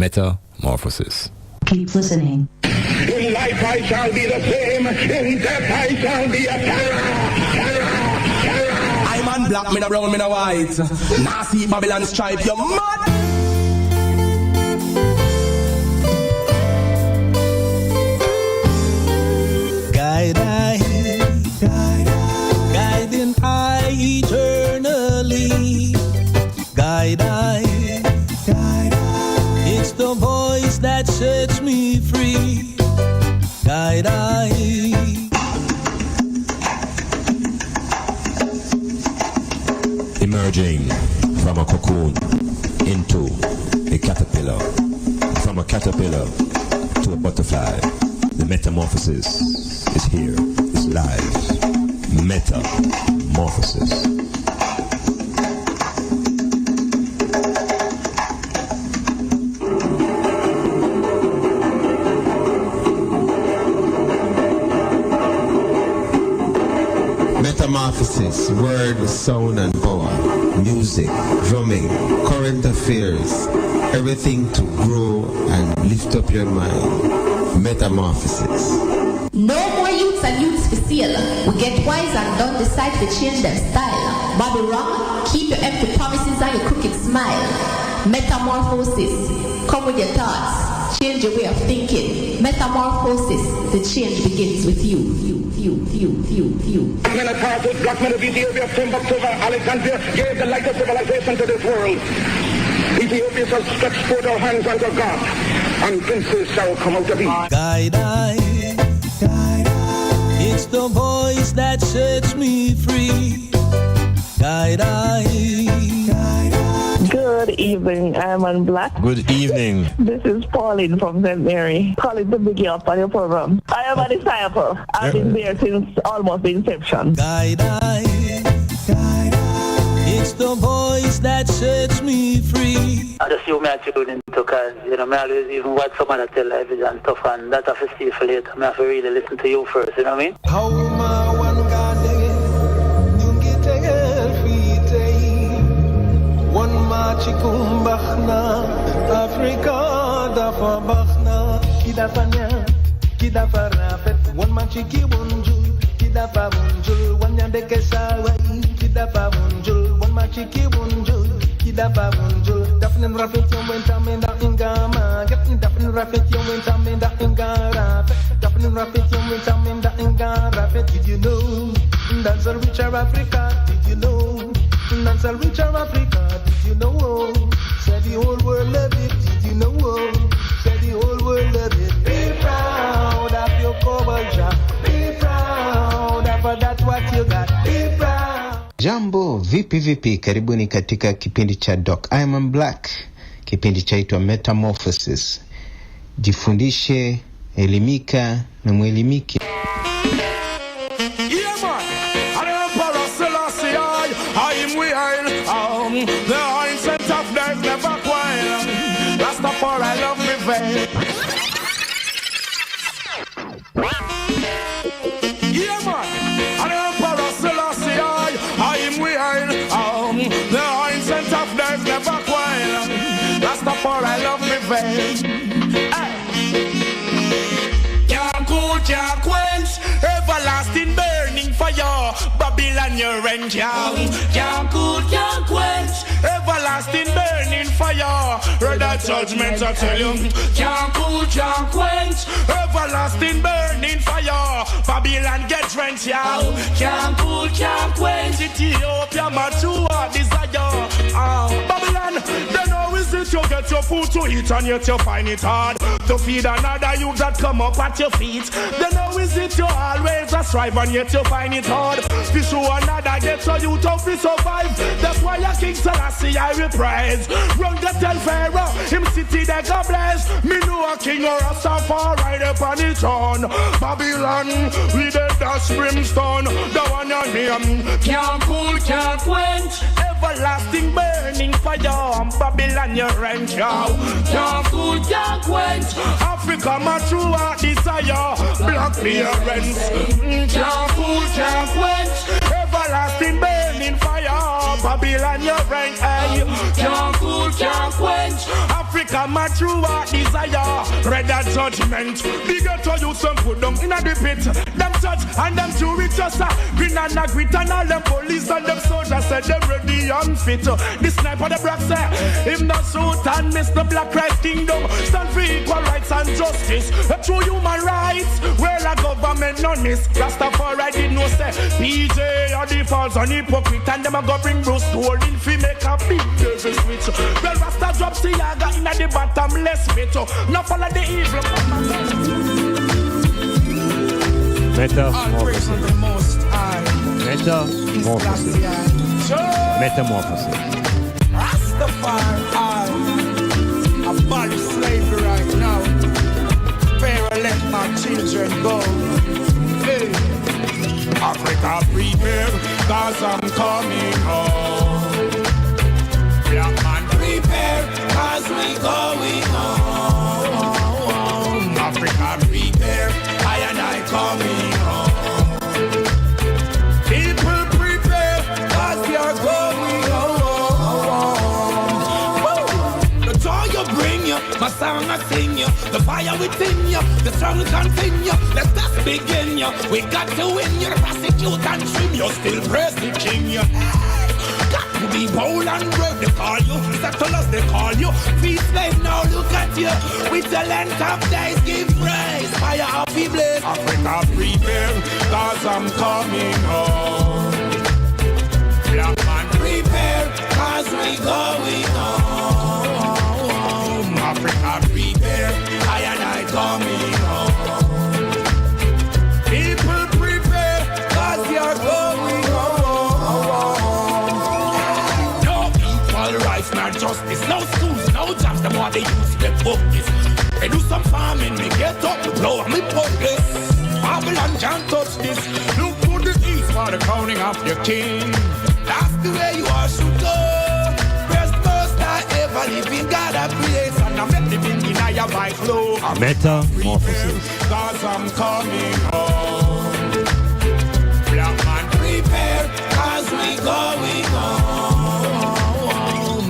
MetaMorphOsis. Keep listening. In life I shall be the same, in death I shall be a terror. Iman black, me no brown, me no white. Nazi Babylon stripe, you mad? Guiding I eternally. Guide I. It's the voice that sets me free. Guide I. Emerging from a cocoon into a caterpillar, from a caterpillar to a butterfly. The metamorphosis is here, it's live. Metamorphosis. Metamorphosis, word, sound and power, music, drumming, current affairs, everything to grow and lift up your mind. Metamorphosis. No more youths and youths for sale. We get wise and don't decide to change their style. Bobby wrong, keep your empty promises and your crooked smile. Metamorphosis, come with your thoughts, change your way of thinking. Metamorphosis, the change begins with you. I'm going to pass it, Black men of Ethiopia, Timbuktu, Alexandria, gave the light of civilization to this world. Ethiopia shall stretch forth our hands unto God, and princes shall come out of thee. Guide I. It's the voice that sets me free. Guide I. Good evening, Iman Blak. Good evening. This is Pauline from St. Mary. Calling to big you up on your program. I am a disciple. I've been there since almost the inception. Guide I. It's the voice that sets me free. I just you may have to do it because, you know, I always even watch someone that tell life and stuff, and that I have to see for later. I have to really listen to you first, you know what I mean? How my one God you get one machikum bakhna Africa da fa bakhna kida fanya kida farafet one machiki bunjul kida fa bunjul one yande kesawa kida fa bunjul one machiki bunjul kida fa bunjul dafnen rafet yom wentamenda ingama getni dafnen rafet yom wentamenda ingara dafnen rafet yom wentamenda ingara did you know that's a richer Africa did you know that's a richer Africa, did you know? Said the whole world loved it, did you know? Said the whole world loved it. Be proud of your culture. Be proud of that what you got. Be proud. Jambo, vipi, karibuni katika kipindi cha Doc Iman Blak. Kipindi chaitwa MetaMorphOsis. Jifundishe, elimika na mwelimike. The mindset of there's never quiet. That's the part I love me very. Yeah, man. And Emperor Selassie, I am weird. The mindset of there's never quiet. That's the part I love me very. Can't cool, can't quench. Everlasting burning fire. Babylon, your rent, can't cool, can't quench. Everlasting burning fire. Heard that judgment, I tell you. Can't cool, can't quench. Everlasting burning fire. Babylon get rent, can't cool, can't quench. Ethiopia, mature desire. Babylon, they know is it you get your food to eat and yet you find it hard to feed another youth that come up at your feet. They know is it you always a strive and yet you find it hard to show another get so you tough to survive. That's why your King Selassie I will praise. Run the tell Pharaoh, him city they go bless. Me know a king or a suffer right up on the throne. Babylon, we the dash brimstone. The one on name can't cool, can't quench. Everlasting burning fire. Babylon your rent, can't cool, can't quench. Africa mature desire. Black clearance, can't cool, can't quench. Everlasting burning burning fire. Babylon, your rank, hey. Can't cool, can't quench. Africa, my true heart desire. Red that judgment. Bigger to you, some put them in a the pit. Them judge and them two with us. Green and a grit and all them police and them soldiers said them ready unfit. The sniper, the Blak say, him not shoot and miss the Black right kingdom. Stand for equal rights and justice. A true human rights. Where a government none miss. Rastafari did no say. PJ or the false on hypocrite and them a go bring Bruce Golding fi make a big devil switch. Well, Rasta drop Siaga in the bottomless pit. Now follow the evil. Metamorphosis. Metamorphosis. Metamorphosis. Rastafari, abolish slavery right now. Pharaoh let my children go. Hey. Africa prepare, cause I'm coming home. Black man prepare, cause we going home. Africa prepare, I and I coming home. People prepare, cause we are going home. The joy you bring you, my song I sing you, the fire within you, the struggle continue. Let's just begin you. We got to win you, prosecute and trim you, still praise the king you. Got to be bold and brave, they call you. Settlers, they call you. Free slave, now look at you. With the length of days, give praise. Fire up, we blaze. Africa prepare, cause I'm coming home. Black man prepare, cause we going home. Africa prepare, I and I coming home. People prepare, cause we are going home. No equal rights, not justice. No schools, no jobs, the more they use them focus. They do some farming, they get up, they blow, and we focus. Babylon can't touch this. Look to the east for the crowning of your king. That's the way you all should go. Best most I ever live in God a place. And I'm living in a by flow. Metamorphosis. Cause I'm coming home. Black man prepare, cause we going home.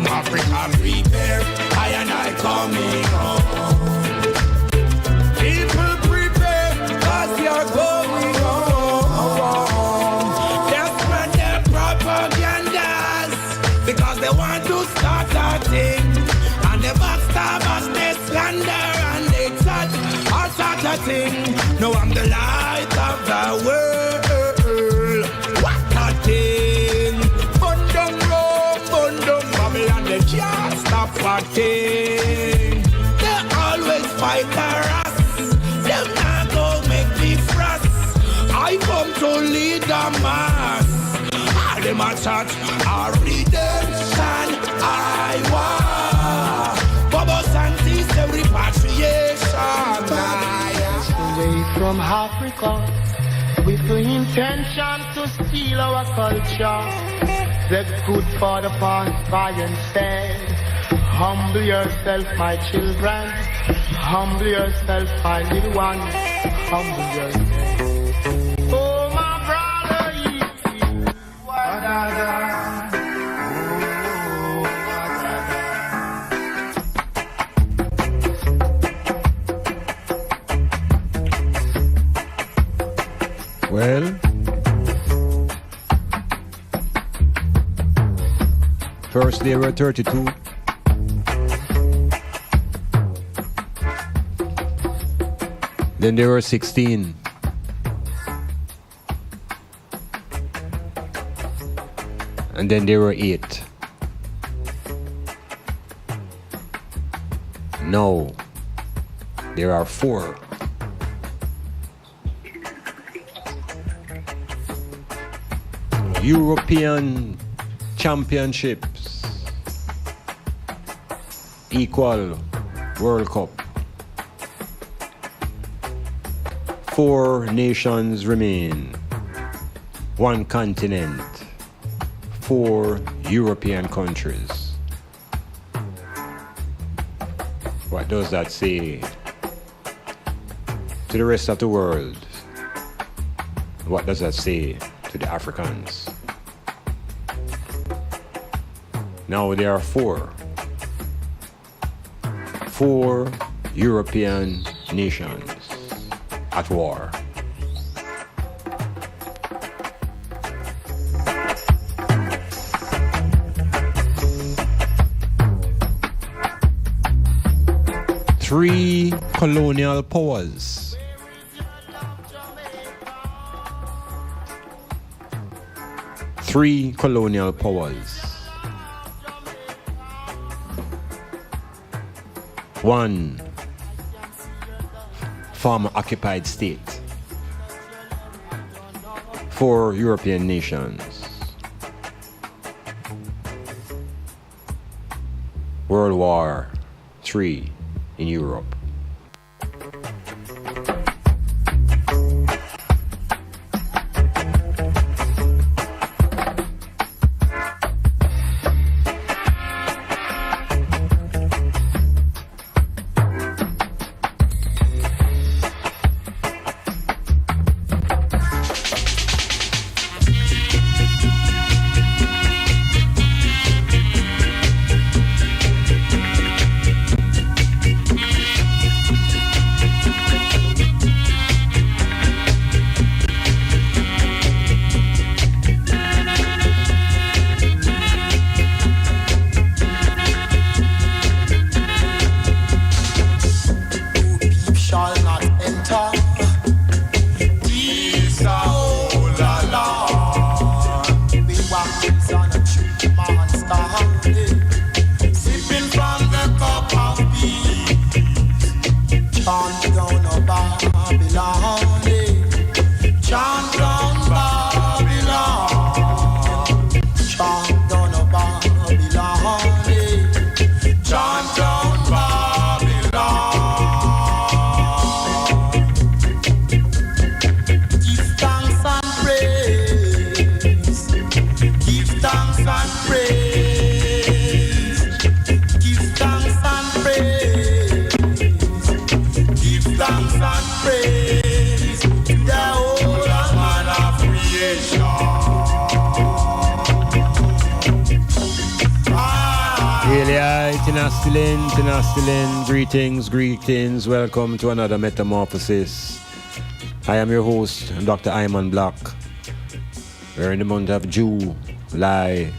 Africa prepare, I and I coming home. People prepare, cause we are going home. That's when their propagandas, because they want to start a thing. And the backstabbers, they slander and they touch all sort of thing. No, I'm the light of the world. What a thing. Bundum Rome, Bundum Babylon, they can't stop fighting. They always fight us. Them not go make me frost. I come to lead the mass. All them a chat, our redemption, I want. Bubbles and teeth, the repatriation. Away from Africa, with the intention to steal our culture. The good father passed by and said, humble yourself, my children. Humble yourself, my little one. Humble yourself. Oh, my brother, Well, first they were 32. Then they were 16. And then they were 8. No, there are 4. European Championships equal World Cup. 4 nations remain. 1 continent. 4 European countries. What does that say to the rest of the world? What does that say to the Africans? Now there are four European nations at war. Three colonial powers. Three colonial powers. One former occupied state. Four European nations. World War III in Europe. Greetings, welcome to another Metamorphosis. I am your host, Dr. Iman Blak. We're in the month of July.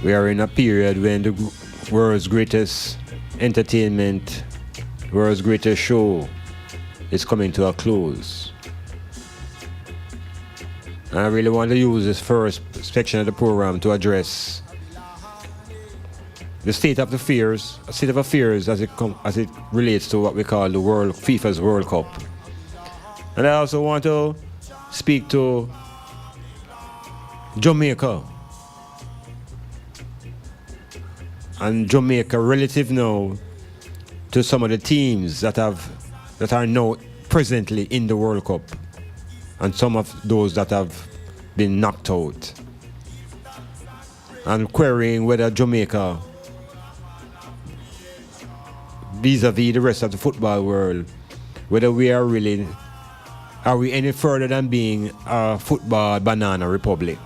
We are in a period when the world's greatest entertainment, world's greatest show is coming to a close. And I really want to use this first section of the program to address the state of affairs as it relates to what we call the FIFA's World Cup. And I also want to speak to Jamaica. And Jamaica relative now to some of the teams that are now presently in the World Cup, and some of those that have been knocked out. And querying whether Jamaica, vis-a-vis the rest of the football world, whether we are we any further than being a football banana republic?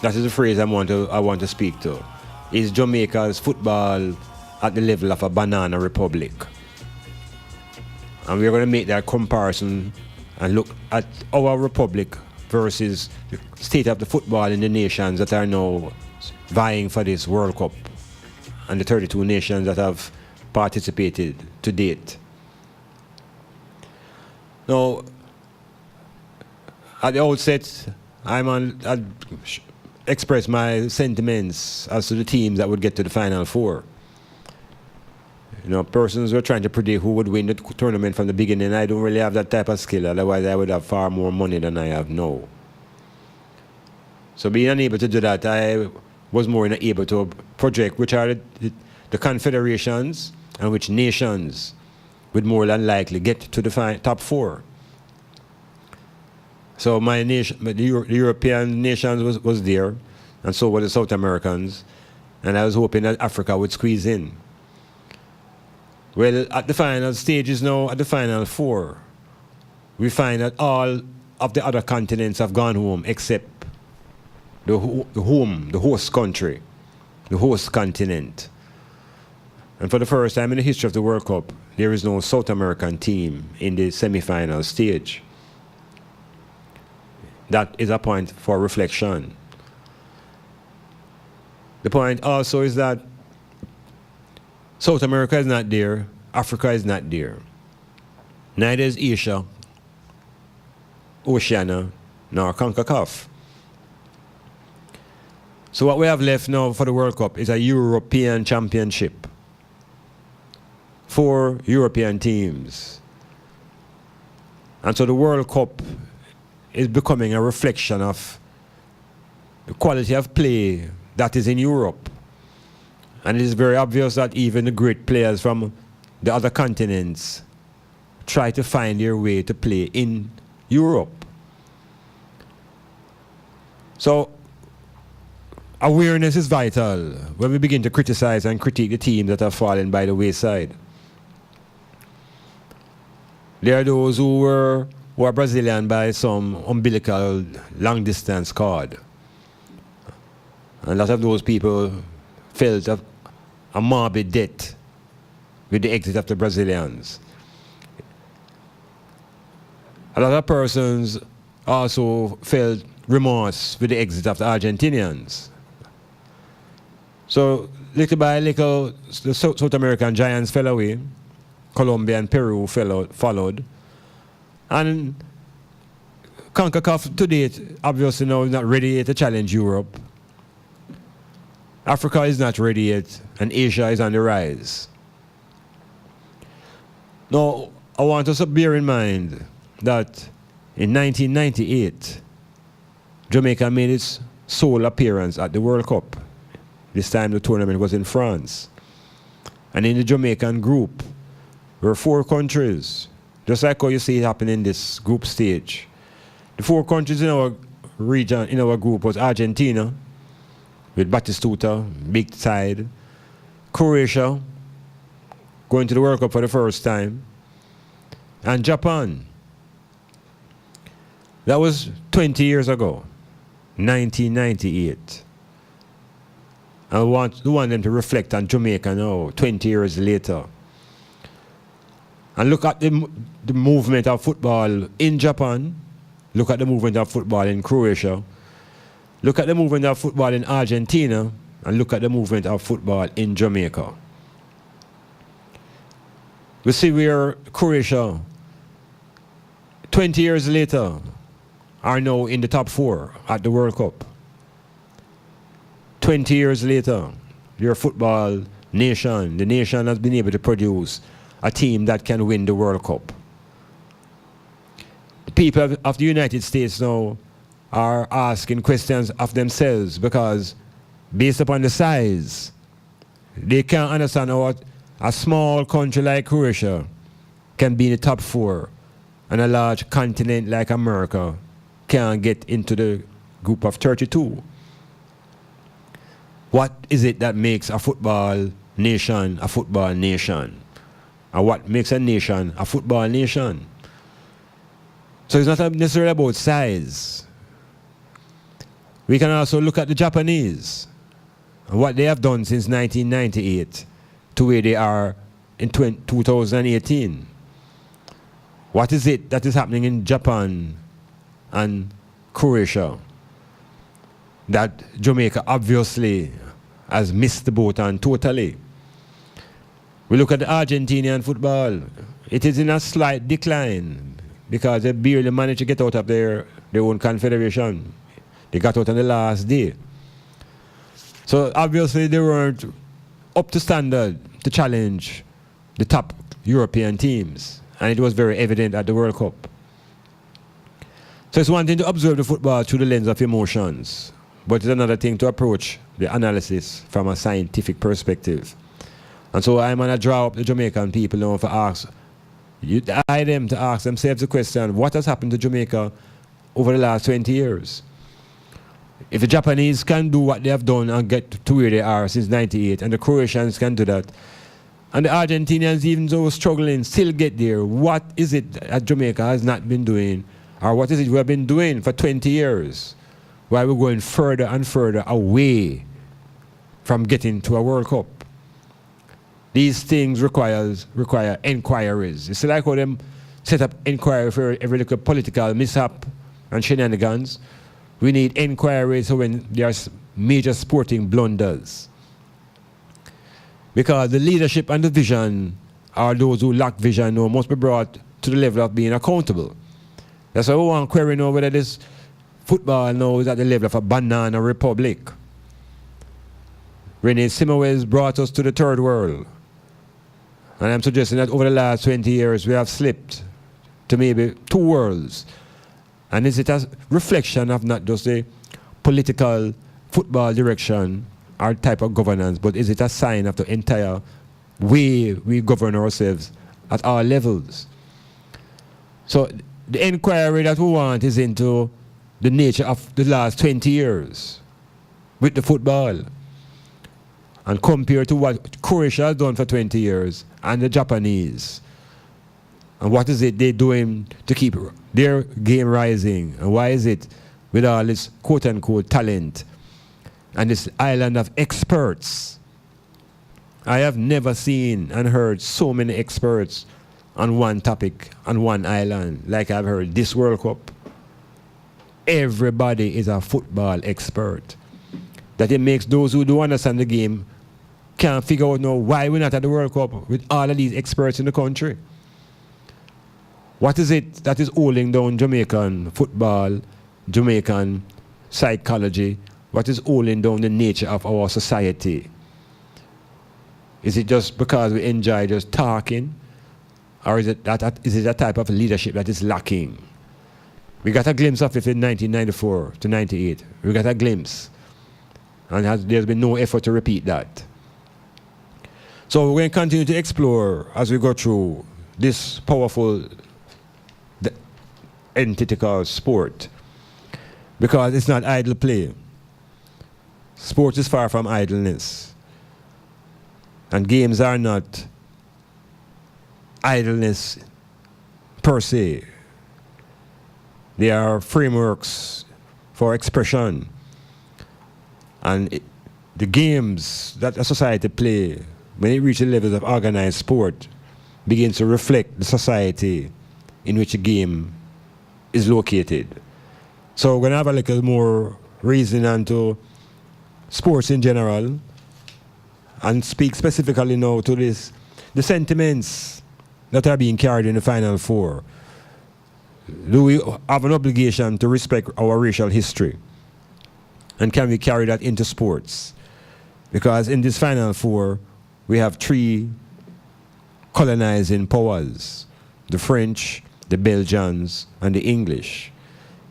That is the phrase I want to speak to. Is Jamaica's football at the level of a banana republic? And we're going to make that comparison and look at our republic versus the state of the football in the nations that are now vying for this World Cup, and the 32 nations that have participated to date. Now, at the outset, I'd express my sentiments as to the teams that would get to the Final Four. You know, persons were trying to predict who would win the tournament from the beginning. I don't really have that type of skill, otherwise I would have far more money than I have now. So being unable to do that, I was more able to project which are the confederations and which nations would more than likely get to the top four. So my nation, the European nations was there, and so were the South Americans, and I was hoping that Africa would squeeze in. Well, at the final stages now, at the Final Four, we find that all of the other continents have gone home except the home, the host country, the host continent. And for the first time in the history of the World Cup, there is no South American team in the semi-final stage. That is a point for reflection. The point also is that South America is not there, Africa is not there. Neither is Asia, Oceania, nor CONCACAF. So what we have left now for the World Cup is a European Championship. 4 European teams. And so the World Cup is becoming a reflection of the quality of play that is in Europe. And it is very obvious that even the great players from the other continents try to find their way to play in Europe. So awareness is vital when we begin to criticize and critique the teams that have fallen by the wayside. There are those who are Brazilian by some umbilical long-distance card. And a lot of those people felt a morbid debt with the exit of the Brazilians. A lot of persons also felt remorse with the exit of the Argentinians. So little by little, the South American giants fell away. Colombia and Peru followed. And CONCACAF to date, obviously now is not ready yet to challenge Europe. Africa is not ready yet, and Asia is on the rise. Now, I want us to bear in mind that in 1998, Jamaica made its sole appearance at the World Cup. This time the tournament was in France. And in the Jamaican group, there were 4 countries, just like how you see it happen in this group stage. The 4 countries in our region, in our group, was Argentina, with Batistuta, big side. Croatia, going to the World Cup for the first time. And Japan. That was 20 years ago, 1998. I want them to reflect on Jamaica now, 20 years later. And look at the movement of football in Japan. Look at the movement of football in Croatia. Look at the movement of football in Argentina. And look at the movement of football in Jamaica. We see where Croatia, 20 years later, are now in the top 4 at the World Cup. 20 years later, your football nation, the nation has been able to produce a team that can win the World Cup. The people of the United States now are asking questions of themselves because based upon the size, they can't understand how a small country like Croatia can be in the top 4 and a large continent like America can't get into the group of 32. What is it that makes a football nation a football nation? And what makes a nation a football nation? So it's not necessarily about size. We can also look at the Japanese and what they have done since 1998 to where they are in 2018. What is it that is happening in Japan and Croatia that Jamaica obviously has missed the boat on totally? We look at the Argentinian football. It is in a slight decline because they barely managed to get out of their own confederation. They got out on the last day. So obviously they weren't up to standard to challenge the top European teams. And it was very evident at the World Cup. So it's one thing to observe the football through the lens of emotions, but it's another thing to approach the analysis from a scientific perspective. And so I'm going to draw up the Jamaican people now to ask themselves the question, what has happened to Jamaica over the last 20 years? If the Japanese can do what they have done and get to where they are since 98, and the Croatians can do that, and the Argentinians, even though struggling, still get there, what is it that Jamaica has not been doing, or what is it we have been doing for 20 years? why we're going further and further away from getting to a World Cup. These things require inquiries. It's like how them set up inquiry for every little political mishap and shenanigans. We need inquiries when there's major sporting blunders. Because the leadership and the vision, or those who lack vision, must be brought to the level of being accountable. That's why we want to query now whether this football now is at the level of a banana republic. Renee Simowes brought us to the third world. And I'm suggesting that over the last 20 years we have slipped to maybe 2 worlds. And is it a reflection of not just the political football direction or type of governance, but is it a sign of the entire way we govern ourselves at all levels? So the inquiry that we want is into the nature of the last 20 years with the football. And compared to what Croatia has done for 20 years and the Japanese. And what is it they're doing to keep their game rising? And why is it with all this quote-unquote talent and this island of experts? I have never seen and heard so many experts on one topic, on one island, like I've heard this World Cup. Everybody is a football expert. That it makes those who do understand the game can't figure out now why we're not at the World Cup with all of these experts in the country. What is it that is holding down Jamaican football, Jamaican psychology? What is holding down the nature of our society? Is it just because we enjoy just talking? Or is it a type of leadership that is lacking? We got a glimpse of it in 1994 to 98. We got a glimpse. And there's been no effort to repeat that. So we're going to continue to explore as we go through this powerful entity called sport. Because it's not idle play. Sport is far from idleness. And games are not idleness per se. They are frameworks for expression. And the games that a society play, when it reaches levels of organized sport, begins to reflect the society in which a game is located. So we're going to have a little more reason into sports in general and speak specifically now to this, the sentiments that are being carried in the Final Four. Do we have an obligation to respect our racial history? And can we carry that into sports? Because in this Final Four, we have 3 colonizing powers: the French, the Belgians, and the English.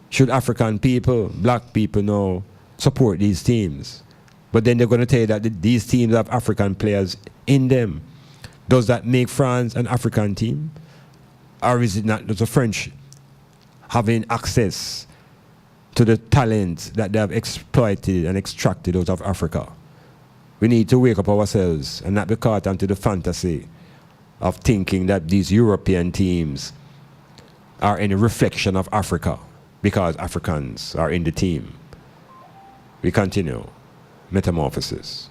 Should African people, black people now support these teams? But then they're going to tell you that these teams have African players in them. Does that make France an African team? Or is it not the French having access to the talent that they have exploited and extracted out of Africa? We need to wake up ourselves and not be caught into the fantasy of thinking that these European teams are any reflection of Africa because Africans are in the team. We continue. Metamorphosis.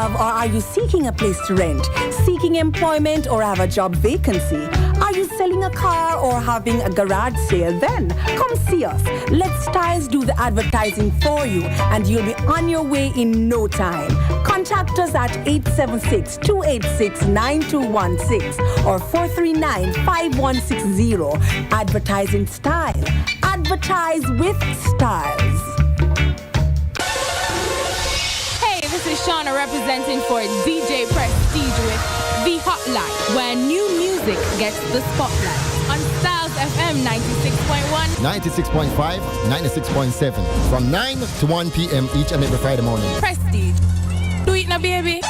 have or are you seeking a place to rent? Seeking employment or have a job vacancy? Are you selling a car or having a garage sale? Then come see us. Let Styles do the advertising for you and you'll be on your way in no time. Contact us at 876-286-9216 or 439-5160. Advertising Style. Advertise with Styles. This is Shauna representing for DJ Prestige with The Hotline, where new music gets the spotlight. On Styles FM 96.1, 96.5, 96.7. From 9 to 1 p.m. each and every Friday morning. Prestige. Do it now, baby.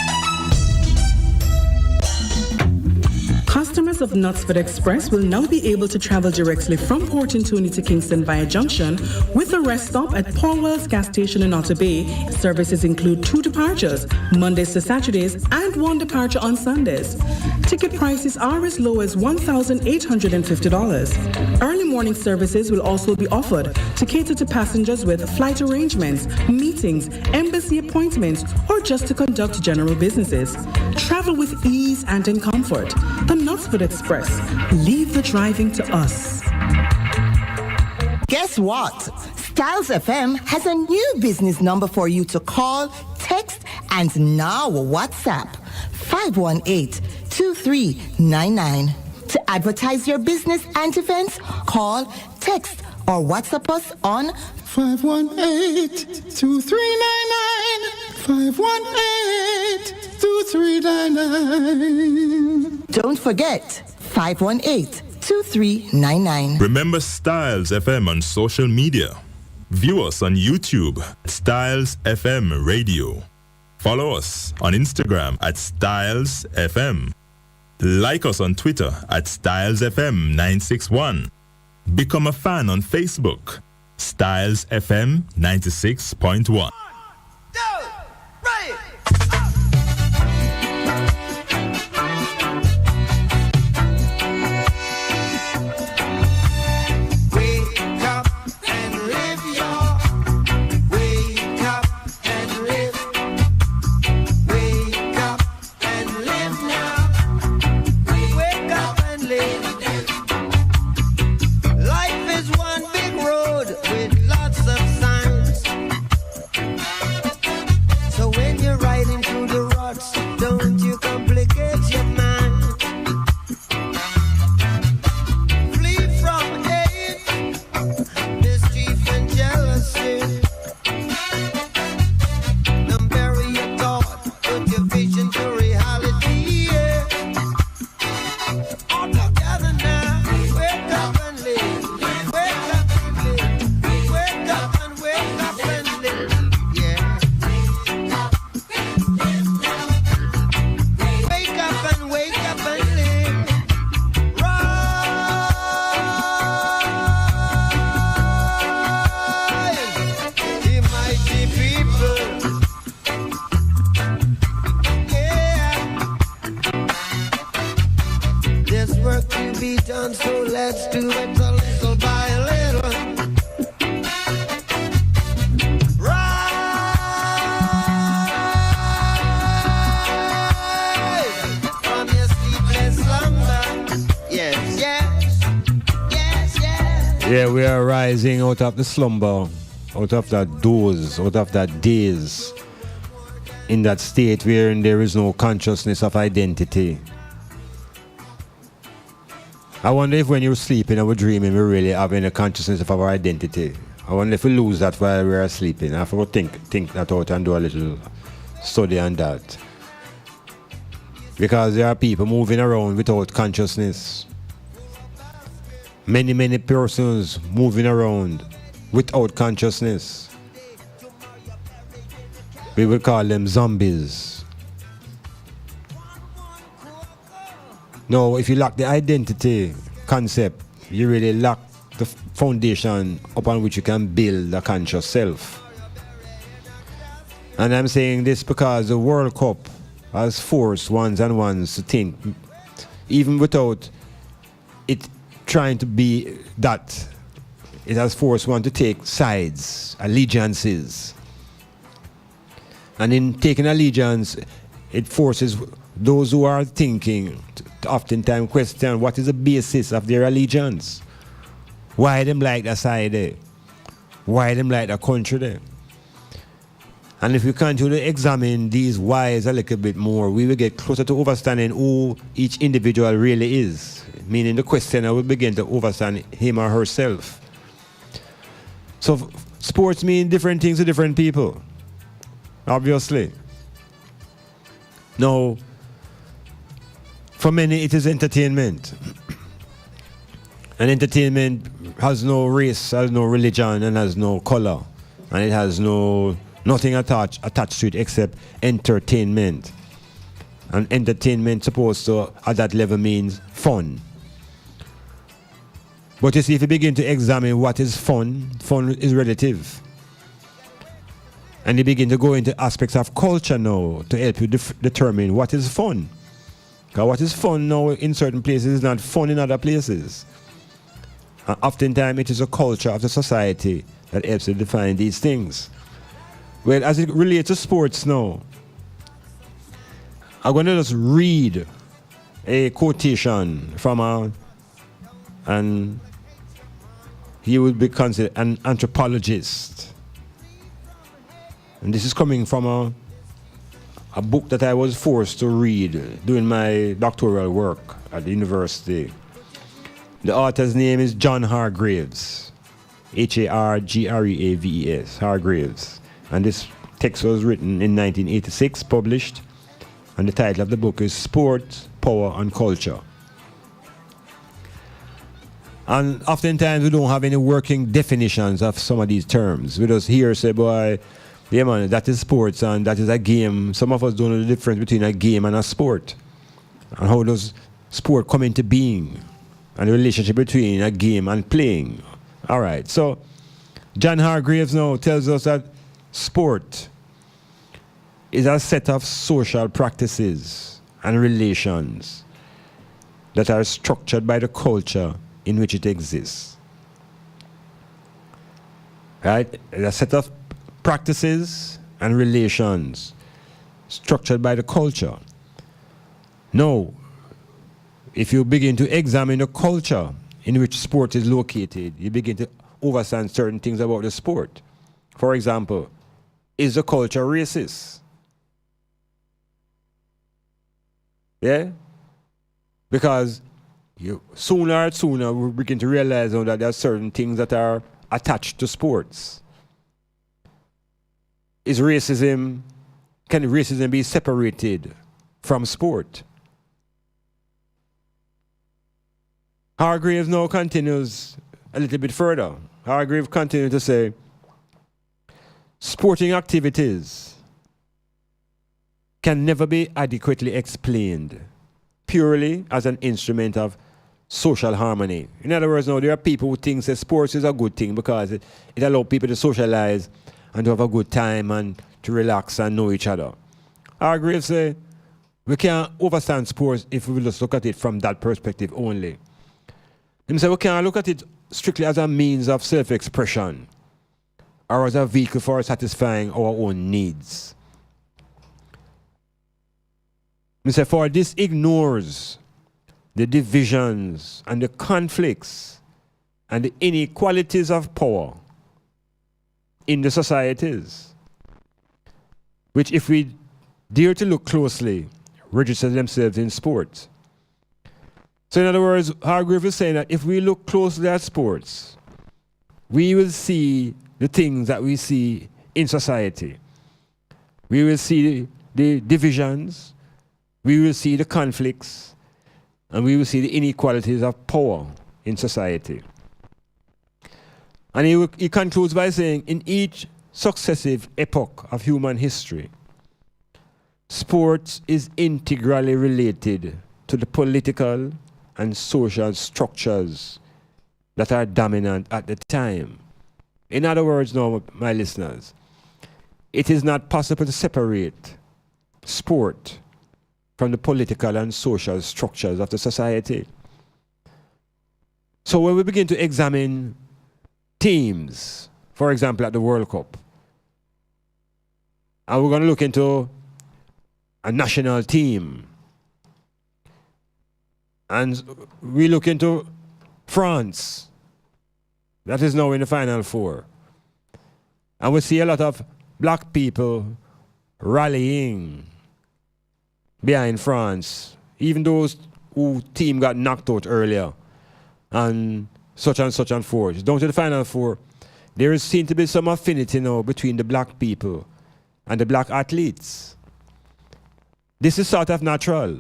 Customers of Knutsford Express will now be able to travel directly from Port Toonie to Kingston via Junction with a rest stop at Paul Wells gas station in Otter Bay. Services include 2 departures, Mondays to Saturdays, and 1 departure on Sundays. Ticket prices are as low as $1,850. Early morning services will also be offered to cater to passengers with flight arrangements, meetings, embassy appointments, or just to conduct general businesses. Travel with ease and in comfort. The Knutsford Express. Leave the driving to us. Guess what? Styles FM has a new business number for you to call, text, and now WhatsApp. 518-2399. To advertise your business and events, call, text, or WhatsApp us on 518-2399. 518-2399. Don't forget, 518-2399. Remember Styles FM on social media. View us on YouTube, Styles FM Radio. Follow us on Instagram at Styles FM. Like us on Twitter at Styles FM 961. Become a fan on Facebook, Styles FM 96.1. Yeah, we are rising out of the slumber, out of that doze, out of that daze, in that state wherein there is no consciousness of identity. I wonder if when you're sleeping and we're dreaming, we're really having a consciousness of our identity. I wonder if we lose that while we're sleeping. I have to think that out and do a little study on that. Because there are people moving around without consciousness. Many persons moving around without consciousness. We would call them zombies. No, if you lack the identity concept, you really lack the foundation upon which you can build a conscious self. And I'm saying this because the World Cup has forced ones and ones to think, even without it trying to be that, it has forced one to take sides, allegiances. And in taking allegiance, it forces those who are thinking to oftentimes question what is the basis of their allegiance. Why them like that side there? Why them like that country there? And if we continue to examine these whys a little bit more, we will get closer to understanding who each individual really is. Meaning the questioner will begin to understand him or herself. So sports mean different things to different people, obviously. Now, for many it is entertainment. And entertainment has no race, has no religion, and has no color. And it has nothing attached to it except entertainment. And entertainment supposed to, at that level, means fun. But you see, if you begin to examine what is fun, fun is relative. And you begin to go into aspects of culture now to help you determine what is fun. Because what is fun now in certain places is not fun in other places. And oftentimes it is a culture of the society that helps to define these things. Well, as it relates to sports now, I'm going to just read a quotation from and he would be considered an anthropologist. And this is coming from a book that I was forced to read during my doctoral work at the university. The author's name is John Hargreaves, Hargreaves, Hargreaves. And this text was written in 1986, published, and the title of the book is Sport, Power and Culture. And oftentimes we don't have any working definitions of some of these terms. We just hear say, boy, yeah man, that is sports and that is a game. Some of us don't know the difference between a game and a sport. And how does sport come into being? And the relationship between a game and playing. All right, so John Hargreaves now tells us that sport is a set of social practices and relations that are structured by the culture in which it exists. Right? A set of practices and relations structured by the culture. Now, if you begin to examine the culture in which sport is located, you begin to understand certain things about the sport. For example, is the culture racist? Yeah? Because sooner or sooner we begin to realize that there are certain things that are attached to sports. Can racism be separated from sport? Hargreaves now continues a little bit further. Hargreaves continues to say, sporting activities can never be adequately explained purely as an instrument of social harmony. In other words, now there are people who think that sports is a good thing because it allows people to socialize and to have a good time and to relax and know each other. Hargreaves say, we can't understand sports if we just look at it from that perspective only. He said, we can't look at it strictly as a means of self-expression or as a vehicle for satisfying our own needs. He said, for this ignores the divisions and the conflicts and the inequalities of power in the societies, which if we dare to look closely, register themselves in sports. So in other words, Hargreaves is saying that if we look closely at sports, we will see the things that we see in society. We will see the divisions, we will see the conflicts, and we will see the inequalities of power in society. And he concludes by saying, in each successive epoch of human history, sports is integrally related to the political and social structures that are dominant at the time. In other words, now, my listeners, it is not possible to separate sport from the political and social structures of the society. So when we begin to examine teams, for example, at the World Cup, and we're going to look into a national team. And we look into France, that is now in the Final Four. And we see a lot of black people rallying behind France, even those whose team got knocked out earlier, and such and forth. Down to the Final Four, there is seen to be some affinity now between the black people and the black athletes. This is sort of natural.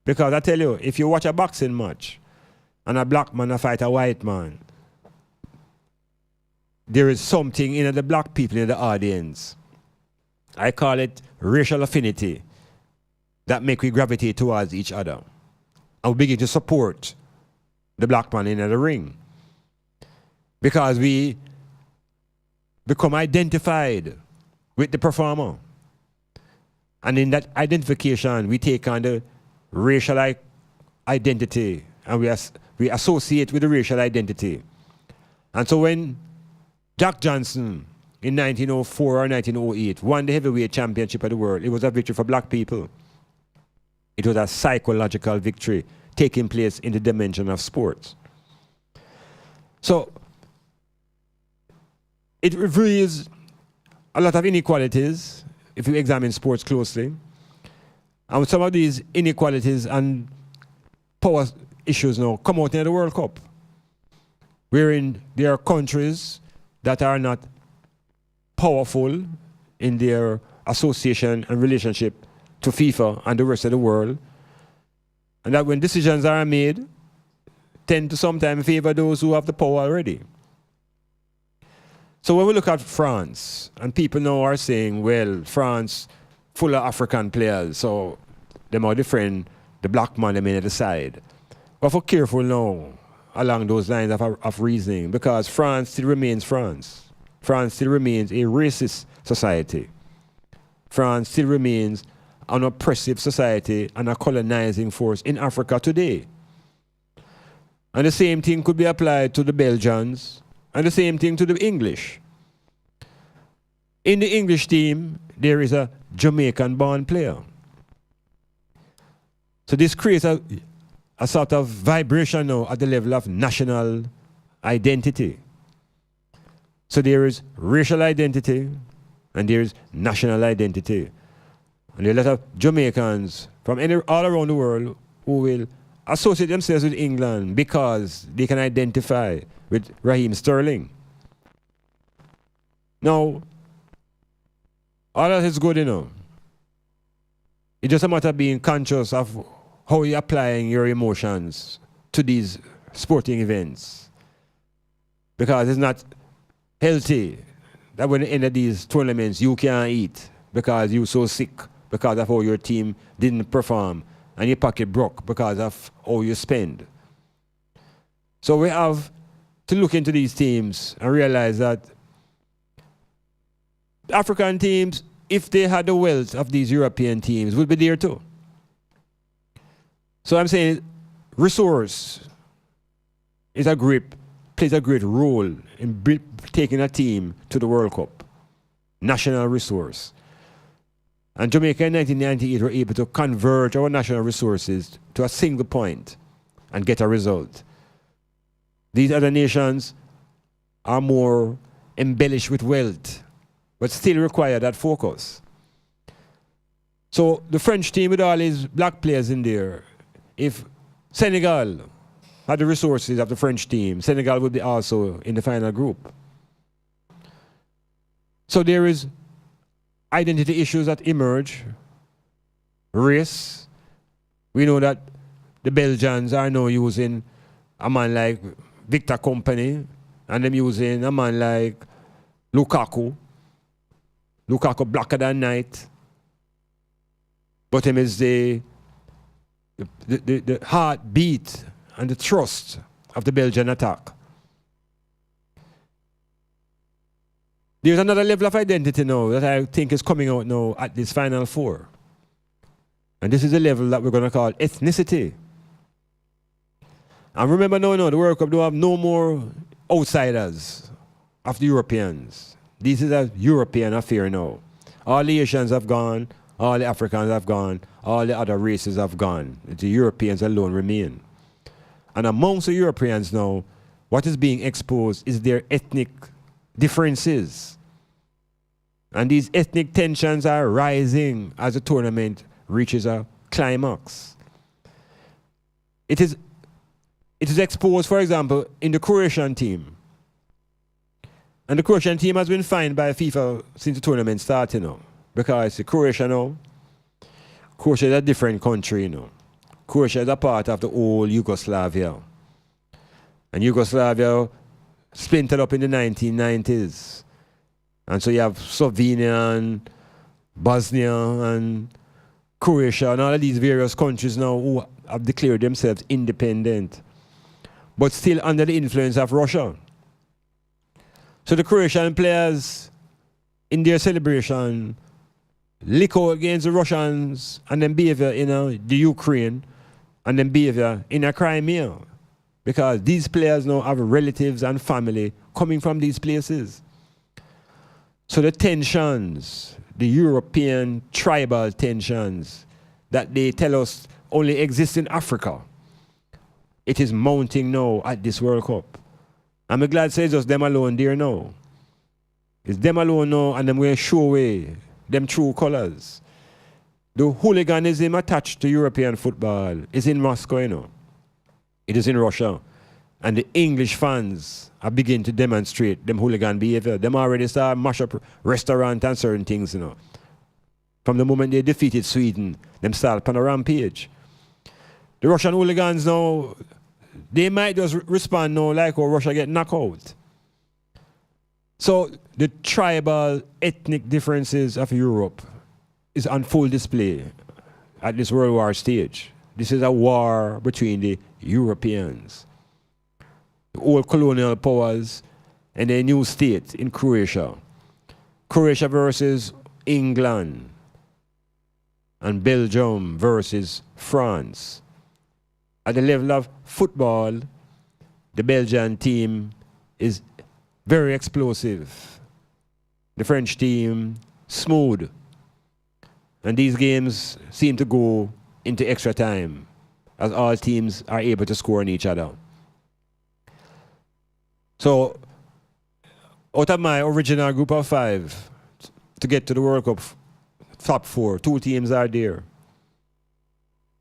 Because I tell you, if you watch a boxing match and a black man fight a white man, there is something in the black people in the audience. I call it racial affinity that make we gravitate towards each other. And we begin to support the black man in the ring. Because we become identified with the performer. And in that identification, we take on the racial identity, and we associate with the racial identity. And so when Jack Johnson in 1904 or 1908 won the heavyweight championship of the world, it was a victory for black people. It was a psychological victory taking place in the dimension of sports. So it reveals a lot of inequalities if you examine sports closely. And some of these inequalities and power issues now come out in the World Cup, wherein there are countries that are not powerful in their association and relationship to FIFA and the rest of the world, and that when decisions are made, tend to sometimes favor those who have the power already. So when we look at France, and people now are saying, well, France full of African players, so they might defend the black man them in the side. But for careful now along those lines of reasoning, because France still remains France. France still remains a racist society. France still remains an oppressive society and a colonizing force in Africa today. And the same thing could be applied to the Belgians, and the same thing to the English. In the English team, there is a Jamaican-born player. So this creates a sort of vibration now at the level of national identity. So there is racial identity and there is national identity. And there are a lot of Jamaicans from all around the world who will associate themselves with England because they can identify with Raheem Sterling. Now, all that is good, you know. It's just a matter of being conscious of how you're applying your emotions to these sporting events. Because it's not healthy that when you end these tournaments, you can't eat because you're so sick because of how your team didn't perform and your pocket broke because of how you spend. So we have to look into these teams and realize that African teams, if they had the wealth of these European teams, would be there too. So I'm saying resource plays a great role in taking a team to the World Cup. National resource. And Jamaica in 1998 were able to converge our national resources to a single point and get a result. These other nations are more embellished with wealth, but still require that focus. So the French team with all these black players in there, if Senegal had the resources of the French team, Senegal would be also in the final group. So there is identity issues that emerge, race. We know that the Belgians are now using a man like Victor Company, and them using a man like Lukaku. Lukaku blacker than night. But him is the heartbeat and the trust of the Belgian attack. There's another level of identity now that I think is coming out now at this Final Four. And this is a level that we're going to call ethnicity. And remember now, the World Cup don't have no more outsiders of the Europeans. This is a European affair now. All the Asians have gone, All the Africans have gone. All the other races have gone. The Europeans alone remain. And amongst the Europeans now, what is being exposed is their ethnic differences. And these ethnic tensions are rising as the tournament reaches a climax. It is exposed, for example, in the Croatian team. And the Croatian team has been fined by FIFA since the tournament started now. Because Croatia now, Croatia is a different country now. Croatia is a part of the old Yugoslavia. And Yugoslavia splintered up in the 1990s. And so you have Slovenia and Bosnia and Croatia and all of these various countries now who have declared themselves independent, but still under the influence of Russia. So the Croatian players, in their celebration, lick out against the Russians and then behavior in the Ukraine and then behavior in the Crimea. Because these players now have relatives and family coming from these places. So the tensions, the European tribal tensions that they tell us only exist in Africa, it is mounting now at this World Cup. I'm glad to say it's just them alone there now. It's them alone now, and them will show away them true colors. The hooliganism attached to European football is in Moscow, you know. It is in Russia. And the English fans are beginning to demonstrate them hooligan behavior. Them already start mash up restaurant and certain things, you know. From the moment they defeated Sweden, them start on a rampage. The Russian hooligans now, they might just respond now like how Russia get knocked out. So the tribal ethnic differences of Europe is on full display at this World War stage. This is a war between the Europeans, the old colonial powers, and a new state in Croatia. Croatia versus England, and Belgium versus France. At the level of football, the Belgian team is very explosive. The French team, smooth. And these games seem to go into extra time as all teams are able to score on each other. So, out of my original group of 5 to get to the World Cup top 4, 2 teams are there.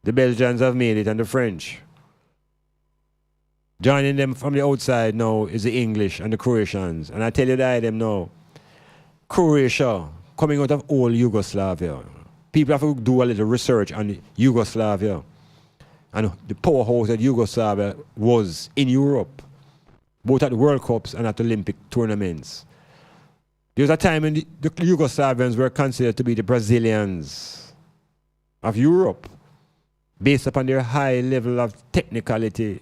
The Belgians have made it and the French. Joining them from the outside now is the English and the Croatians. And I tell you that them now, Croatia, coming out of old Yugoslavia, people have to do a little research on Yugoslavia and the powerhouse that Yugoslavia was in Europe, both at the World Cups and at Olympic tournaments. There was a time when the Yugoslavians were considered to be the Brazilians of Europe, based upon their high level of technicality.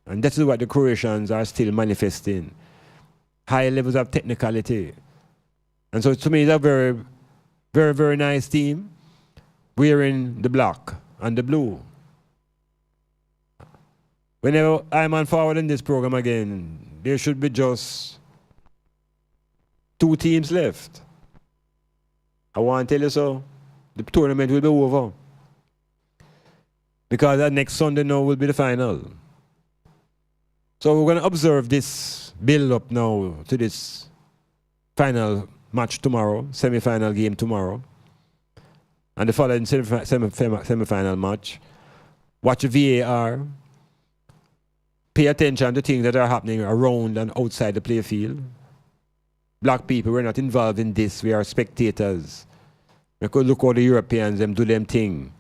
And that is what the Croatians are still manifesting. High levels of technicality. And so to me, it's a very, very, very nice team, wearing the black and the blue. Whenever I'm on forward in this program again, there should be just 2 teams left. I want to tell you so. The tournament will be over. Because that next Sunday now will be the final. So we're going to observe this build-up now to this final match tomorrow, semi-final game tomorrow. And the following semi-final match. Watch the VAR. Pay attention to things that are happening around and outside the play field. Black people, we're not involved in this. We are spectators. We could look how the Europeans them do them thing.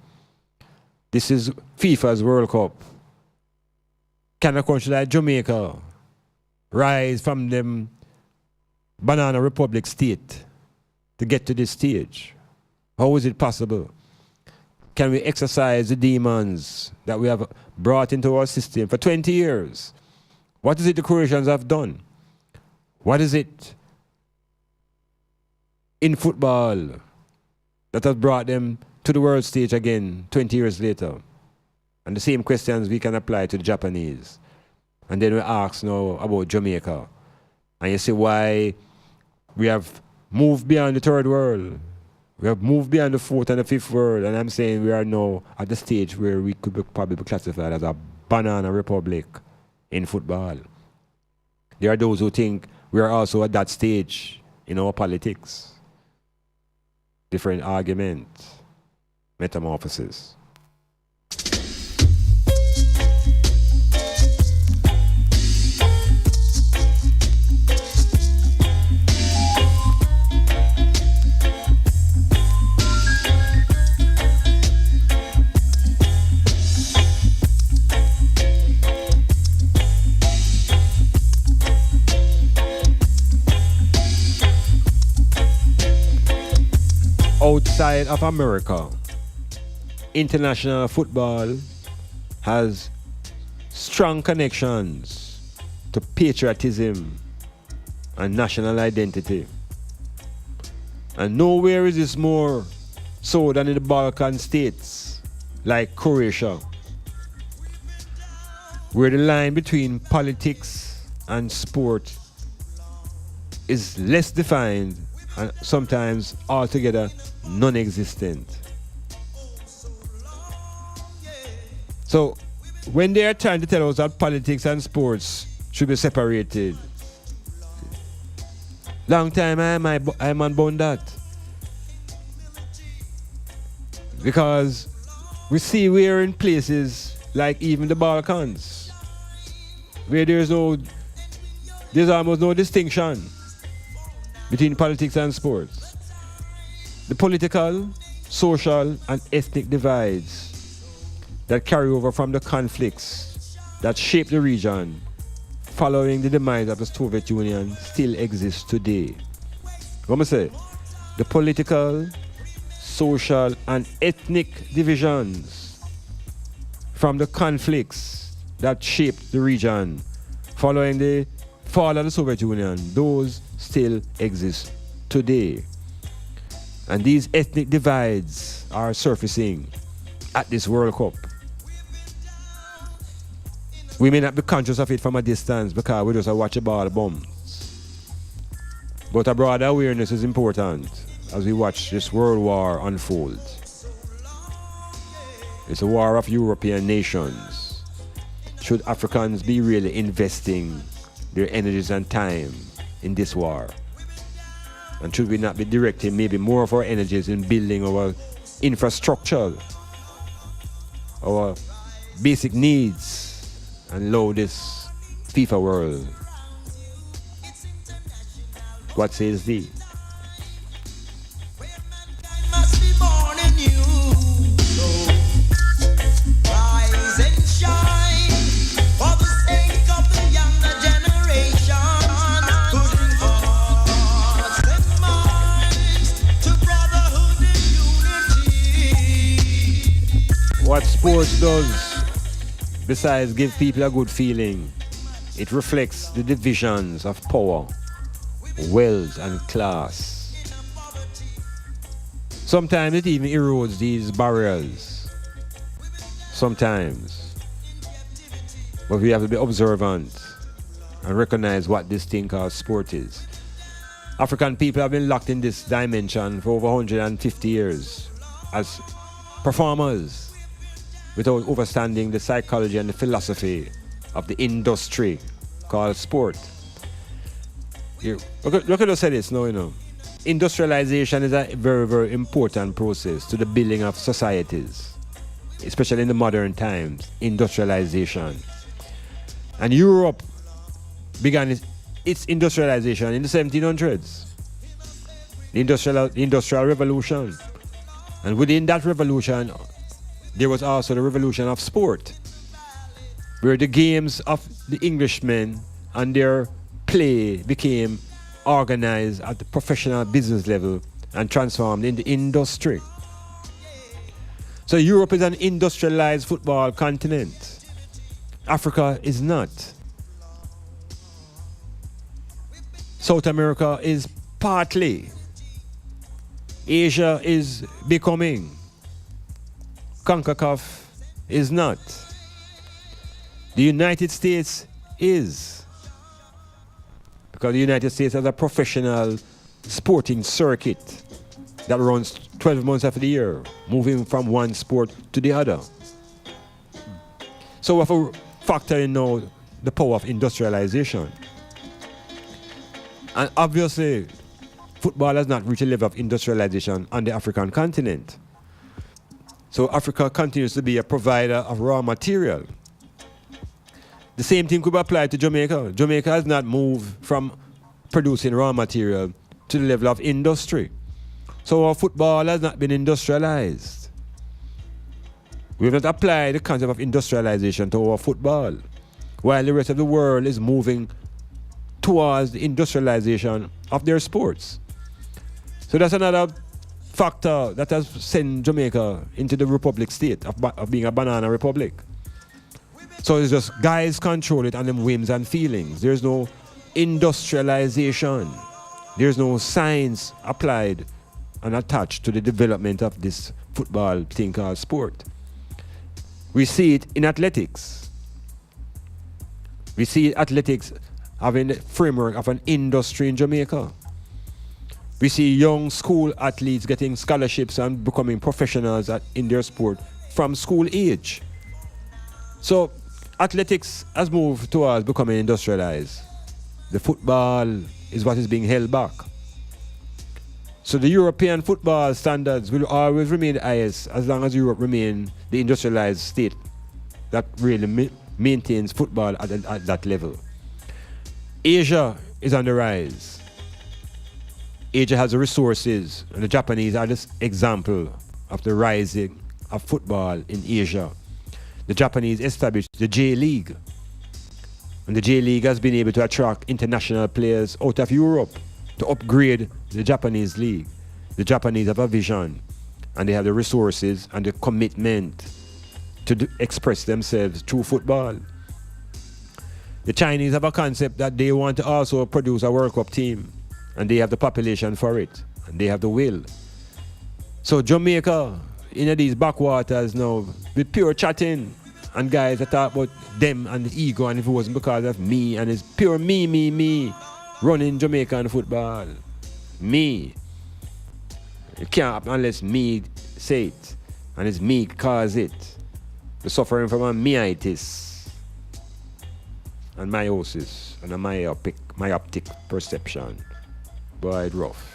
This is FIFA's World Cup. Can a country like Jamaica rise from them Banana Republic state to get to this stage? How is it possible? Can we exercise the demons that we have brought into our system for 20 years? What is it the Croatians have done? What is it in football that has brought them to the world stage again 20 years later? And the same questions we can apply to the Japanese. And then we ask now about Jamaica. And you see why we have moved beyond the third world. We have moved beyond the fourth and the fifth world, and I'm saying we are now at the stage where we could probably be classified as a banana republic in football. There are those who think we are also at that stage in our politics. Different argument, metamorphosis. Outside of America, international football has strong connections to patriotism and national identity. And nowhere is this more so than in the Balkan states, like Croatia, where the line between politics and sport is less defined and sometimes altogether non-existent. So when they are trying to tell us that politics and sports should be separated, long time I'm on that. Because we see we're in places like even the Balkans, where there's almost no distinction between politics and sports. The political, social, and ethnic divides that carry over from the conflicts that shape the region following the demise of the Soviet Union still exist today. What am I say? The political, social, and ethnic divisions from the conflicts that shaped the region following the fall of the Soviet Union, those still exist today. And these ethnic divides are surfacing at this World Cup. We may not be conscious of it from a distance because we just watch a ball of bombs. But a broader awareness is important as we watch this world war unfold. It's a war of European nations. Should Africans be really investing their energies and time in this war? And should we not be directing maybe more of our energies in building our infrastructure, our basic needs, and low this FIFA world? What says thee? What sports does, besides give people a good feeling, it reflects the divisions of power, wealth, and class. Sometimes it even erodes these barriers. Sometimes. But we have to be observant and recognize what this thing called sport is. African people have been locked in this dimension for over 150 years as performers, without understanding the psychology and the philosophy of the industry called sport. Look at us say this now, you know. Industrialization is a very, very important process to the building of societies, especially in the modern times, industrialization. And Europe began its industrialization in the 1700s, the industrial revolution. And within that revolution, there was also the revolution of sport, where the games of the Englishmen and their play became organized at the professional business level and transformed into industry. So Europe is an industrialized football continent. Africa is not. South America is partly. Asia is becoming. CONCACAF is not. The United States is. Because the United States has a professional sporting circuit that runs 12 months of the year, moving from one sport to the other. So we have to factor in now the power of industrialization. And obviously, football has not reached a level of industrialization on the African continent. So Africa continues to be a provider of raw material. The same thing could be applied to Jamaica. Jamaica has not moved from producing raw material to the level of industry. So our football has not been industrialized. We have not applied the concept of industrialization to our football, while the rest of the world is moving towards the industrialization of their sports. So that's another factor that has sent Jamaica into the republic state of being a banana republic. So it's just guys control it on them whims and feelings. There's no industrialization. There's no science applied and attached to the development of this football thing called sport. We see it in athletics. We see athletics having the framework of an industry in Jamaica. We see young school athletes getting scholarships and becoming professionals in their sport from school age. So athletics has moved towards becoming industrialized. The football is what is being held back. So the European football standards will always remain the highest as long as Europe remains the industrialized state that really maintains football at that level. Asia is on the rise. Asia has the resources, and the Japanese are this example of the rising of football in Asia. The Japanese established the J-League, and the J-League has been able to attract international players out of Europe to upgrade the Japanese league. The Japanese have a vision, and they have the resources and the commitment to express themselves through football. The Chinese have a concept that they want to also produce a World Cup team, and they have the population for it, and they have the will. So Jamaica, in these backwaters now, with pure chatting, and guys that talk about them and the ego, and if it wasn't because of me, and it's pure me, running Jamaican football. Me. It can't happen unless me say it, and it's me cause it. We're suffering from a meitis, and meiosis, and a myopic perception. Boy, it's rough.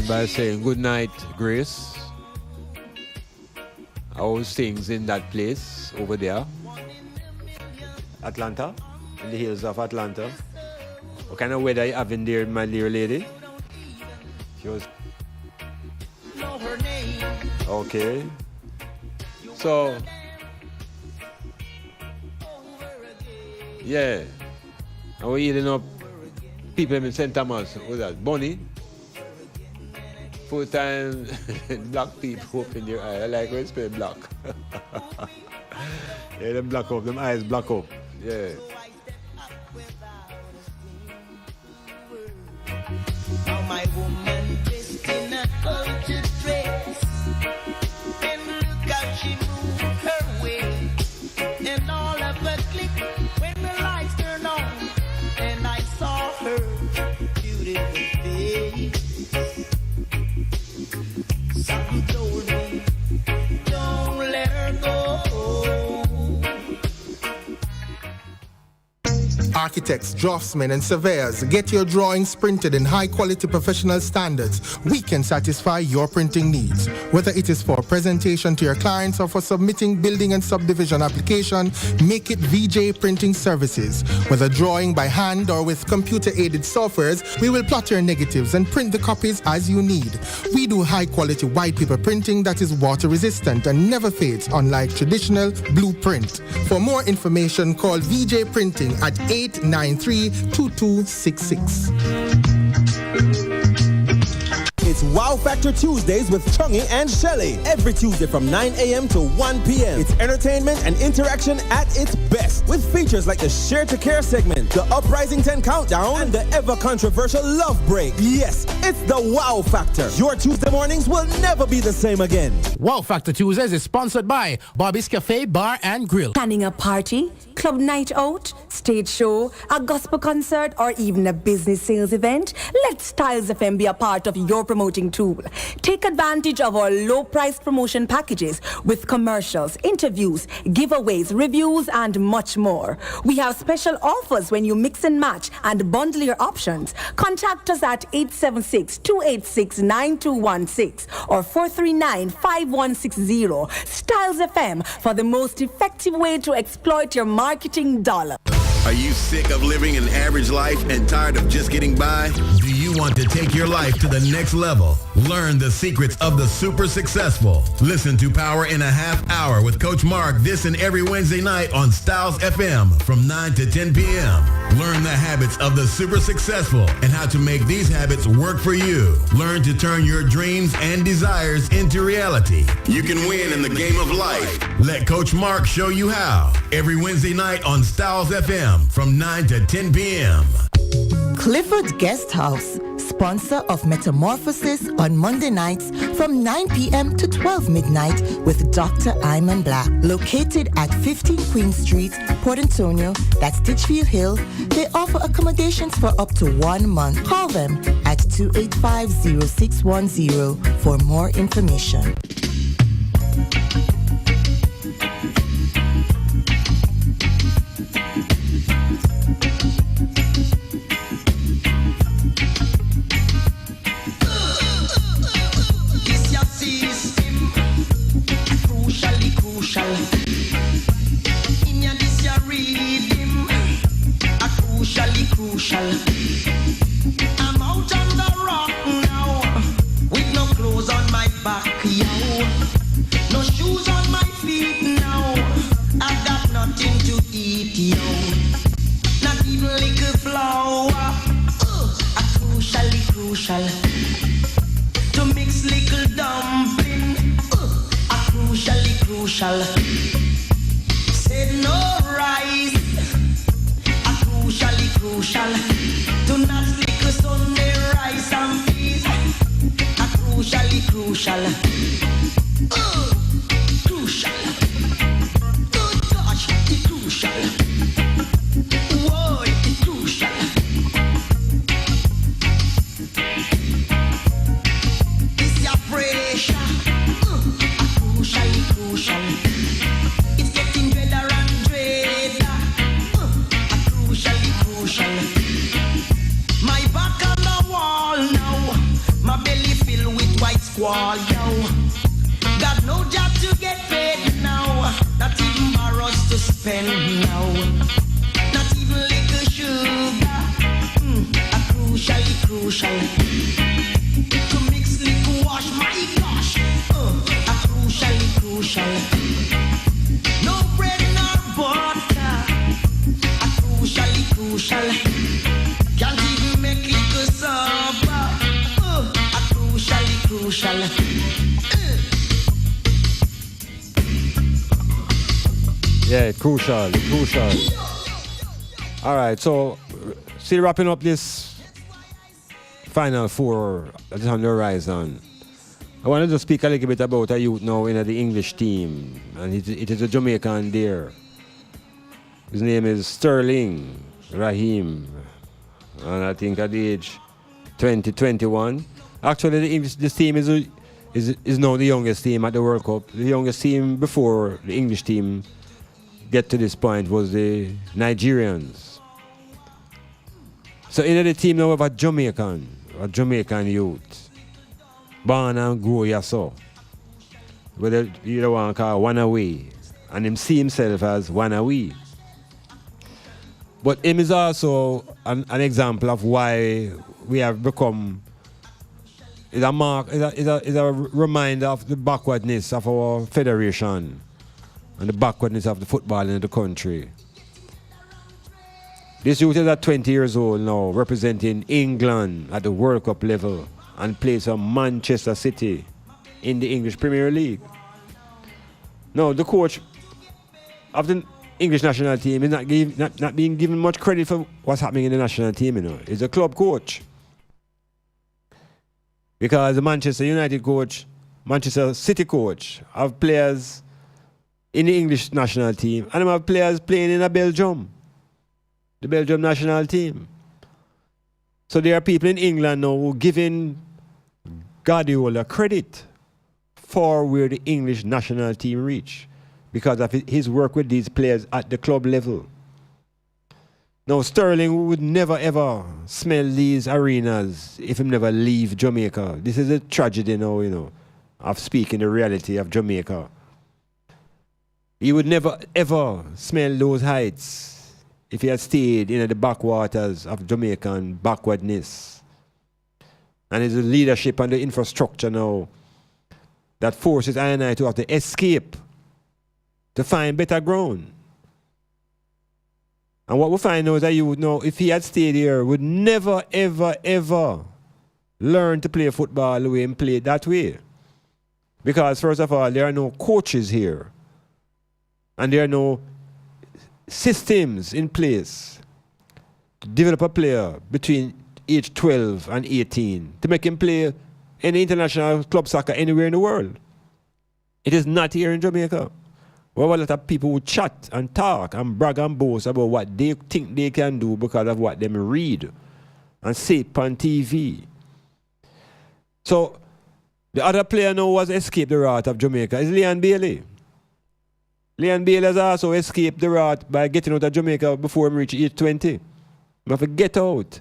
By saying good night, Grace. How's things in that place over there? Atlanta? In the hills of Atlanta? What kind of weather you having there, my dear lady? She was... Okay. So... Yeah. Are we eating up people in St. Thomas, what's that, Bonnie? Full-time black people open your eye. I like when you spell black. Yeah, them black up, them eyes black up. Yeah. Now my woman dressed in a cultured dress, and look how she moved her way, and all of a click when the lights turned on, and I saw her beautiful face. Something told me, don't let her go. Architects, draftsmen, and surveyors, get your drawings printed in high-quality professional standards. We can satisfy your printing needs. Whether it is for presentation to your clients or for submitting building and subdivision application, make it VJ Printing Services. Whether drawing by hand or with computer-aided softwares, we will plot your negatives and print the copies as you need. We do high-quality white paper printing that is water-resistant and never fades, unlike traditional blueprint. For more information, call VJ Printing at 893-2266. It's Wow Factor Tuesdays with Chungy and Shelly. Every Tuesday from 9 a.m. to 1 p.m. It's entertainment and interaction at its best. With features like the Share to Care segment, the Uprising 10 Countdown, and the ever-controversial Love Break. Yes, it's the Wow Factor. Your Tuesday mornings will never be the same again. Wow Factor Tuesdays is sponsored by Bobby's Cafe, Bar and Grill. Planning a party, club night out, stage show, a gospel concert, or even a business sales event? Let Styles FM be a part of your promoting tool. Take advantage of our low-priced promotion packages with commercials, interviews, giveaways, reviews, and much more. We have special offers when you mix and match and bundle your options. Contact us at 876-286-9216 or 439-5160. Styles FM for the most effective way to exploit your marketing dollar. Are you sick of living an average life and tired of just getting by? Do you want to take your life to the next level? Learn the secrets of the super successful. Listen to Power in a Half Hour with Coach Mark this and every Wednesday night on Styles FM from 9 to 10 p.m. Learn the habits of the super successful and how to make these habits work for you. Learn to turn your dreams and desires into reality. You can win in the game of life. Let Coach Mark show you how. Every Wednesday night on Styles FM from 9 to 10 p.m. Clifford Guest House, sponsor of Metamorphosis on Monday nights from 9 p.m. to 12 midnight with Dr. Iman Blak. Located at 15 Queen Street, Port Antonio, that's Titchfield Hill, they offer accommodations for up to 1 month. Call them at 285-0610 for more information. Crucial. I'm out on the rock now, with no clothes on my back, yo. No shoes on my feet now. I've got nothing to eat, yo. Not even liquor flour. Crucial. To mix little dumpling. Crucial. Said no rice. Crucial. Do not lick a Sunday rice and peas. Crucial. Crucial. Don't touch the crucial. Whoa, it's crucial. It's your pressure. Crucial. It's getting dreader and dreader. Crucial. My back on the wall now. My belly filled with white squall, yo. Got no job to get paid now. Not even borrows to spend now. Not even liquor sugar. Crucial. To mix liquor wash, my gosh. Crucial. No bread nor butter. Crucial. Can't even crucial. Yeah, crucial. All right, so still wrapping up this Final Four that is on the horizon. I wanted to speak a little bit about a youth now in the English team, and it is a Jamaican there. His name is Sterling Raheem, and I think at the age 2021. Actually, this team is now the youngest team at the World Cup. The youngest team before the English team get to this point was the Nigerians. So in the team now we have a Jamaican youth, born and grow so. Whether you don't want to call one away, and him see himself as one away. But him is also an example of why we have become. Is a reminder of the backwardness of our federation and the backwardness of the football in the country. This youth is at 20 years old now, representing England at the World Cup level and plays for Manchester City in the English Premier League. Now, the coach of the English national team is not being given much credit for what's happening in the national team, you know. He's a club coach. Because the Manchester United coach, Manchester City coach, have players in the English national team, and they have players playing in Belgium, the Belgium national team. So there are people in England now who giving Guardiola credit for where the English national team reach because of his work with these players at the club level. Now, Sterling would never ever smell these arenas if he never leave Jamaica. This is a tragedy now, you know, of speaking the reality of Jamaica. He would never ever smell those heights if he had stayed in the backwaters of Jamaican backwardness. And it's the leadership and the infrastructure now that forces I and I to have to escape to find better ground. And what we find now is that you would know if he had stayed here, would never, ever, ever learn to play football the way and play it that way. Because first of all, there are no coaches here. And there are no systems in place to develop a player between age 12 and 18 to make him play any international club soccer anywhere in the world. It is not here in Jamaica. We have a lot of people who chat and talk and brag and boast about what they think they can do because of what they read and see on TV. So the other player now who has escaped the wrath of Jamaica is Leon Bailey. Leon Bailey has also escaped the wrath by getting out of Jamaica before he reached age 20. You have to get out.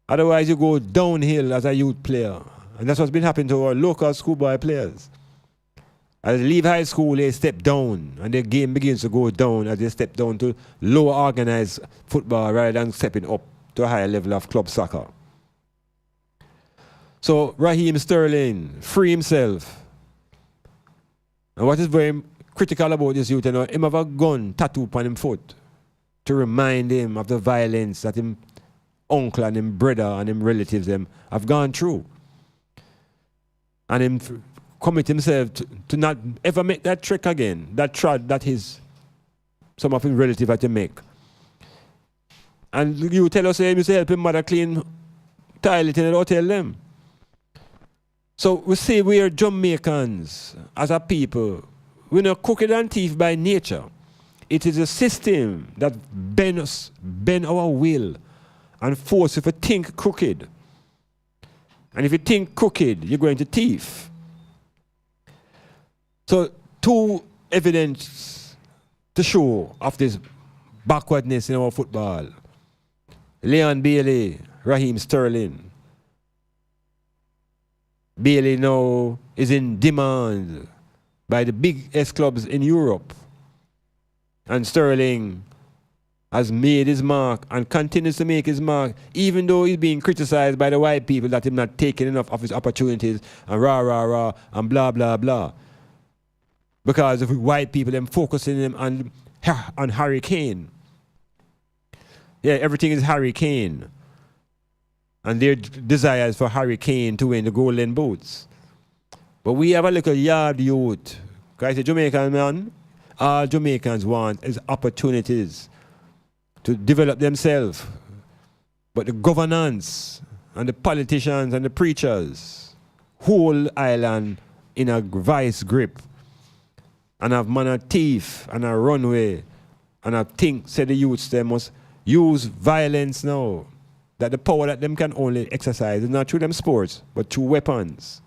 Otherwise you go downhill as a youth player. And that's what's been happening to our local schoolboy players. As they leave high school, they step down, and their game begins to go down as they step down to lower organized football rather than stepping up to a higher level of club soccer. So Raheem Sterling, free himself. And what is very critical about this youth, you know, him have a gun tattooed on him foot to remind him of the violence that him uncle and him brother and him relatives them have gone through. And him commit himself to not ever make that trick again, that trod that some of his relatives had to make. And you tell us he used to help him mother clean toilet in the hotel them. So we say we are Jamaicans as a people. We're not crooked and thief by nature. It is a system that bend our will and force you to think crooked. And if you think crooked, you're going to thief. So, two evidence to show of this backwardness in our football. Leon Bailey, Raheem Sterling. Bailey now is in demand by the big S clubs in Europe. And Sterling has made his mark and continues to make his mark, even though he's being criticized by the white people that he's not taking enough of his opportunities and rah, and blah, blah, blah. Because of white people, them focusing him on Harry Kane. Yeah, everything is Harry Kane. And their desire is for Harry Kane to win the Golden Boots. But we have a little yard youth. Because the Jamaican man, all Jamaicans want is opportunities to develop themselves. But the governance and the politicians and the preachers hold island in a vice grip and have man a thief and a runway and I think, say the youths, they must use violence now. That the power that them can only exercise is not through them sports, but through weapons.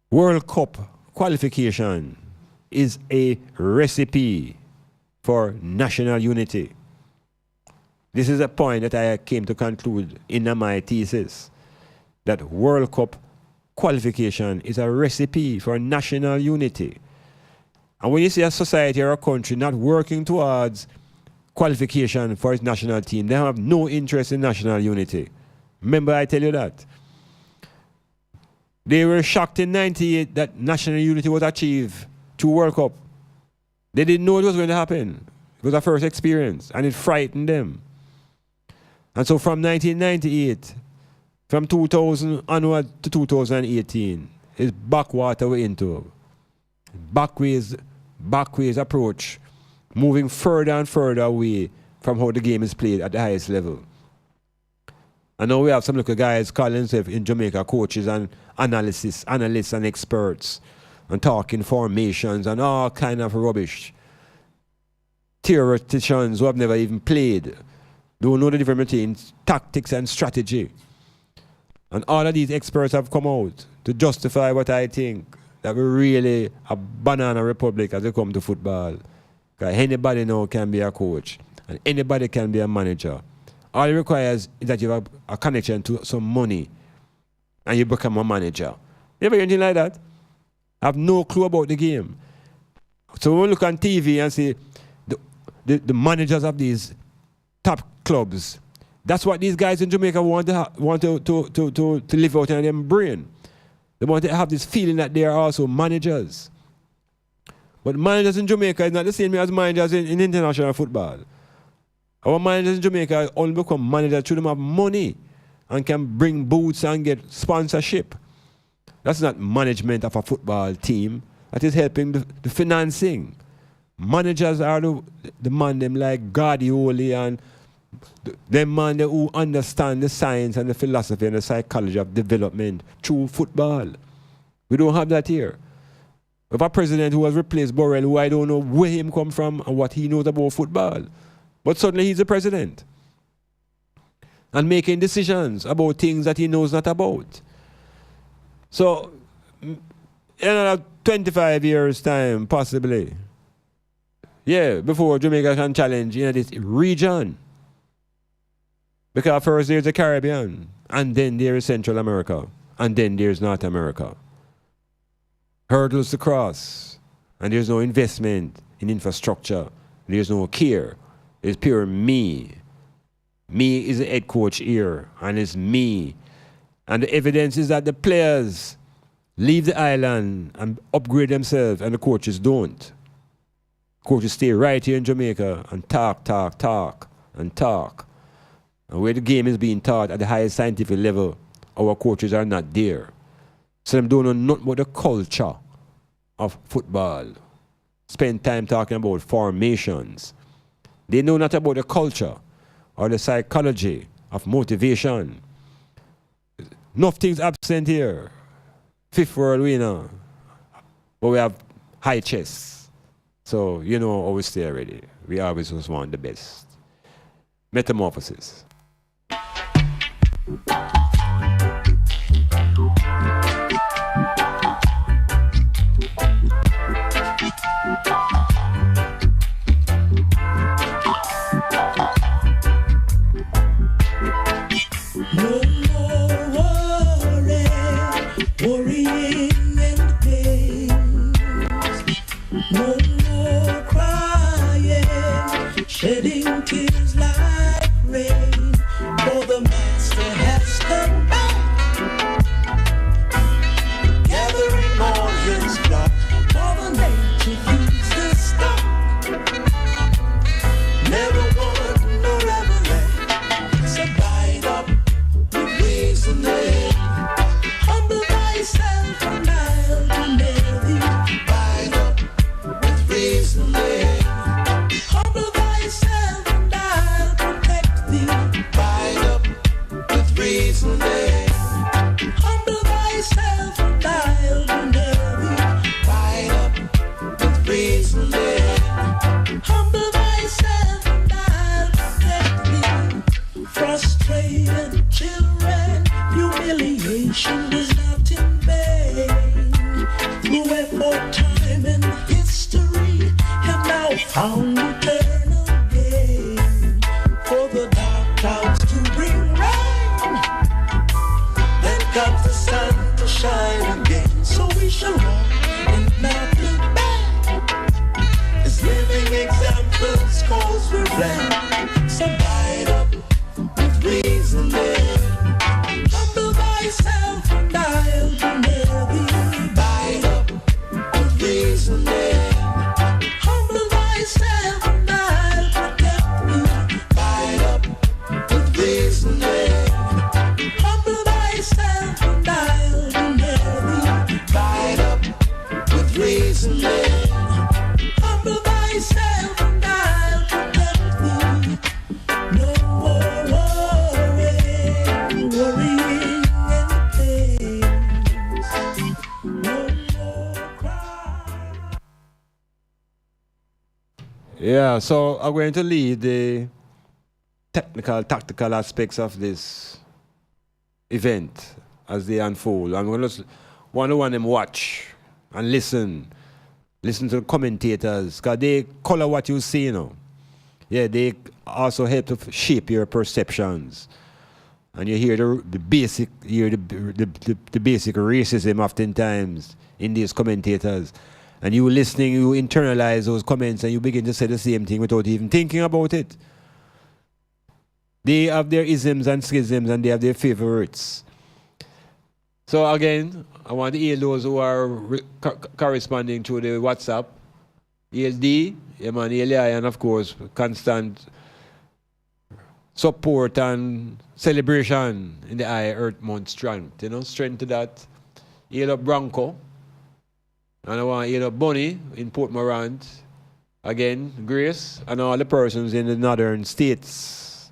World Cup qualification is a recipe for national unity. This is a point that I came to conclude in my thesis, that World Cup qualification is a recipe for national unity. And when you see a society or a country not working towards qualification for its national team, they have no interest in national unity. Remember I tell you that. They were shocked in 98 that national unity was achieved through World Cup. They didn't know it was going to happen. It was a first experience and it frightened them. And so from 1998, from 2000 onward to 2018, is backwater we're into. Backways approach, moving further and further away from how the game is played at the highest level. And now we have some little guys calling themselves in Jamaica coaches and analysts and experts and talking formations and all kind of rubbish. Theoreticians who have never even played, don't know the difference between tactics and strategy. And all of these experts have come out to justify what I think, that we're really a banana republic as it comes to football. Because anybody now can be a coach and anybody can be a manager. All it requires is that you have a connection to some money and you become a manager. You ever hear anything like that? I have no clue about the game. So when we look on TV and see the managers of these top clubs, that's what these guys in Jamaica want to live out in their brain. They want to have this feeling that they are also managers. But managers in Jamaica is not the same as managers in international football. Our managers in Jamaica only become managers through them have money and can bring boots and get sponsorship. That's not management of a football team. That is helping the financing. Managers are the man them like Guardiola and them man who understand the science and the philosophy and the psychology of development through football. We don't have that here. We have a president who has replaced Borrell, who I don't know where him come from and what he knows about football. But suddenly he's the president. And making decisions about things that he knows not about. So, in another 25 years' time, possibly, before Jamaica can challenge in this region. Because first there's the Caribbean, and then there is Central America, and then there's North America. Hurdles to cross, and there's no investment in infrastructure. There's no care. It's pure me. Me is the head coach here, and it's me. And the evidence is that the players leave the island and upgrade themselves, and the coaches don't. Coaches stay right here in Jamaica and talk. And where the game is being taught at the highest scientific level, our coaches are not there. So them don't know nothing about the culture of football. Spend time talking about formations. They know not about the culture or the psychology of motivation. Enough things absent here. Fifth world winner. But we have high chests. So, you know, always stay ready. We always just want the best. MetaMorphOsis. Worrying and pain, no more crying, shedding tears like rain, for the master has Creation was not in vain. Whoever time and history have now found eternal gain. For the dark clouds to bring rain, then comes the sun to shine again. So we shall walk and not look back, as living examples cause we're black. So light up with reasoning, humble thyself and I'll be near thee. Light up with reasoning, humble thyself and I'll protect thee. Light up with reasoning, humble thyself and I'll be near thee. Light up with reasoning, humble thyself and I'll protect thee. No more worrying and pains. No more crying. Yeah, so I'm going to lead the technical, tactical aspects of this event as they unfold. I'm going to want them watch and listen to the commentators, because they color what you see, you know. Yeah, they also help to shape your perceptions. And you hear the basic racism oftentimes in these commentators. And you listening, you internalize those comments and you begin to say the same thing without even thinking about it. They have their isms and schisms and they have their favorites. So again, I want to hear those who are corresponding to the WhatsApp. ELD, Iman, Eli, and of course, constant support and celebration in the I Earth Month strength. You know, strength to that. Heal up Bronco. And I want to heal up Bunny in Port Morant. Again, Grace, and all the persons in the northern states.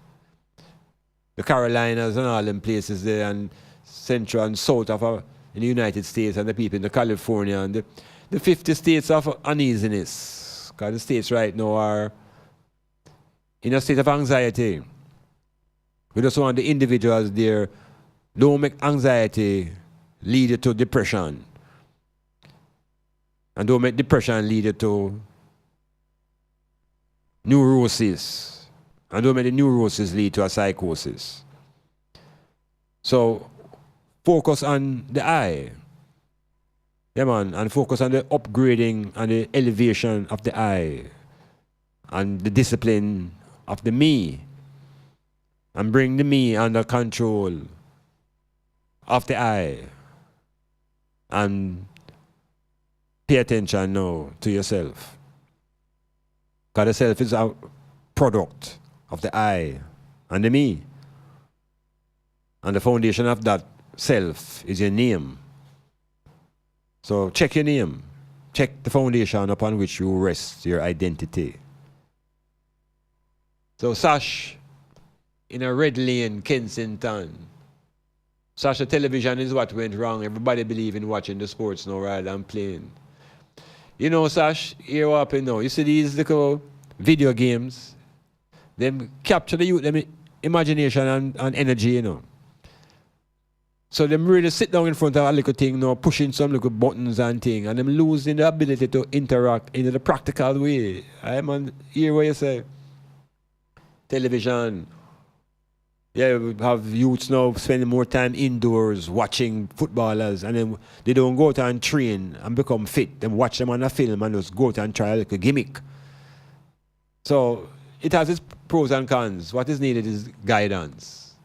The Carolinas and all them places there, and central and south of in the United States, and the people in the California, and the 50 states of uneasiness. Because the states right now are in a state of anxiety. We just want the individuals there, don't make anxiety lead you to depression. And don't make depression lead you to neurosis. And don't make the neurosis lead to a psychosis. So focus on the I. Yeah, man, and focus on the upgrading and the elevation of the I. And the discipline of the me. And bring the me under control of the I. And pay attention now to yourself. Because the self is a product of the I and the me. And the foundation of that self is your name. So check your name. Check the foundation upon which you rest your identity. So Sash, in a red lane, Kensington. Sash, the television is what went wrong. Everybody believe in watching the sports now rather than playing. You know, Sash, here what happened now. You see these little video games, them capture the youth, them imagination and energy, you know. So them really sit down in front of a little thing now, pushing some little buttons and thing, and them losing the ability to interact in the practical way. I'm here where you say, television. Yeah, we have youths now spending more time indoors watching footballers, and then they don't go out and train and become fit. They watch them on a film and just go out and try like a gimmick. So it has its pros and cons. What is needed is guidance.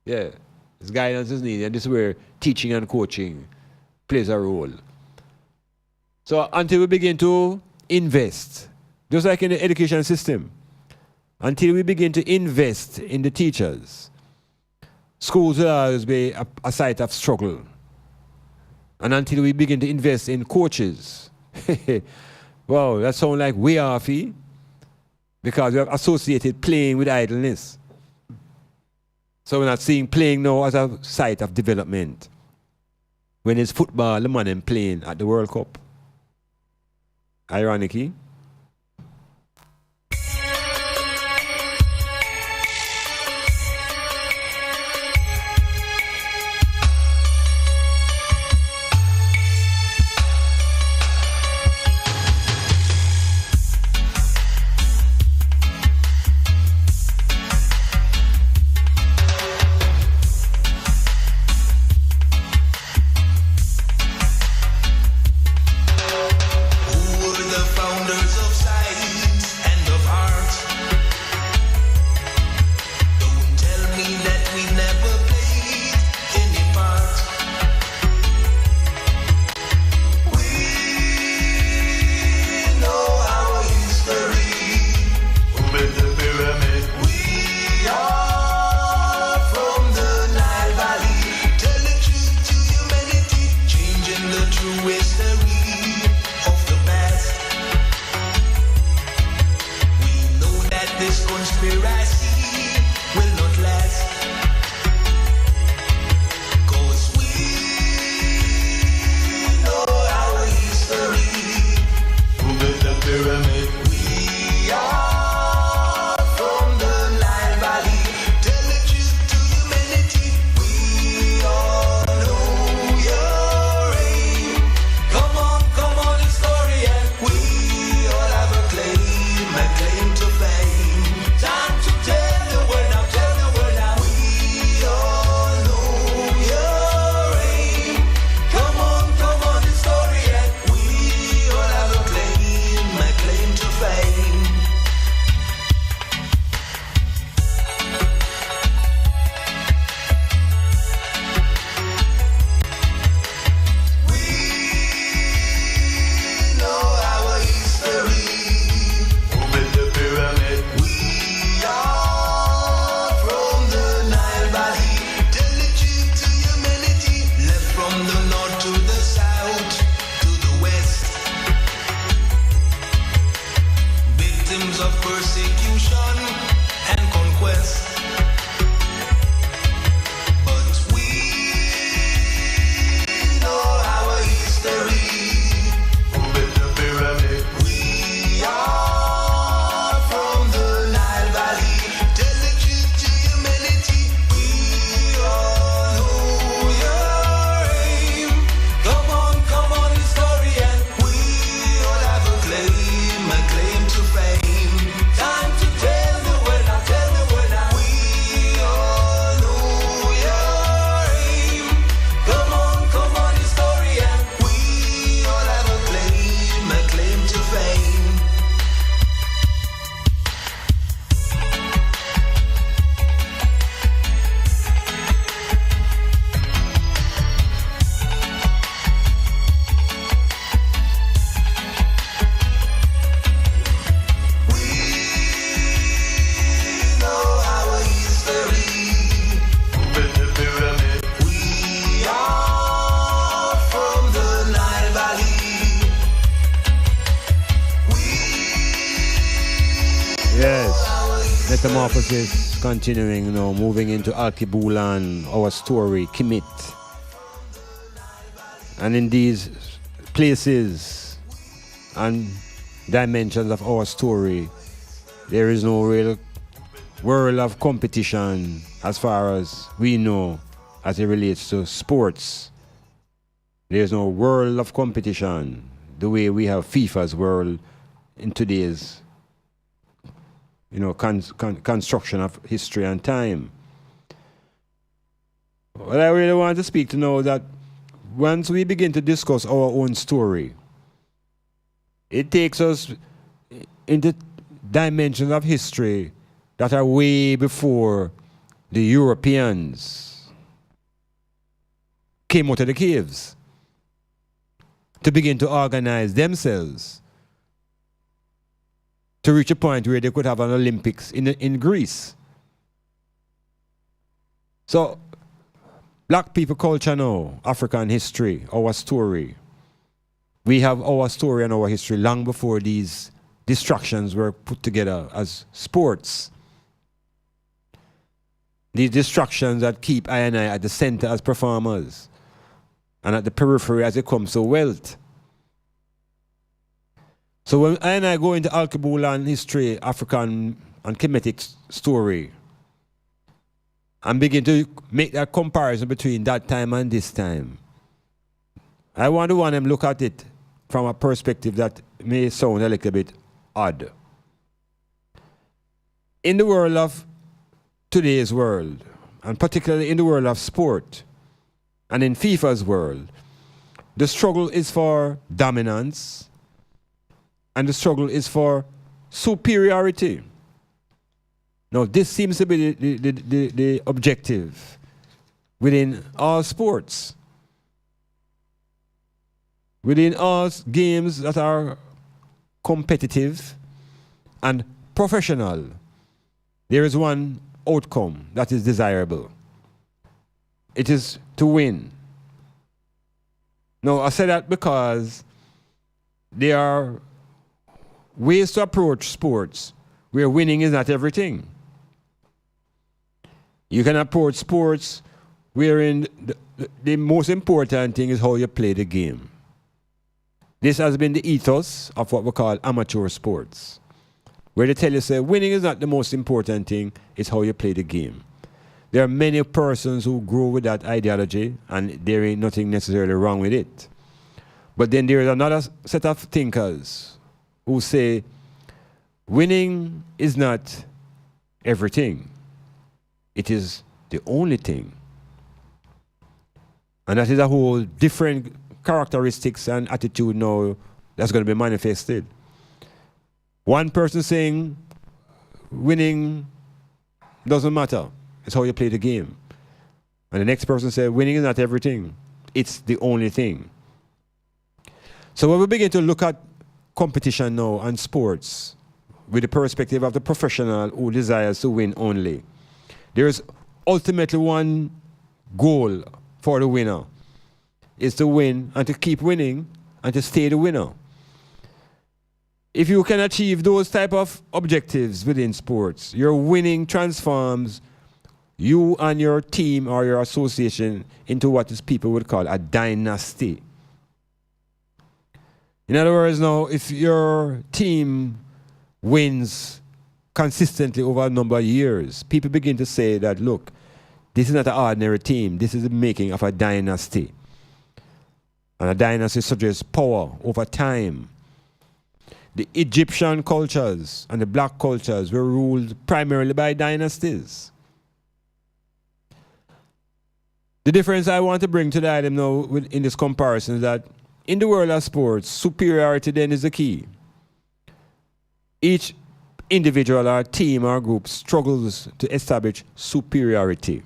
Yeah, this guidance is needed, and this is where teaching and coaching plays a role. So until we begin to invest, just like in the education system, until we begin to invest in the teachers, schools will always be a site of struggle. And until we begin to invest in coaches, wow, that sounds like way off, because we have associated playing with idleness. So we're not seeing playing now as a site of development. When it's football, the man playing at the World Cup. Ironically. Metamorphosis continuing now, moving into Alkebulan, our story, Kimit. And in these places and dimensions of our story, there is no real world of competition as far as we know as it relates to sports. There's no world of competition the way we have FIFA's world in today's construction of history and time. What I really want to speak to know that once we begin to discuss our own story, it takes us into dimensions of history that are way before the Europeans came out of the caves to begin to organize themselves to reach a point where they could have an Olympics in Greece. So, Black people culture now, African history, our story. We have our story and our history long before these distractions were put together as sports. These distractions that keep I and I at the center as performers and at the periphery as it comes to wealth. So when I and I go into Alkebulan history, African and Kemetic story, and begin to make that comparison between that time and this time, I want to look at it from a perspective that may sound a little bit odd. In the world of today's world, and particularly in the world of sport, and in FIFA's world, the struggle is for dominance, and the struggle is for superiority. Now, this seems to be the objective within all sports. Within all games that are competitive and professional, there is one outcome that is desirable. It is to win. Now, I say that because there are ways to approach sports where winning is not everything. You can approach sports wherein the most important thing is how you play the game. This has been the ethos of what we call amateur sports, where they tell you, say, winning is not the most important thing, it's how you play the game. There are many persons who grow with that ideology, and there ain't nothing necessarily wrong with it. But then there is another set of thinkers who say, winning is not everything. It is the only thing. And that is a whole different characteristics and attitude now that's going to be manifested. One person saying winning doesn't matter. It's how you play the game. And the next person says winning is not everything. It's the only thing. So when we begin to look at competition now and sports with the perspective of the professional who desires to win only, there is ultimately one goal for the winner, is to win and to keep winning and to stay the winner. If you can achieve those type of objectives within sports, your winning transforms you and your team or your association into what is people would call a dynasty. In other words, now, if your team wins consistently over a number of years, people begin to say that, look, this is not an ordinary team. This is the making of a dynasty. And a dynasty suggests power over time. The Egyptian cultures and the Black cultures were ruled primarily by dynasties. The difference I want to bring to the item now in this comparison is that in the world of sports, superiority then is the key. Each individual or team or group struggles to establish superiority.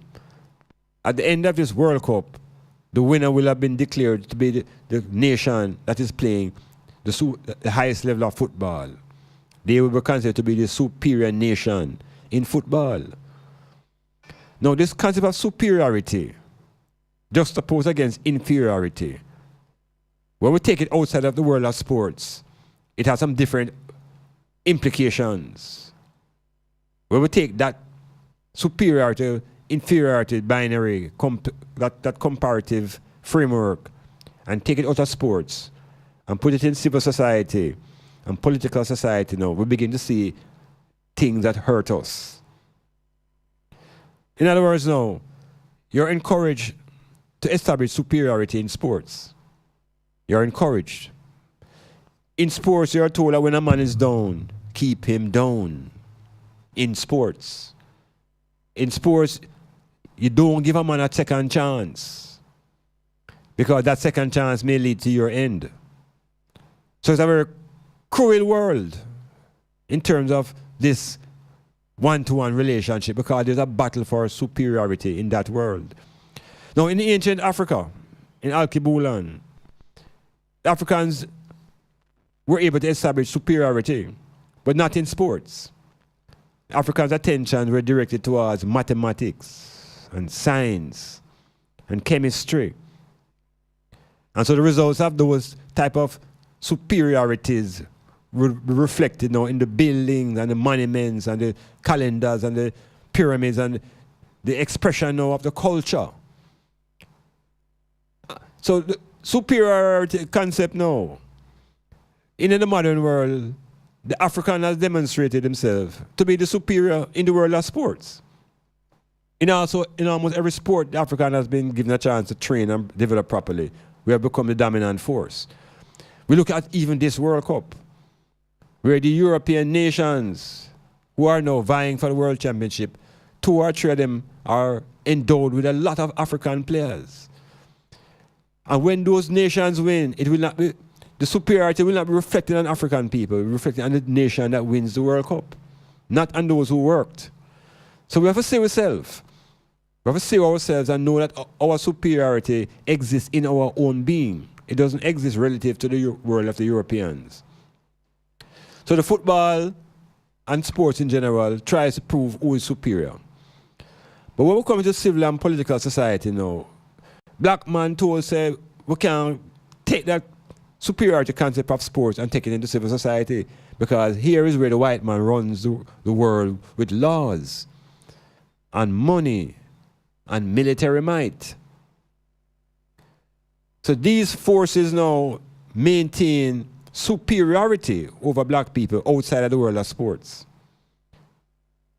At the end of this World Cup, the winner will have been declared to be the nation that is playing the highest level of football. They will be considered to be the superior nation in football. Now, this concept of superiority juxtaposed against inferiority, when we take it outside of the world of sports, it has some different implications. where we take that superiority, inferiority binary, that comparative framework, and take it out of sports and put it in civil society and political society now, we begin to see things that hurt us. In other words, now, you're encouraged to establish superiority in sports. You're encouraged. In sports, you're told that when a man is down, keep him down. In sports. In sports, you don't give a man a second chance, because that second chance may lead to your end. So it's a very cruel world in terms of this one-to-one relationship, because there's a battle for superiority in that world. Now, in ancient Africa, in Alkebulan, the Africans were able to establish superiority, but not in sports. Africans' attention were directed towards mathematics and science and chemistry. And so the results of those type of superiorities were reflected now in the buildings and the monuments and the calendars and the pyramids and the expression now of the culture. So the superiority concept now, in the modern world, the African has demonstrated himself to be the superior in the world of sports. In almost every sport, the African has been given a chance to train and develop properly. We have become the dominant force. We look at even this World Cup, where the European nations who are now vying for the World Championship, 2 or 3 of them are endowed with a lot of African players. And when those nations win, it will not be, the superiority will not be reflected on African people, it will be reflected on the nation that wins the World Cup, not on those who worked. So we have to say ourselves. We have to say ourselves and know that our superiority exists in our own being. It doesn't exist relative to the world of the Europeans. So the football and sports in general tries to prove who is superior. But when we come to civil and political society now, Black man told say we can't take that superiority concept of sports and take it into civil society, because here is where the white man runs the world with laws and money and military might. So these forces now maintain superiority over black people outside of the world of sports.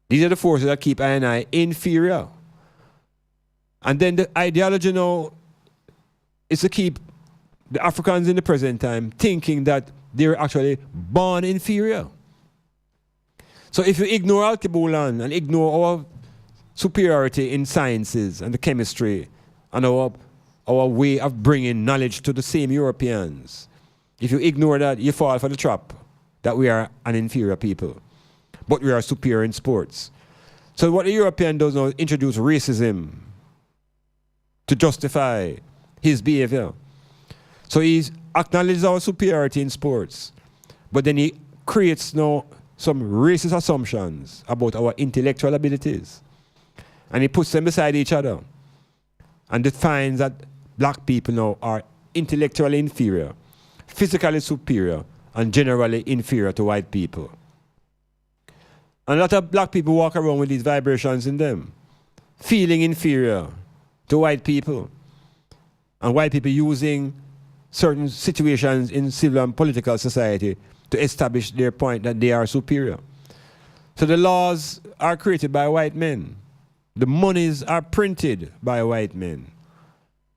These are the forces that keep I and I inferior. And then the ideology now is to keep the Africans in the present time thinking that they're actually born inferior. So if you ignore Alkebulan and ignore our superiority in sciences and the chemistry and our way of bringing knowledge to the same Europeans, if you ignore that, you fall for the trap that we are an inferior people, but we are superior in sports. So what the European does now is introduce racism to justify his behavior. So he acknowledges our superiority in sports, but then he creates now some racist assumptions about our intellectual abilities. And he puts them beside each other and defines that black people now are intellectually inferior, physically superior, and generally inferior to white people. And a lot of black people walk around with these vibrations in them, feeling inferior to white people, and white people using certain situations in civil and political society to establish their point that they are superior. So the laws are created by white men. The monies are printed by white men.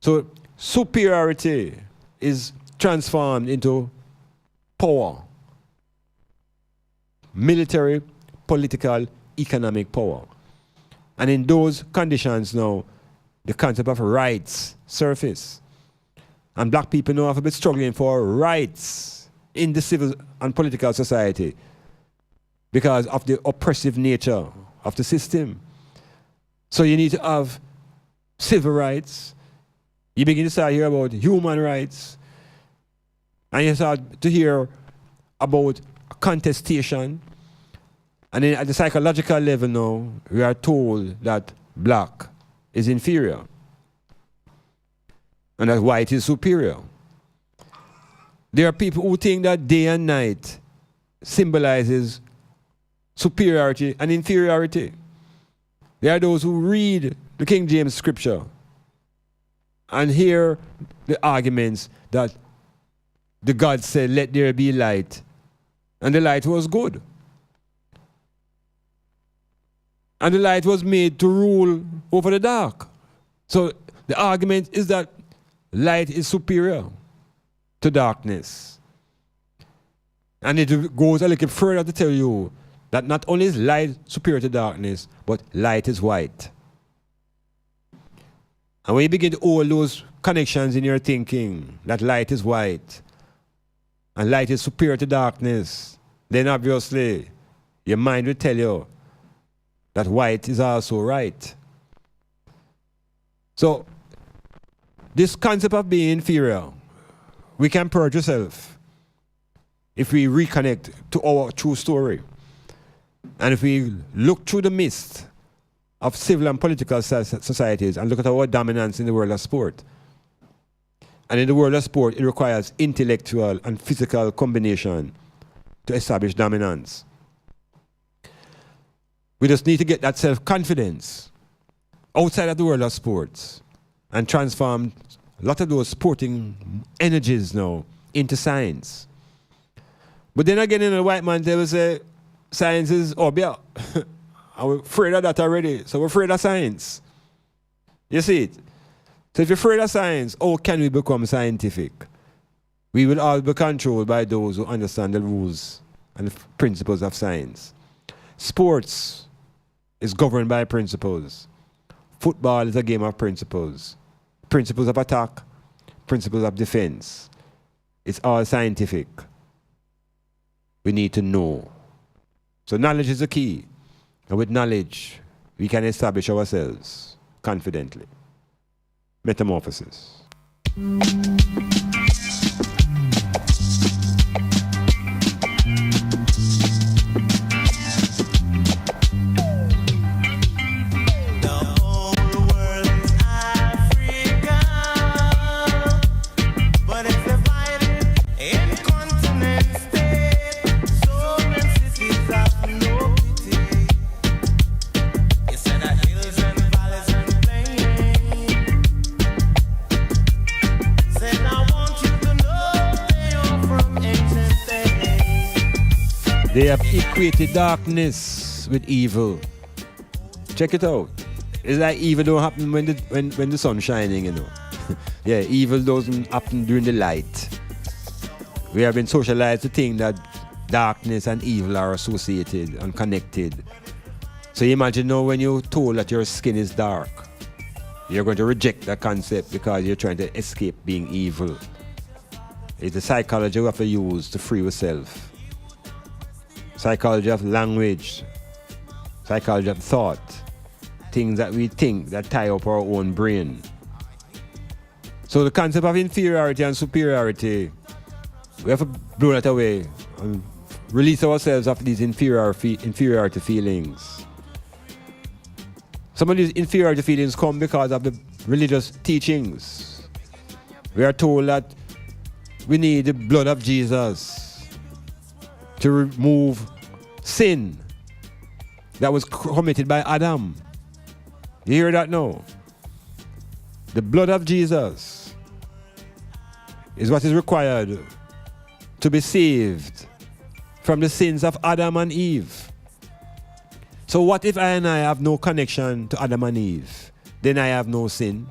So superiority is transformed into power. Military, political, economic power. And in those conditions now, the concept of rights surface. And black people now have been struggling for rights in the civil and political society because of the oppressive nature of the system. So you need to have civil rights. You begin to start hear about human rights. And you start to hear about contestation. And then at the psychological level now, we are told that black is inferior and that white is superior. There are people who think that day and night symbolizes superiority and inferiority. There are those who read the King James scripture and hear the arguments that the God said, let there be light, and the light was good. And the light was made to rule over the dark. So the argument is that light is superior to darkness. And it goes a little further to tell you that not only is light superior to darkness, but light is white. And when you begin to hold those connections in your thinking, that light is white, and light is superior to darkness, then obviously your mind will tell you that white is also right. So, this concept of being inferior, we can purge ourselves if we reconnect to our true story. And if we look through the mist of civil and political societies and look at our dominance in the world of sport. And in the world of sport, it requires intellectual and physical combination to establish dominance. We just need to get that self-confidence outside of the world of sports and transform a lot of those sporting energies now into science. But then again, in the white man, they will say, science is obvious. I'm afraid of that already, so we're afraid of science. You see it? So if you're afraid of science, how can we become scientific? We will all be controlled by those who understand the rules and the principles of science. Sports is governed by principles. Football is a game of principles. Principles of attack, principles of defense. It's all scientific. We need to know. So knowledge is the key. And with knowledge, we can establish ourselves confidently. Metamorphosis. They have equated darkness with evil. Check it out. It's like evil don't happen when the sun's shining, you know. Yeah, evil doesn't happen during the light. We have been socialized to think that darkness and evil are associated and connected. So you imagine now when you're told that your skin is dark, you're going to reject that concept because you're trying to escape being evil. It's the psychology we have to use to free yourself. Psychology of language, psychology of thought, things that we think that tie up our own brain. So the concept of inferiority and superiority, we have to blow that away and release ourselves of these inferiority feelings. Some of these inferiority feelings come because of the religious teachings. We are told that we need the blood of Jesus to remove sin that was committed by Adam. You hear that now? The blood of Jesus is what is required to be saved from the sins of Adam and Eve. So what if I and I have no connection to Adam and Eve? Then I have no sin.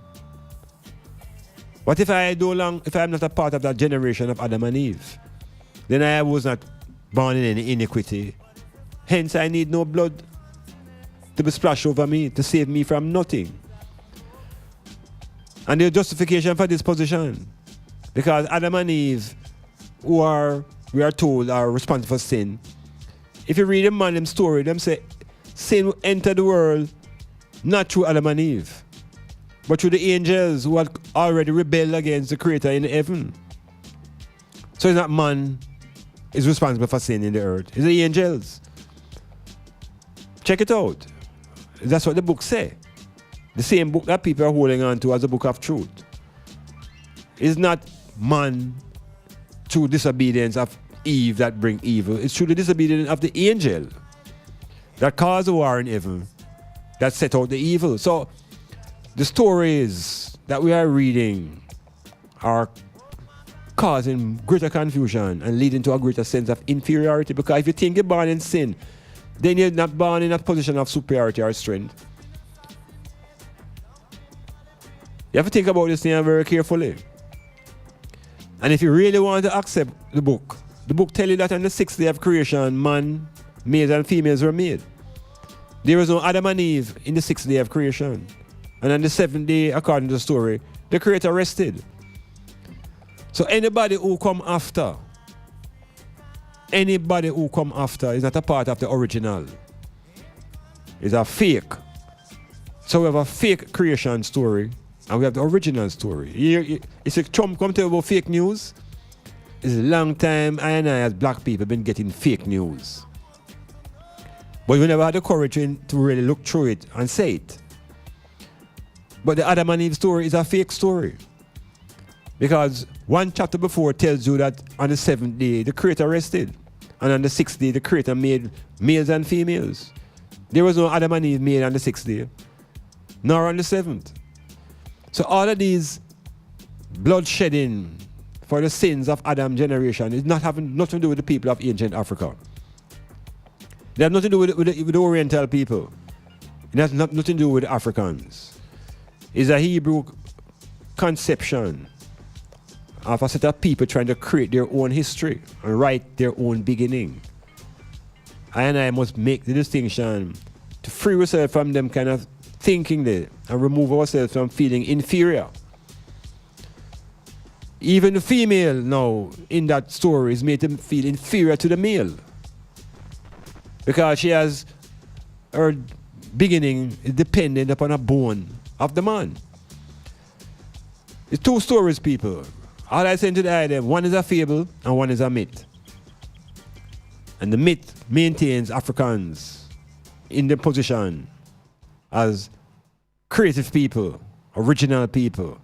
What if I'm not a part of that generation of Adam and Eve? Then I was not born in any iniquity. Hence, I need no blood to be splashed over me, to save me from nothing. And there's justification for this position. Because Adam and Eve, we are told, are responsible for sin. If you read the man story, them say, sin entered the world not through Adam and Eve, but through the angels who had already rebelled against the Creator in heaven. So it's not man is responsible for sin in the earth. It's the angels. Check it out. That's what the book say. The same book that people are holding on to as the book of truth. It's not man through disobedience of Eve that bring evil. It's through the disobedience of the angel that caused the war in heaven, that set out the evil. So the stories that we are reading are causing greater confusion and leading to a greater sense of inferiority, because if you think you're born in sin, then you're not born in a position of superiority or strength. You have to think about this thing very carefully. And if you really want to accept the book tells you that on the 6th day of creation, man, males and females were made. There was no Adam and Eve in the 6th day of creation. And on the 7th day, according to the story, the Creator rested. So anybody who come after is not a part of the original. It's a fake. So we have a fake creation story and we have the original story. It's a Trump come to about fake news. It's a long time I and I as black people been getting fake news. But we never had the courage to really look through it and say it. But the Adam and Eve story is a fake story. Because one chapter before tells you that on the 7th day, the Creator rested. And on the 6th day, the Creator made males and females. There was no Adam and Eve made on the 6th day, nor on the 7th. So all of these bloodshedding for the sins of Adam's generation is not having nothing to do with the people of ancient Africa. They have nothing to do with the Oriental people. It has nothing to do with the Africans. It's a Hebrew conception of a set of people trying to create their own history and write their own beginning. I must make the distinction to free ourselves from them kind of thinking there and remove ourselves from feeling inferior. Even the female now in that story is made to feel inferior to the male because she has her beginning is dependent upon a bone of the man. It's two stories, people. All I say to the idea, one is a fable and one is a myth. And the myth maintains Africans in their position as creative people, original people.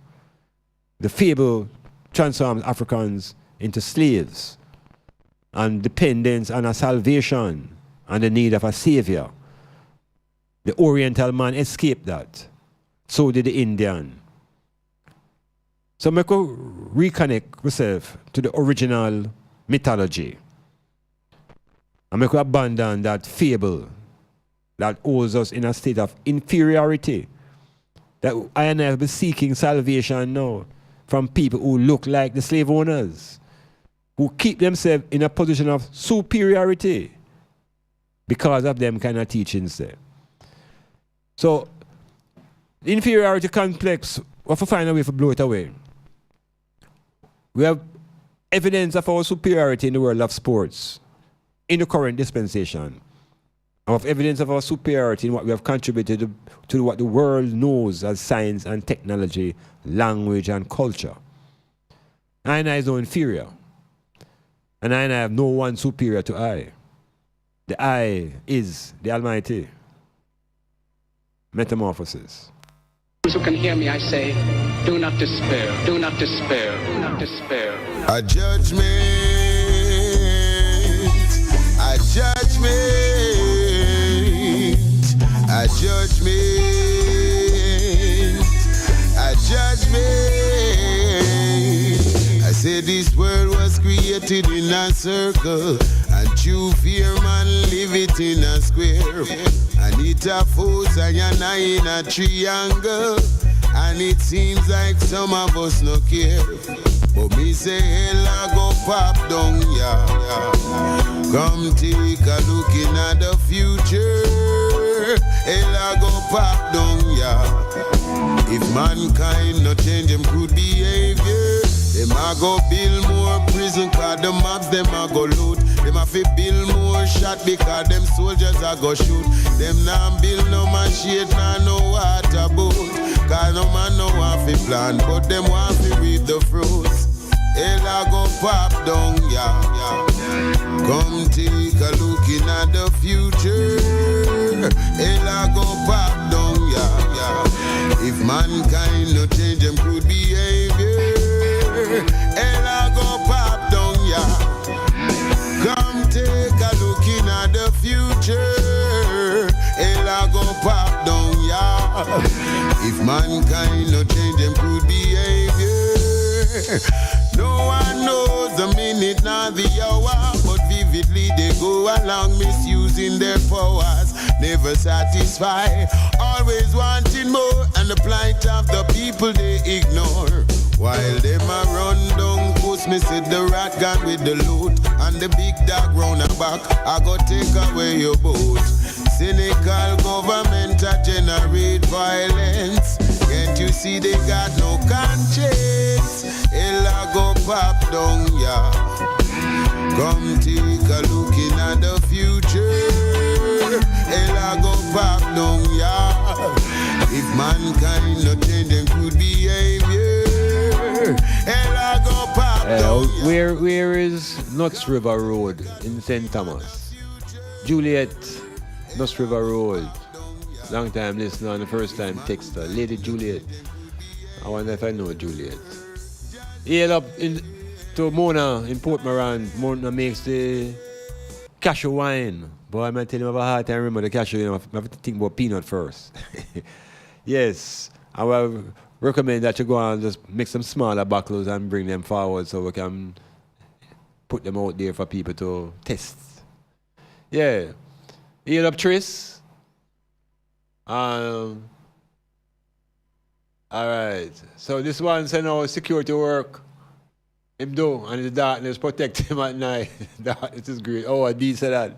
The fable transforms Africans into slaves and dependence on a salvation and the need of a savior. The Oriental man escaped that. So did the Indian. So we could reconnect ourselves to the original mythology. And we could abandon that fable that holds us in a state of inferiority. That I and I have been seeking salvation now from people who look like the slave owners, who keep themselves in a position of superiority because of them kind of teachings there. So, the inferiority complex, we have to find a way to blow it away. We have evidence of our superiority in the world of sports in the current dispensation. And we have evidence of our superiority in what we have contributed to what the world knows as science and technology, language and culture. I is no inferior. And I have no one superior to I. The I is the Almighty. MetaMorphOsis. Those who can hear me, I say, do not despair, do not despair, do not despair. A judgment, a judgment, a judgment, a judgment. I said this world was created in a circle, and true fear man live it in a square. And it a force and in a triangle, and it seems like some of us no care. But me say hell I go pop down, yeah. Come take a look in at the future. Hell I go pop down, yeah. If mankind no change them good behavior, them a go build more prison, cause the mobs them a go loot. Them a fi build more shot because them soldiers a go shoot. Them nah build no machine, nah no water boat, cause no man no want fi plant, but them want fi reap the fruits. Hell a go pop down, yeah. Come take a look in at the future. Hell a go pop down, yeah. If mankind no change them good behavior, hell a go pop down, yeah. Come take a look in at the future. If mankind no change them good behavior, no one knows the minute nor the hour, but vividly they go along misusing their powers, never satisfied, always wanting more, and the plight of the people they ignore. While them a run down, push me said the rat gone with the loot, and the big dog round the back, I go take away your boat. Cynical government a generate violence. Can't you see they got no conscience? Ella go pop down, yeah. Come take a look in at the future. Ella go pop down, yeah. If mankind not change them good behavior, Ella go pop down, yeah. Where is Nuts River Road in St. Thomas? Juliet, Nuts River Road. Long time listener and the first time texter. Lady Juliet. I wonder if I know Juliet. Hail up to Mona in Port Moran. Mona makes the cashew wine. Boy, I'm telling you about a hard time remember the cashew. I have to think about peanut first. Yes. I will recommend that you go and just make some smaller bottles and bring them forward so we can put them out there for people to test. Yeah. Hail up Tris. All right. So this one said no security work. Him do, and the darkness protect him at night. Darkness is great. Oh, a D said that.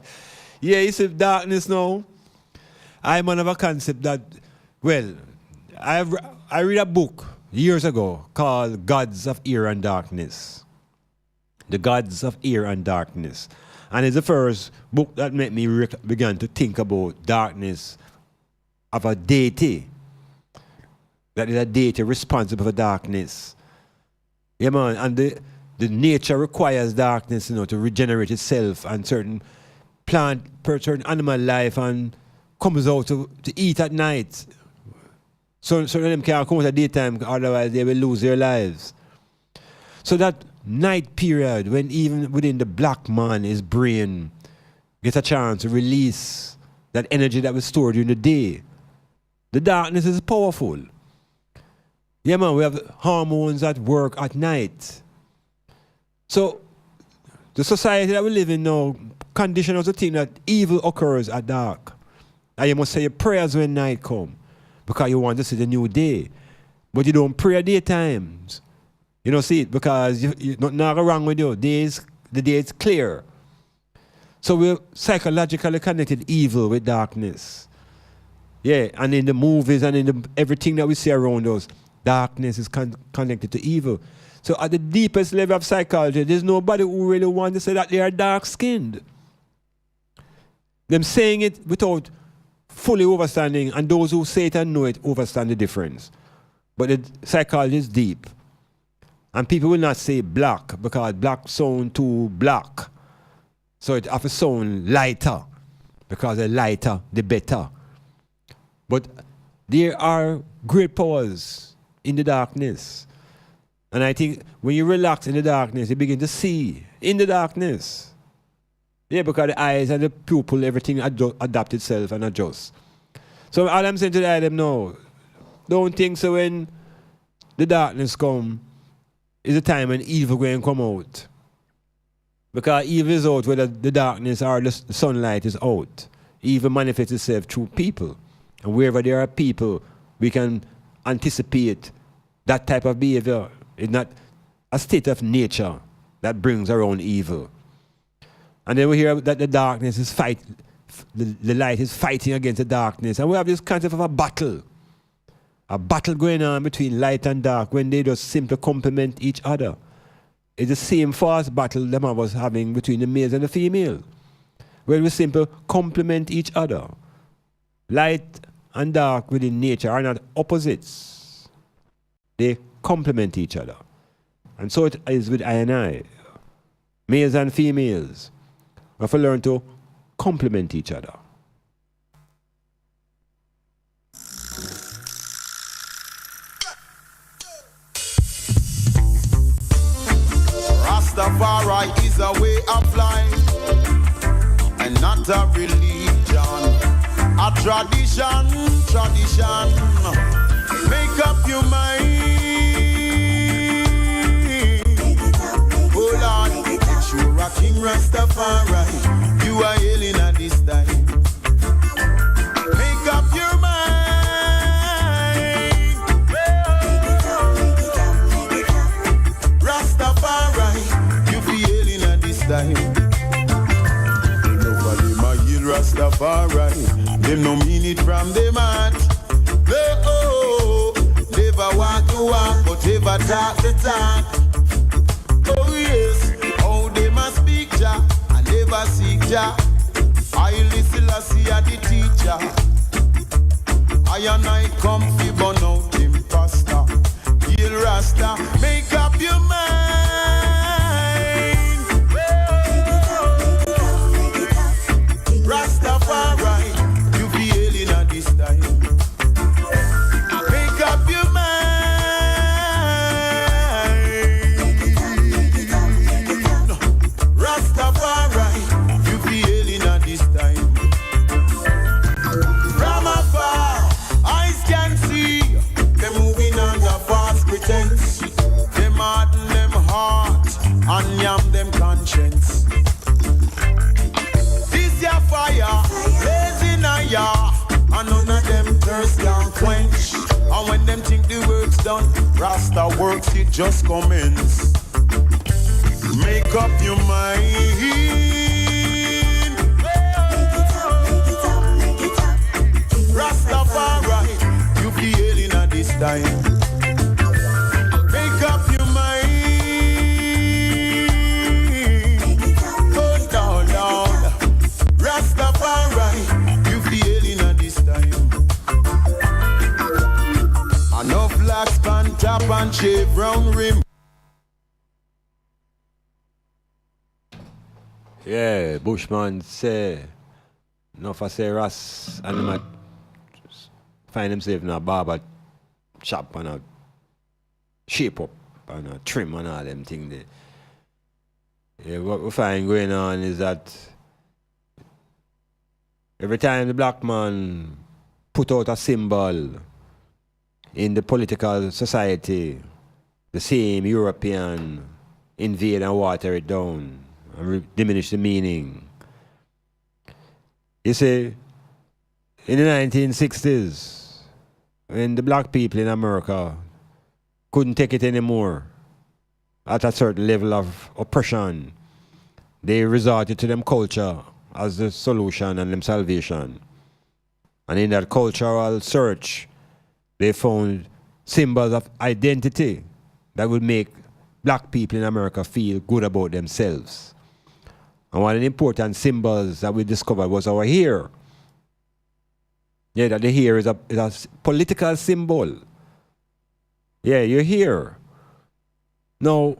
Yeah, he said darkness now. I'm on a concept that, well, I read a book years ago called Gods of Air and Darkness. The Gods of Air and Darkness. And it's the first book that made me begin to think about darkness of a deity. That is a deity responsible for darkness. Yeah, man, and the nature requires darkness, to regenerate itself, and certain plant, certain animal life, and comes out to eat at night. So some of them can't come out at daytime, otherwise they will lose their lives. So that night period, when even within the black man, his brain gets a chance to release that energy that was stored during the day, the darkness is powerful. Yeah, man, we have hormones that work at night. So, the society that we live in now conditions us to think that evil occurs at dark. And you must say your prayers when night comes, because you want to see the new day. But you don't pray at daytime. You don't see it because nothing wrong with you. The day is clear. So we're psychologically connected evil with darkness. Yeah, and in the movies and in everything that we see around us, darkness is connected to evil. So at the deepest level of psychology, there's nobody who really wants to say that they are dark-skinned. Them saying it without fully understanding, and those who say it and know it understand the difference. But the psychology is deep. And people will not say black because black sound too black. So it have to sound lighter, because the lighter, the better. But there are great powers in the darkness. And I think when you relax in the darkness, you begin to see in the darkness. Yeah, because the eyes and the pupil, everything adapt itself and adjusts. So all I'm saying to them now, don't think so when the darkness comes, is the time when evil going to come out. Because evil is out whether the darkness or the sunlight is out. Evil manifests itself through people. And wherever there are people, we can anticipate that type of behavior. It's not a state of nature that brings around evil. And then we hear that the darkness is fighting, the light is fighting against the darkness. And we have this concept of a battle going on between light and dark when they just simply complement each other. It's the same fast battle that I was having between the males and the female, where we simply complement each other. Light and dark within nature are not opposites. They complement each other. And so it is with I and I. Males and females. We have to learn to complement each other. Rastafari is a way of life and not a religion. A tradition. time. Nobody my heal Rastafari. Them no mean it from them heart. Oh, never want to walk, but ever talk the talk. Oh yes, how they must speak Jah, I never seek Jah. I listen, I see the teacher. I and I come fi burn out imposter. Heal Rasta, make up your mind. Rastafari, you be hailing at this time. Make up your mind. Rastafari, you be hailing at this time. From afar, eyes can see them moving under false pretense. Them harden them heart and yam them conscience. This your fire, blazing a yah, and none of them thirst can quench. And when them think the work's done, Rasta works it just commence. Make up your mind. Rastafari, you be hailing at this time. Make up your mind. Go down, down. Rastafari, you be hailing at this time. Enough blacks pan top and shave round rim. Yeah, Bushman say, enough I say Ras and them find themselves in a barber shop and a shape up and a trim and all them things there. Yeah, what we find going on is that every time the black man put out a symbol in the political society, the same European invade and water it down and diminish the meaning. You see, in the 1960s, when the black people in America couldn't take it anymore at a certain level of oppression, they resorted to them culture as the solution and them salvation. And in that cultural search, they found symbols of identity that would make black people in America feel good about themselves. And one of the important symbols that we discovered was our hair. Yeah, that the hair is a political symbol. Yeah, you're here. Now,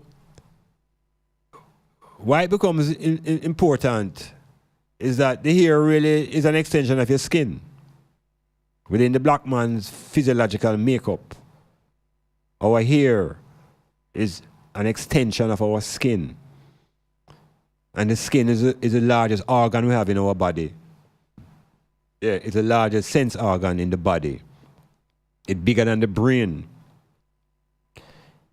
why it becomes important is that the hair really is an extension of your skin. Within the black man's physiological makeup, our hair is an extension of our skin. And the skin is the largest organ we have in our body. Yeah, it's the largest sense organ in the body. It's bigger than the brain.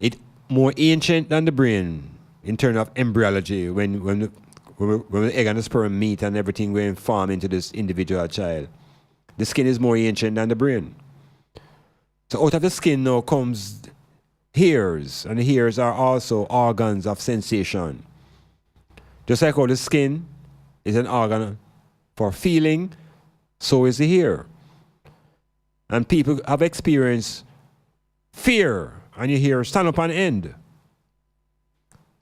It's more ancient than the brain in terms of embryology when the egg and the sperm meet and everything going form into this individual child. The skin is more ancient than the brain. So out of the skin now comes hairs, and the hairs are also organs of sensation. Just like how the skin is an organ for feeling, so is the hair. And people have experienced fear, and your hair stand up on end.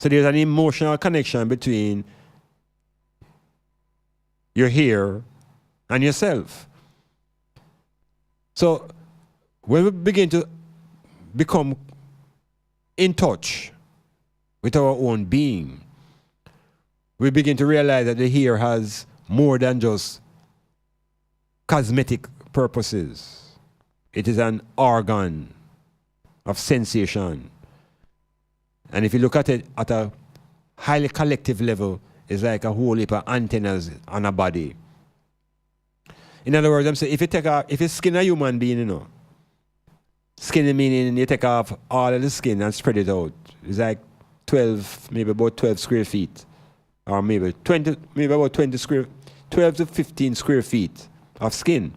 So there's an emotional connection between your hair and yourself. So when we begin to become in touch with our own being, we begin to realize that the hair has more than just cosmetic purposes. It is an organ of sensation. And if you look at it at a highly collective level, it's like a whole heap of antennas on a body. In other words, I'm saying if you skin a human being, you know, skin meaning you take off all of the skin and spread it out. It's like 12, maybe about 12 square feet. Or maybe 20, maybe about 12 to 15 square feet of skin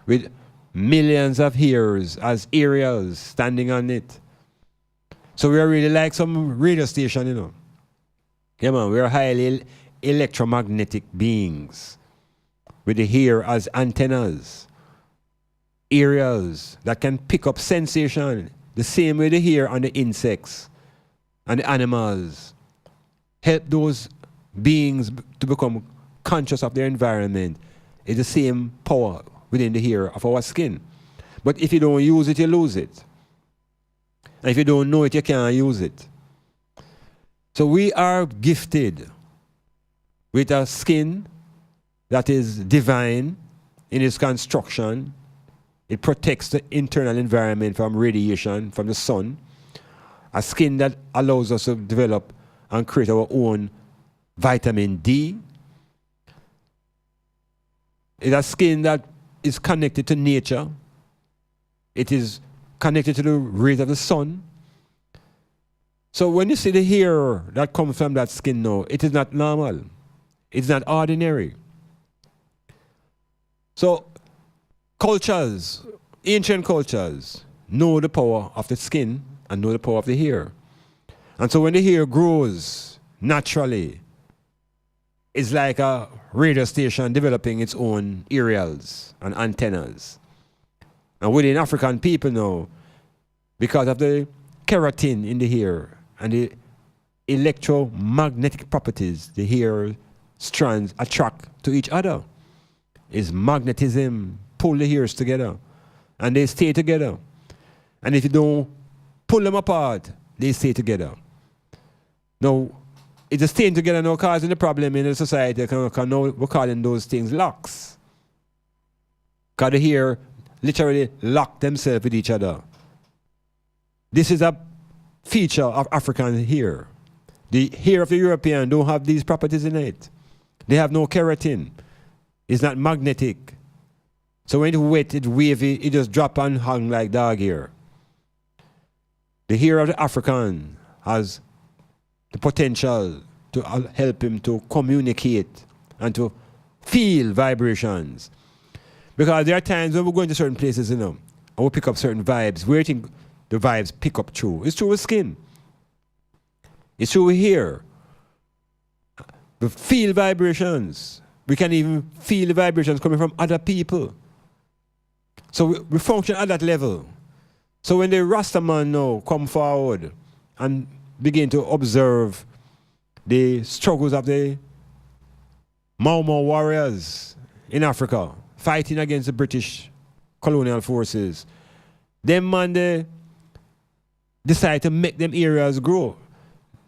with millions of hairs as aerials standing on it. So we are really like some radio station, you know. Yeah, man, we're highly electromagnetic beings with the ear as antennas, areas that can pick up sensation, the same way the ear on the insects and the animals. Help those beings to become conscious of their environment. It's the same power within the ear of our skin. But if you don't use it, you lose it. And if you don't know it, you can't use it. So we are gifted with a skin that is divine in its construction. It protects the internal environment from radiation from the sun. A skin that allows us to develop and create our own vitamin D. It's a skin that is connected to nature. It is connected to the rays of the sun. So when you see the hair that comes from that skin now, it is not normal. It's not ordinary. So cultures, ancient cultures, know the power of the skin and know the power of the hair. And so when the hair grows naturally, it's like a radio station developing its own aerials and antennas. And within African people now, because of the keratin in the hair and the electromagnetic properties the hair strands attract to each other, is magnetism pull the hairs together and they stay together. And if you don't pull them apart, they stay together. Now, it's staying together now causing the problem in the society, because now we're calling those things locks. Because the hair literally lock themselves with each other. This is a feature of African hair. The hair of the European don't have these properties in it. They have no keratin. It's not magnetic. So when it's wet, it's wavy, it just drop and hang like dog hair. The hair of the African has the potential to help him to communicate and to feel vibrations. Because there are times when we go into certain places, and we pick up certain vibes. Where do you think the vibes pick up through? It's through the skin. It's through hair. We feel vibrations. We can even feel the vibrations coming from other people. So we function at that level. So when the Rastaman now come forward and begin to observe the struggles of the Mau Mau warriors in Africa, fighting against the British colonial forces, them man they decided to make them areas grow.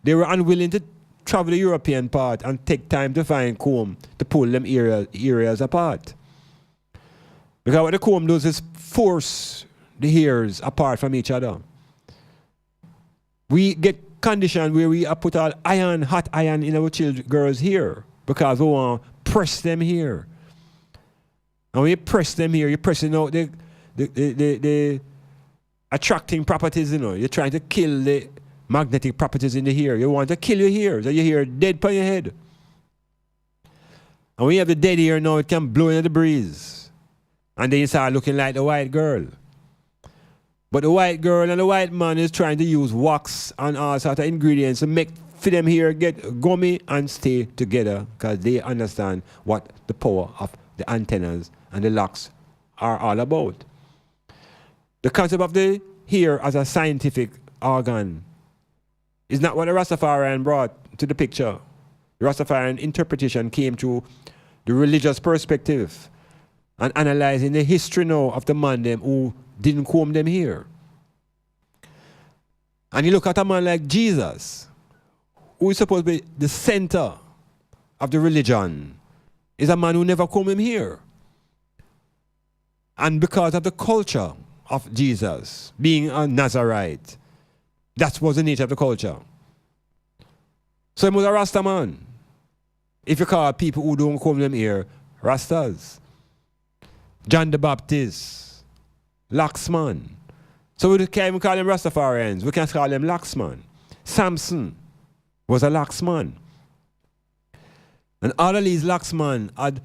They were unwilling to travel the European part and take time to find comb to pull them areas apart. Because what the comb does is force the hairs apart from each other. We get conditioned where we put all iron, hot iron in our girls' hair because we want to press them here. And when you press them here, you're pressing out the attracting properties, You're trying to kill the magnetic properties in the hair. You want to kill your hair, so your hair dead by your head. And when you have the dead hair now, it can blow in the breeze. And then you start looking like the white girl. But the white girl and the white man is trying to use wax and all sorts of ingredients to make for them here get gummy and stay together because they understand what the power of the antennas and the locks are all about. The concept of the hair as a scientific organ is not what the Rastafarian brought to the picture. The Rastafarian interpretation came through the religious perspective and analyzing the history now of the man them who didn't comb them here. And you look at a man like Jesus, who is supposed to be the center of the religion, is a man who never combed him here. And because of the culture of Jesus being a Nazarite, that was the nature of the culture. So he was a Rasta man. If you call people who don't comb them here Rastas. John the Baptist, Laxman. So we can't even call them Rastafarians. We can call them Laxman. Samson was a Laxman. And all of these Laxman had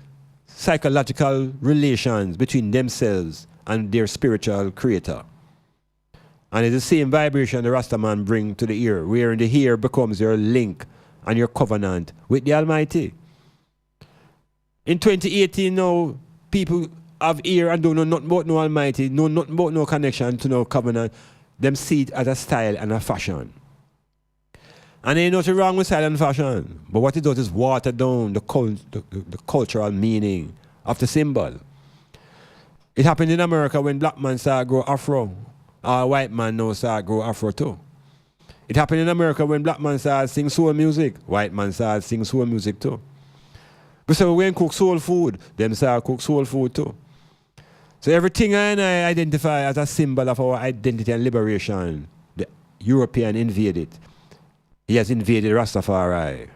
psychological relations between themselves and their spiritual creator. And it's the same vibration the Rastaman bring to the ear, where the ear becomes your link and your covenant with the Almighty. In 2018 now, people have ear and don't know nothing about no Almighty, know nothing about no connection to no covenant. Them see it as a style and a fashion. And ain't nothing wrong with style and fashion. But what it does is water down the cultural meaning of the symbol. It happened in America when black man started grow afro. Our white man now started grow afro too. It happened in America when black man started sing soul music. White man started sing soul music too. But so when cook soul food, them start cook soul food too. So everything I identify as a symbol of our identity and liberation, the European invaded. He has invaded Rastafari.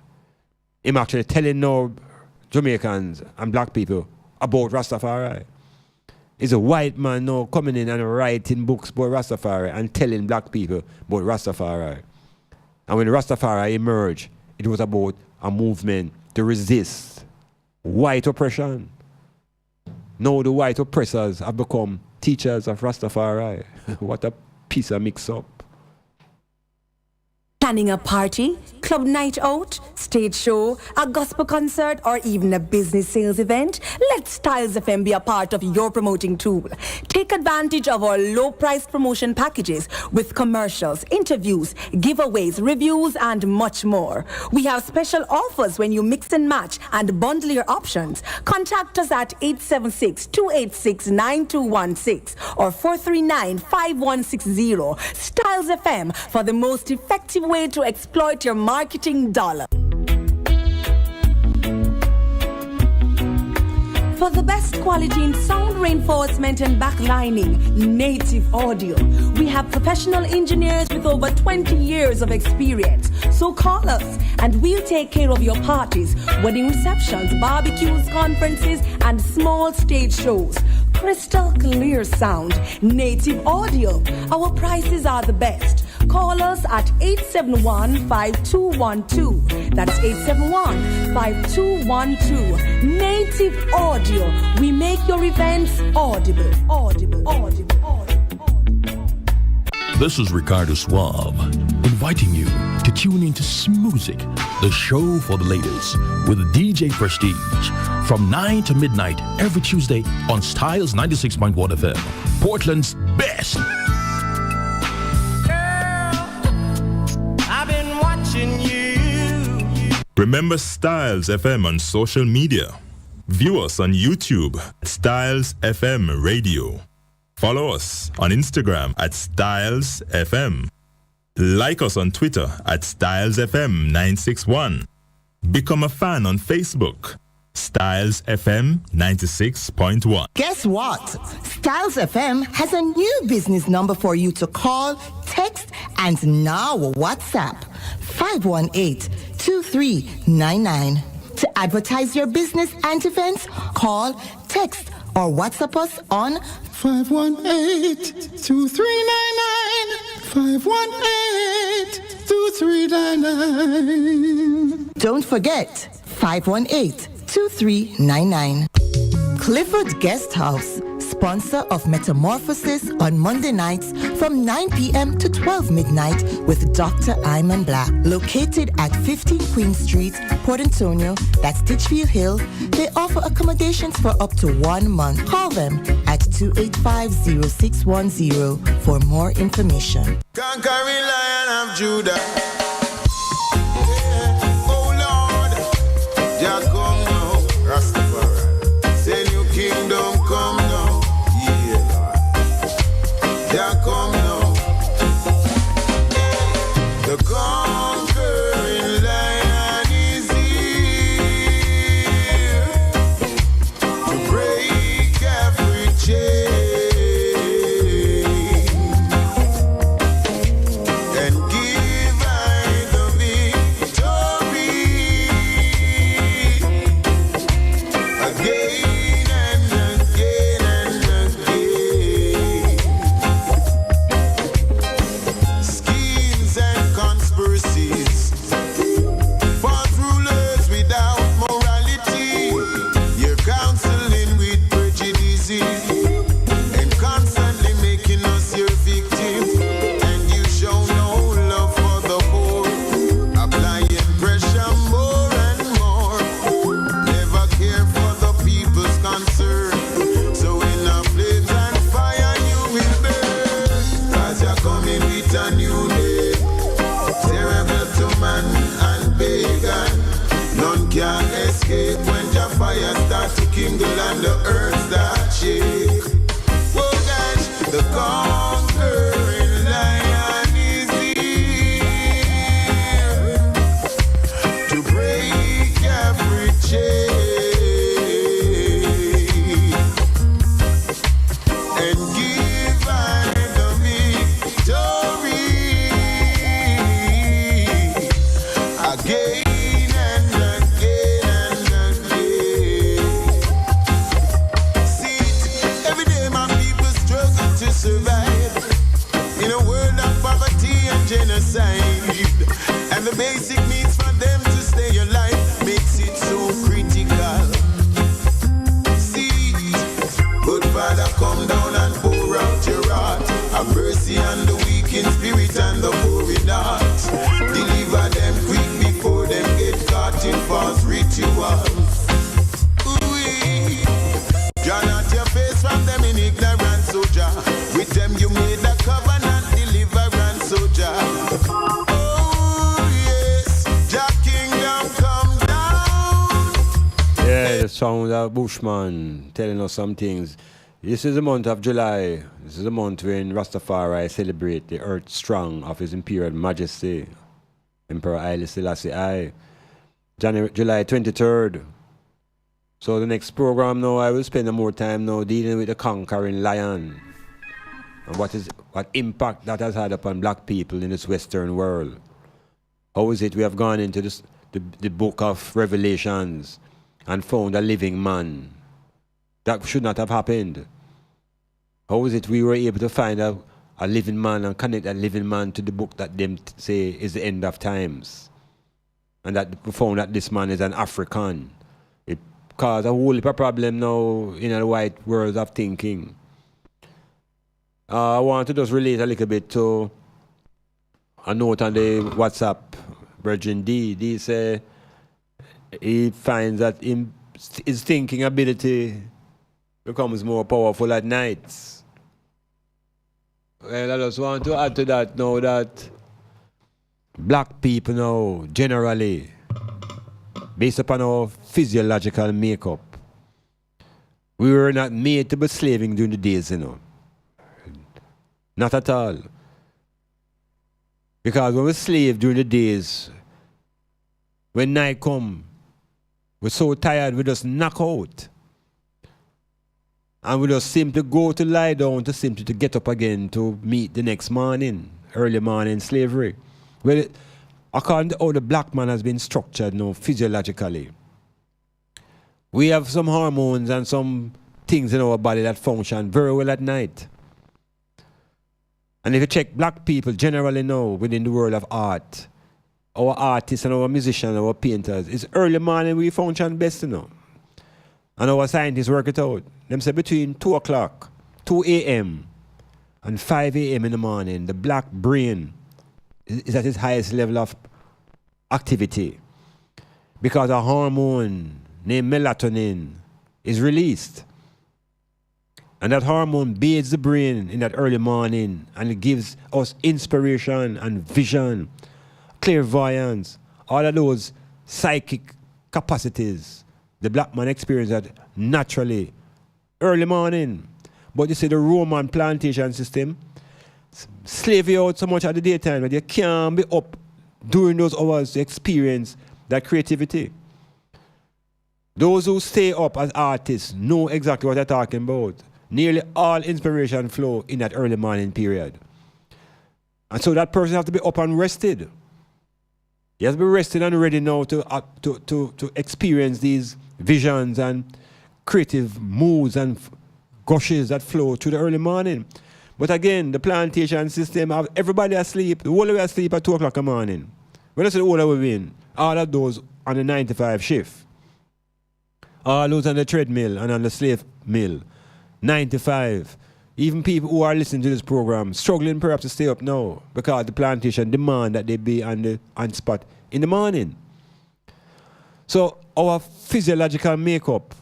Him actually telling now Jamaicans and black people about Rastafari. He's a white man now coming in and writing books about Rastafari and telling black people about Rastafari. And when Rastafari emerged, it was about a movement to resist white oppression. Now the white oppressors have become teachers of Rastafari. What a piece of mix-up. Planning a party, club night out, stage show, a gospel concert, or even a business sales event? Let Styles FM be a part of your promoting tool. Take advantage of our low-price promotion packages with commercials, interviews, giveaways, reviews, and much more. We have special offers when you mix and match and bundle your options. Contact us at 876-286-9216 or 439-5160. Styles FM for the most effective way to exploit your marketing dollar. For the best quality in sound reinforcement and backlining, native audio. We have professional engineers with over 20 years of experience. So call us and we'll take care of your parties, wedding receptions, barbecues, conferences, and small stage shows. Crystal clear sound, native audio. Our prices are the best. Call us at 871-5212. That's 871-5212. Native Audio. We make your events audible. This is Ricardo Suave, inviting you to tune into Smoothic, the show for the ladies, with DJ Prestige, from 9 to midnight every Tuesday on Styles 96.1 FM, Portland's best. Remember Styles FM on social media. View us on YouTube, Styles FM Radio. Follow us on Instagram at Styles FM. Like us on Twitter at Styles FM 961. Become a fan on Facebook, Styles FM 96.1. Guess what? Styles FM has a new business number for you to call, text, and now WhatsApp. 518-2399. To advertise your business and events, call, text, or WhatsApp us on 518-2399. 518-2399. Don't forget, 518-2399. Clifford Guest House, sponsor of MetaMorphOsis on Monday nights from 9 p.m. to 12 midnight with Dr. Iman Blak. Located at 15 Queen Street, Port Antonio, that's Titchfield Hill, they offer accommodations for up to 1 month. Call them at 285-0610 for more information. Conquering Lion of Judah. coming with a new day. Terrible to man and pagan. None can escape when the fire starts to kindle and the earth starts shake. Oh gosh, the conquering lion is here to break every chain and give I the victory again. Survive in a world of poverty and genocide, and the basic needs for them to stay alive makes it so critical. See, good Father, come down and pour out your heart, have mercy on the weak in spirit and the poor in heart. Deliver them quick before them get caught in false rituals. Ooh-wee. Draw not your face from them in ignorance, soldier. With them you made a covenant, deliverance, soldier. Oh yes, your kingdom come down. Yeah, the sound of Bushman telling us some things. This is the month of July. This is the month when Rastafari celebrate the earth strong of His Imperial Majesty, Emperor Haile Selassie I. July 23rd. So the next program now, I will spend more time now dealing with the conquering lion and what impact that has had upon black people in this Western world. How is it we have gone into the book of Revelations and found a living man? That should not have happened. How is it we were able to find a living man and connect that living man to the book that them say is the end of times? And that we found that this man is an African. It caused a whole heap of problem now in the white world of thinking. I want to just relate a little bit to a note on the WhatsApp. Virgin D say he finds that his thinking ability becomes more powerful at nights. Well, I just want to add to that now that black people now, generally, based upon our physiological makeup, we were not made to be slaving during the days, Not at all. Because when we slave during the days, when night come, we're so tired, we just knock out. And we just seem to go to lie down to simply to get up again to meet the next morning, early morning slavery. Well, according to how the black man has been structured now physiologically, we have some hormones and some things in our body that function very well at night. And if you check black people generally now within the world of art, our artists and our musicians, our painters, it's early morning we function best, And our scientists work it out. Them say between 2 o'clock, 2 a.m. and 5 a.m. in the morning, the black brain is at its highest level of activity because a hormone named melatonin is released. And that hormone bathes the brain in that early morning and it gives us inspiration and vision, clairvoyance, all of those psychic capacities. The black man experiences that naturally, early morning. But you see the Roman plantation system, slave you out so much at the daytime that you can't be up during those hours to experience that creativity. Those who stay up as artists know exactly what they're talking about. Nearly all inspiration flow in that early morning period. And so that person has to be up and rested. He has to be rested and ready now to experience these visions and creative moods and gushes that flow through the early morning. But again, the plantation system have everybody asleep, the whole of us asleep at 2 o'clock in the morning. When I say the whole of we win, all of those on the 9 to 5 shift. All those on the treadmill and on the slave mill. 9 to 5. Even people who are listening to this program struggling perhaps to stay up now because the plantation demand that they be on spot in the morning. So our physiological makeup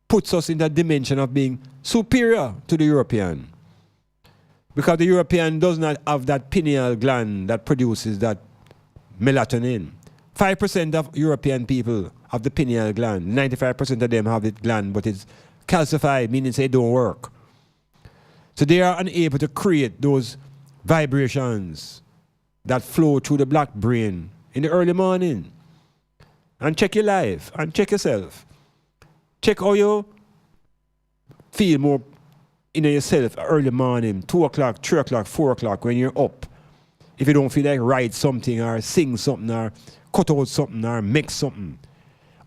puts us in that dimension of being superior to the European. Because the European does not have that pineal gland that produces that melatonin. 5% of European people have the pineal gland. 95% of them have the gland, but it's calcified, meaning they don't work. So they are unable to create those vibrations that flow through the black brain in the early morning. And check your life and check yourself. Check how you feel more in yourself early morning, 2 o'clock, 3 o'clock, 4 o'clock when you're up. If you don't feel like write something or sing something or cut out something or make something,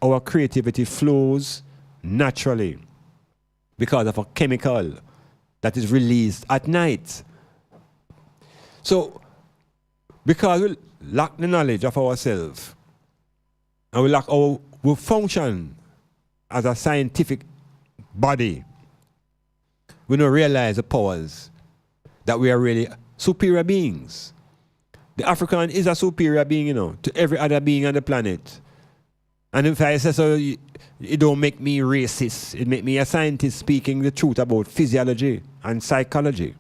our creativity flows naturally because of a chemical that is released at night. So, because we lack the knowledge of ourselves and we lack we function as a scientific body, we don't realize the powers that we are really superior beings. The African is a superior being, to every other being on the planet. And if I say so, it don't make me racist. It make me a scientist speaking the truth about physiology and psychology.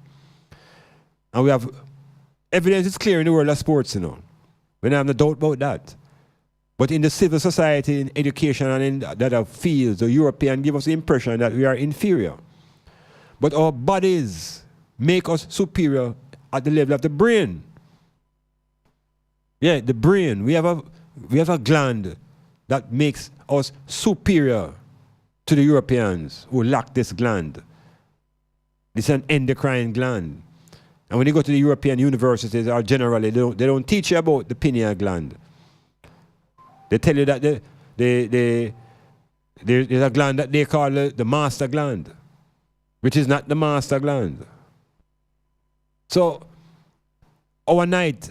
And we have evidence is clear in the world of sports, We don't have no doubt about that. But in the civil society, in education, and in the other fields, the European give us the impression that we are inferior. But our bodies make us superior at the level of the brain. Yeah, the brain. We have a gland that makes us superior to the Europeans who lack this gland. It's an endocrine gland. And when you go to the European universities, or generally, they don't teach you about the pineal gland. They tell you that there's a gland that they call the master gland, which is not the master gland. So, our nights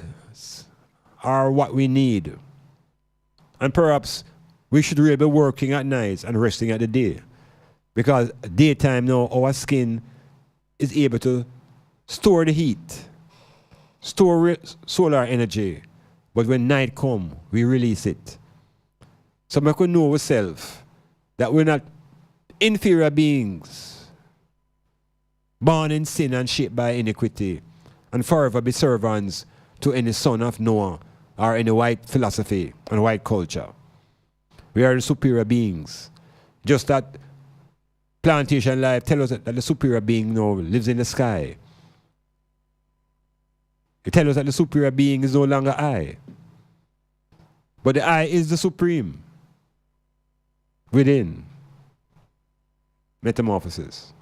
are what we need. And perhaps we should really be working at night and resting at the day. Because daytime now, our skin is able to store the heat, store solar energy. But when night comes, we release it. So we can know ourselves that we're not inferior beings, born in sin and shaped by iniquity, and forever be servants to any son of Noah or any white philosophy and white culture. We are the superior beings. Just that plantation life tells us that the superior being now lives in the sky. It tells us that the superior being is no longer I. But the I is the supreme. Within. Metamorphosis.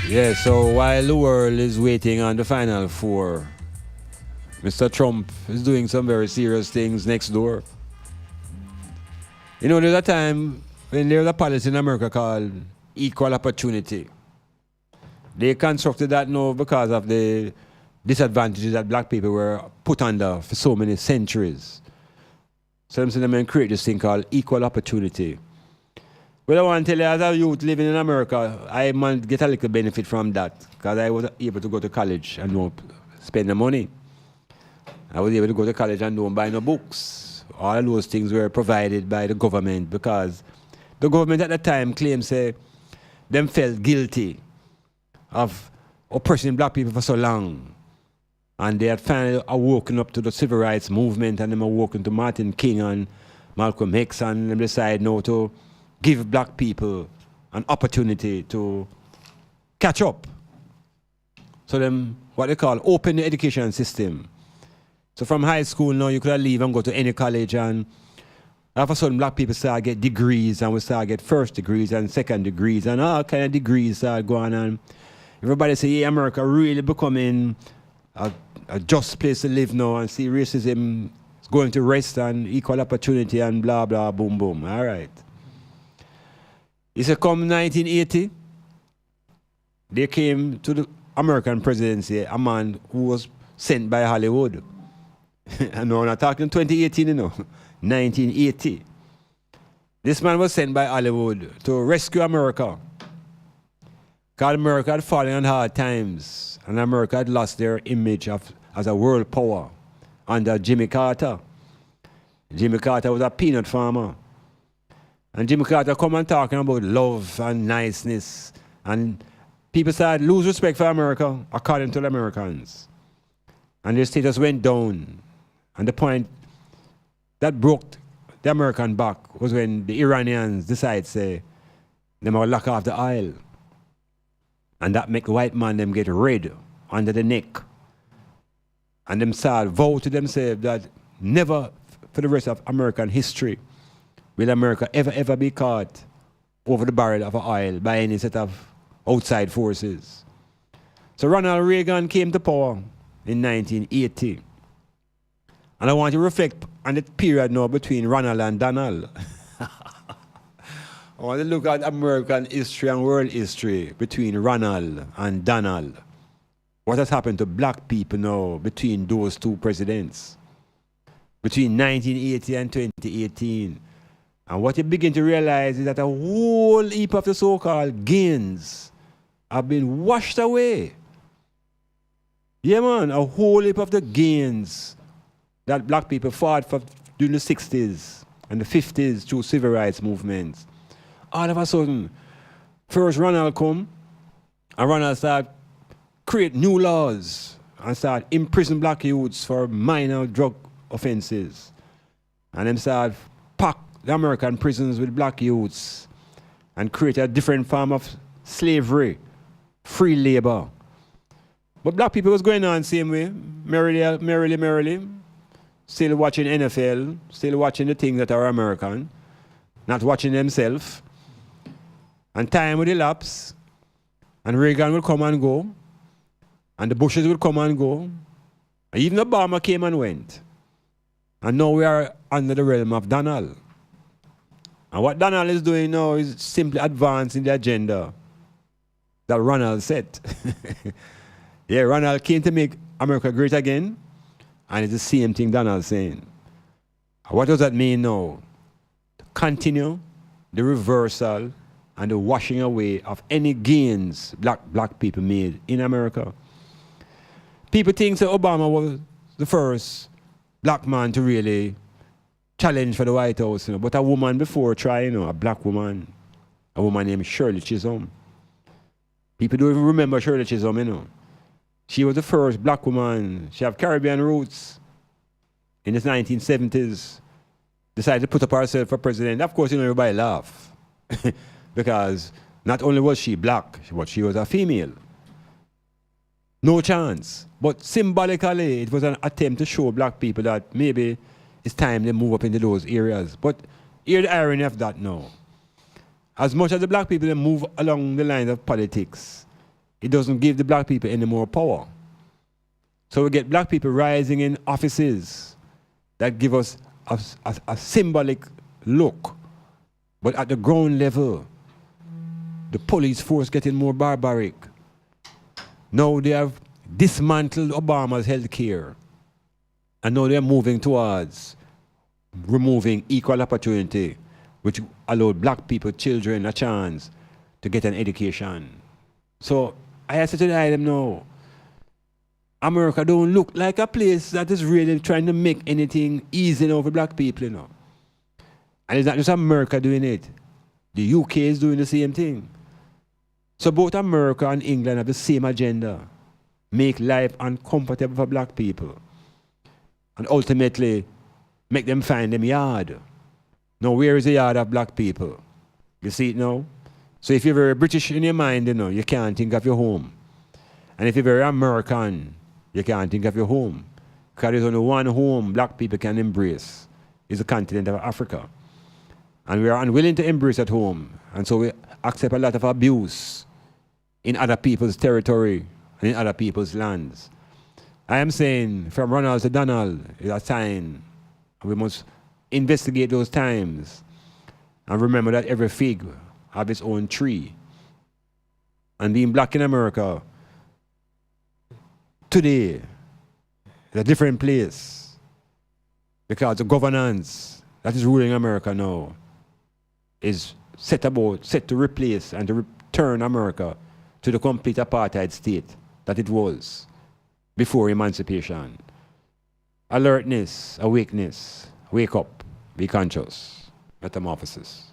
Yeah, so while the world is waiting on the Final Four, Mr. Trump is doing some very serious things next door. You know, there's a time when there's a policy in America called equal opportunity. They constructed that now because of the disadvantages that black people were put under for so many centuries. So them create this thing called equal opportunity. Well, I want to tell you, as a youth living in America, I might get a little benefit from that because I was able to go to college and don't spend the money. I was able to go to college and don't buy no books. All of those things were provided by the government because the government at the time claimed say them felt guilty of oppressing black people for so long. And they had finally awoken up to the civil rights movement and them awoken to Martin King and Malcolm X and them decide now to give black people an opportunity to catch up. So them, what they call, open the education system. So from high school now, you could leave and go to any college and all of a sudden black people start get degrees and we start get first degrees and second degrees and all kind of degrees start going on. Everybody say, yeah, America really becoming a just place to live now and see racism is going to rest and equal opportunity and blah, blah, boom, boom. All right. He said, come 1980, they came to the American presidency, a man who was sent by Hollywood. And we're not talking 2018, you know, 1980. This man was sent by Hollywood to rescue America. Because America had fallen on hard times, and America had lost their image as a world power under Jimmy Carter. Jimmy Carter was a peanut farmer. And Jimmy Carter come and talking about love and niceness. And people started lose respect for America, according to the Americans. And their status went down. And the point that broke the American back was when the Iranians decided, say, they might lock off the oil. And that make the white man them get red under the neck. And them start vow to themselves that never for the rest of American history will America ever be caught over the barrel of oil by any set of outside forces. So Ronald Reagan came to power in 1980. And I want to reflect on the period now between Ronald and Donald. I want to look at American history and world history between Ronald and Donald. What has happened to black people now between those two presidents? Between 1980 and 2018. And what you begin to realize is that a whole heap of the so-called gains have been washed away. Yeah, man, a whole heap of the gains that black people fought for during the 60s and the 50s through civil rights movements. All of a sudden, first Ronald come, and Ronald start create new laws and start imprison black youths for minor drug offenses. And them start pack the American prisons with black youths and create a different form of slavery, free labor. But black people was going on the same way, merrily, still watching NFL, still watching the things that are American, not watching themselves. And time would elapse, and Reagan would come and go, and the Bushes would come and go, and even Obama came and went. And now we are under the realm of Donald. And what Donald is doing now is simply advancing the agenda that Ronald set. Yeah, Ronald came to make America great again, and it's the same thing Donald's saying. What does that mean now? To continue the reversal and the washing away of any gains black people made in America. People think that Obama was the first black man to really challenge for the White House, you know, but a woman before tried, you know, a black woman, a woman named Shirley Chisholm. People don't even remember Shirley Chisholm, you know. She was the first black woman. She had Caribbean roots in the 1970s. Decided to put up herself for president. Of course, you know, everybody laugh. Because not only was she black, but she was a female. No chance. But symbolically, it was an attempt to show black people that maybe it's time they move up into those areas. But here's the irony of that now. As much as the black people they move along the lines of politics, it doesn't give the black people any more power. So we get black people rising in offices that give us a symbolic look. But at the ground level, the police force getting more barbaric. Now they have dismantled Obama's health care. And now they're moving towards removing equal opportunity, which allowed black people, children, a chance to get an education. So I said to them now, America don't look like a place that is really trying to make anything easy now for black people, you know. And it's not just America doing it. The UK is doing the same thing. So both America and England have the same agenda. Make life uncomfortable for black people. And ultimately, make them find them yard. Now, where is the yard of black people? You see it now? So if you're very British in your mind, you know, you can't think of your home. And if you're very American, you can't think of your home. Because there's only one home black people can embrace. It's the continent of Africa. And we are unwilling to embrace that home. And so we accept a lot of abuse in other people's territory and in other people's lands. I am saying, from Ronald to Donald, is a sign. We must investigate those times and remember that every fig has its own tree. And being black in America today is a different place because the governance that is ruling America now is set to replace and to return America to the complete apartheid state that it was before emancipation. Alertness, awakeness, wake up, be conscious, metamorphosis.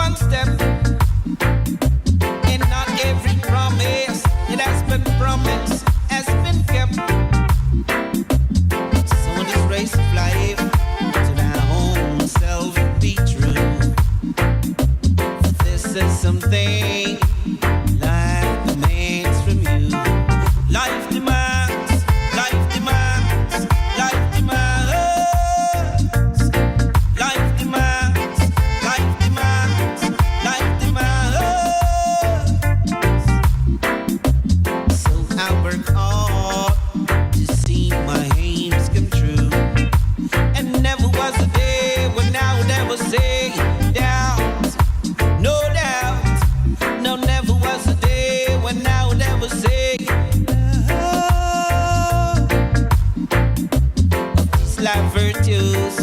one step. And not every promise that has been promised has been kept. So in this race of life, to thy own self be true. This is something life demands from you. Life demands, life demands, life demands. Life demands, life demands, life demands. So I work hard to see my aims come true. And never was a day when I would ever say doubt, no doubt. No, never was a day when I would ever say these life virtues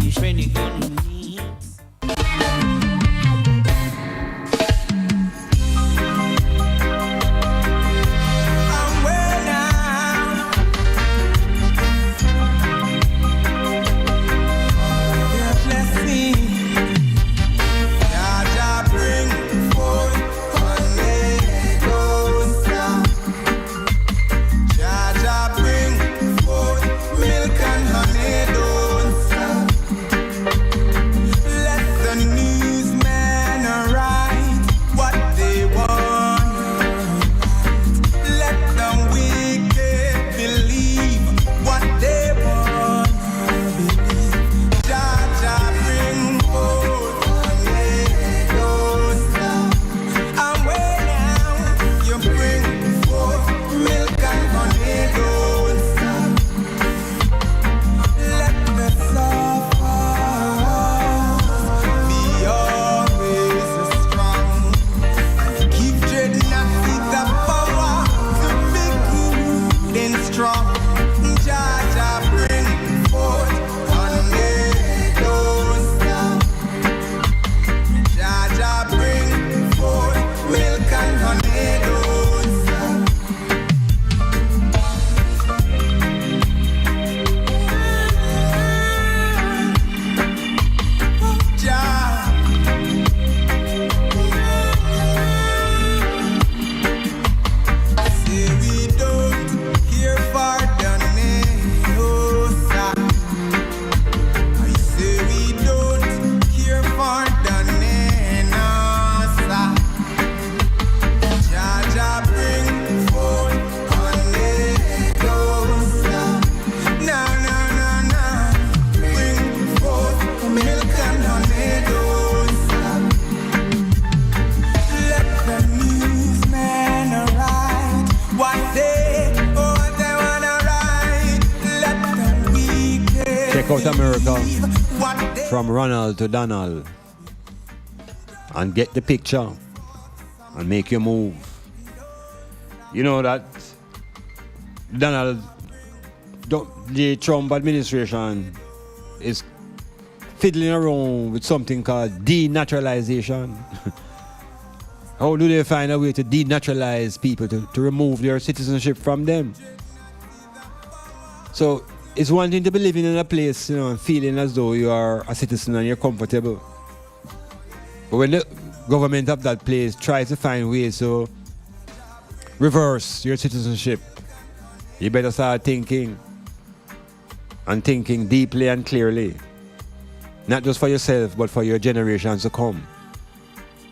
you surely gonna need. I'm well now. Your blessing, God, I bring forth honey, goes down. God, I bring forth milk and honey, don't stop. Let the newsmen write what they want. Let the wicked believe what they want. Jaja bring forth honey, don't stop. And when now you bring forth milk and honey, don't stop. Let the suffer be always strong. Keep dreading not the power to be good and strong. Jaja bring forth honey, don't stop. Jaja bring forth milk and honey, don't stop. Jah. Say we don't care for the name, no sir. I say we don't care for the name, no sir. Jaja bring forth honey, don't stop. No, no, no, no. Bring forth milk and honey, don't stop. Let the newsmen write what they wanna write. Let the wicked Check out America believe what they from Ronald to Donald and get the picture and make your move. You know that Donald, the Trump administration is fiddling around with something called denaturalization. How do they find a way to denaturalize people, to remove their citizenship from them? So it's one thing to be living in a place, you know, and feeling as though you are a citizen and you're comfortable. But when the government of that place tries to find ways to reverse your citizenship, you better start thinking, and thinking deeply and clearly. Not just for yourself, but for your generations to come.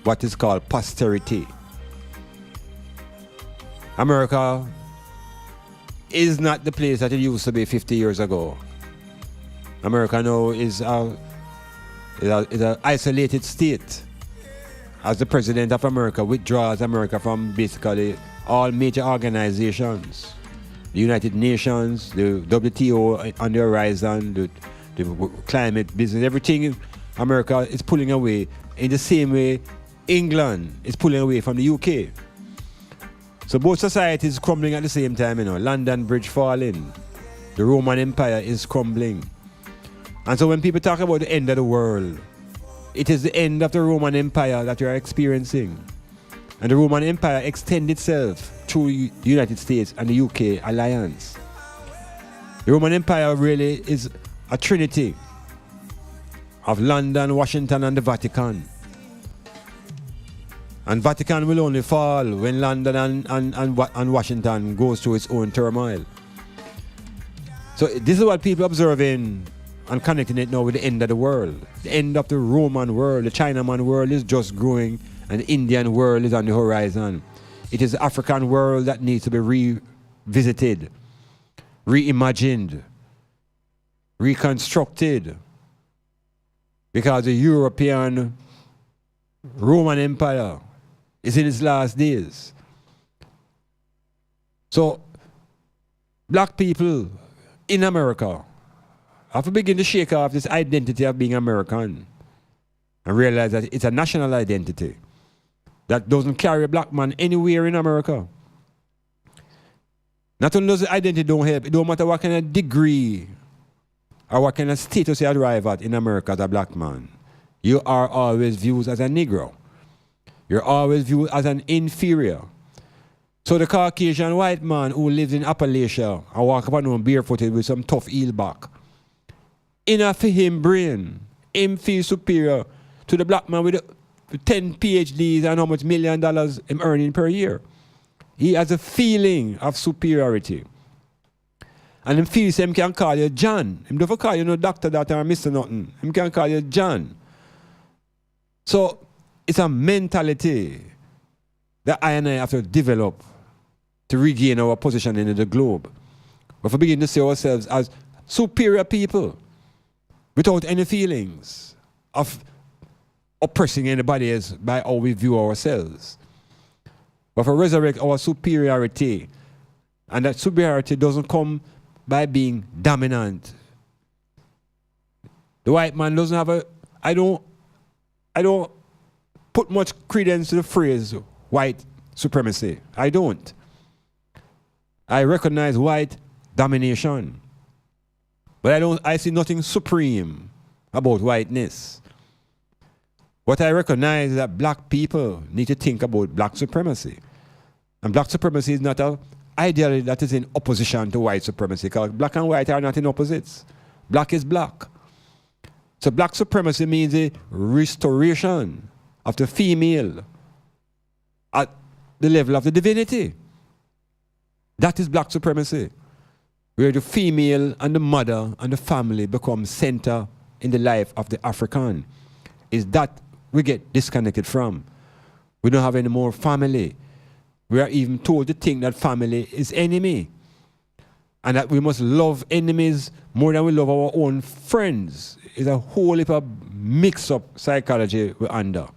What is called posterity. America is not the place that it used to be 50 years ago. America now is an isolated state. As the president of America withdraws America from basically all major organizations. The United Nations, the WTO on the horizon, the climate business, everything America is pulling away in the same way England is pulling away from the UK. So both societies crumbling at the same time, you know. London Bridge falling. The Roman Empire is crumbling. And so when people talk about the end of the world, it is the end of the Roman Empire that you are experiencing. And the Roman Empire extended itself through the United States and the UK alliance. The Roman Empire really is a trinity of London, Washington, and the Vatican. And Vatican will only fall when London and Washington goes through its own turmoil. So this is what people are observing and connecting it now with the end of the world. The end of the Roman world, the Chinaman world is just growing, and the Indian world is on the horizon. It is the African world that needs to be revisited, reimagined, reconstructed, because the European Roman Empire is in its last days. So, black people in America have to begin to shake off this identity of being American and realize that it's a national identity that doesn't carry a black man anywhere in America. Not only does the identity don't help, it don't matter what kind of degree or what kind of status you arrive at in America as a black man. You are always viewed as a Negro. You're always viewed as an inferior. So the Caucasian white man who lives in Appalachia and walk up and down barefooted with some tough heel back, enough for him brain, him feel superior to the black man with 10 PhDs and how much $1 million him earning per year. He has a feeling of superiority. And him feels him can call you John. Him don't call you no doctor that or Mr. Nothing. Him can call you John. So it's a mentality that I and I have to develop to regain our position in the globe. But we begin to see ourselves as superior people without any feelings of oppressing anybody else by how we view ourselves. But to resurrect our superiority, and that superiority doesn't come by being dominant. The white man doesn't have a... I don't put much credence to the phrase white supremacy. I don't. I recognize white domination. But I see nothing supreme about whiteness. What I recognize is that black people need to think about black supremacy. And black supremacy is not an ideology that is in opposition to white supremacy, because black and white are not in opposites. Black is black. So black supremacy means a restoration of the female at the level of the divinity. That is black supremacy, where the female and the mother and the family become center in the life of the African. Is that we get disconnected from. We don't have any more family. We are even told to think that family is enemy, and that we must love enemies more than we love our own friends. It's a whole heap of mix-up psychology we're under.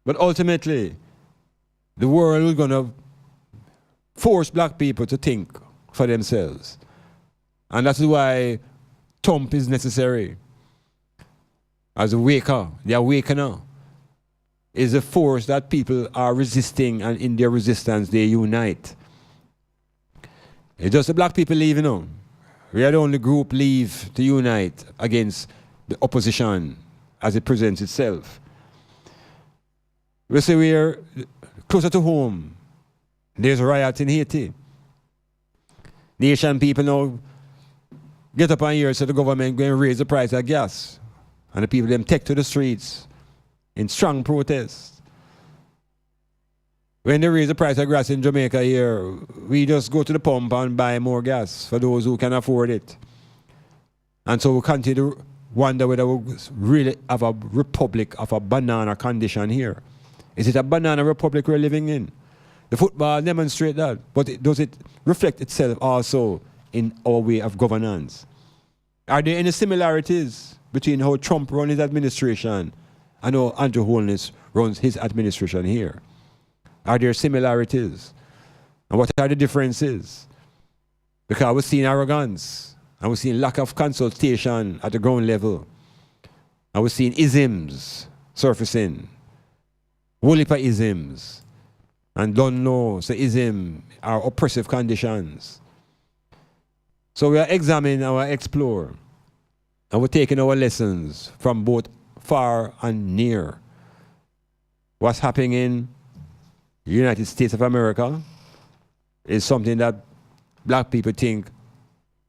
But ultimately, the world is going to force black people to think for themselves. And that's why Trump is necessary. As a waker, the awakener is a force that people are resisting, and in their resistance they unite. It's just the black people leave, you know. We are the only group leave to unite against the opposition as it presents itself. We say we're closer to home. There's a riot in Haiti. The Asian people now get up on here and say the government going to raise the price of gas. And the people them take to the streets in strong protest. When they raise the price of gas in Jamaica here, we just go to the pump and buy more gas for those who can afford it. And so we continue to wonder whether we really have a republic of a banana condition here. Is it a banana republic we're living in? The football demonstrates that, but does it reflect itself also in our way of governance? Are there any similarities between how Trump runs his administration and how Andrew Holness runs his administration here? Are there similarities? And what are the differences? Because we've seen arrogance, and we've seen lack of consultation at the ground level, and we've seen isms surfacing, whole heap of isms, and don't know, so ism are oppressive conditions. So we are examining and we explore, and we're taking our lessons from both far and near. What's happening in the United States of America is something that black people think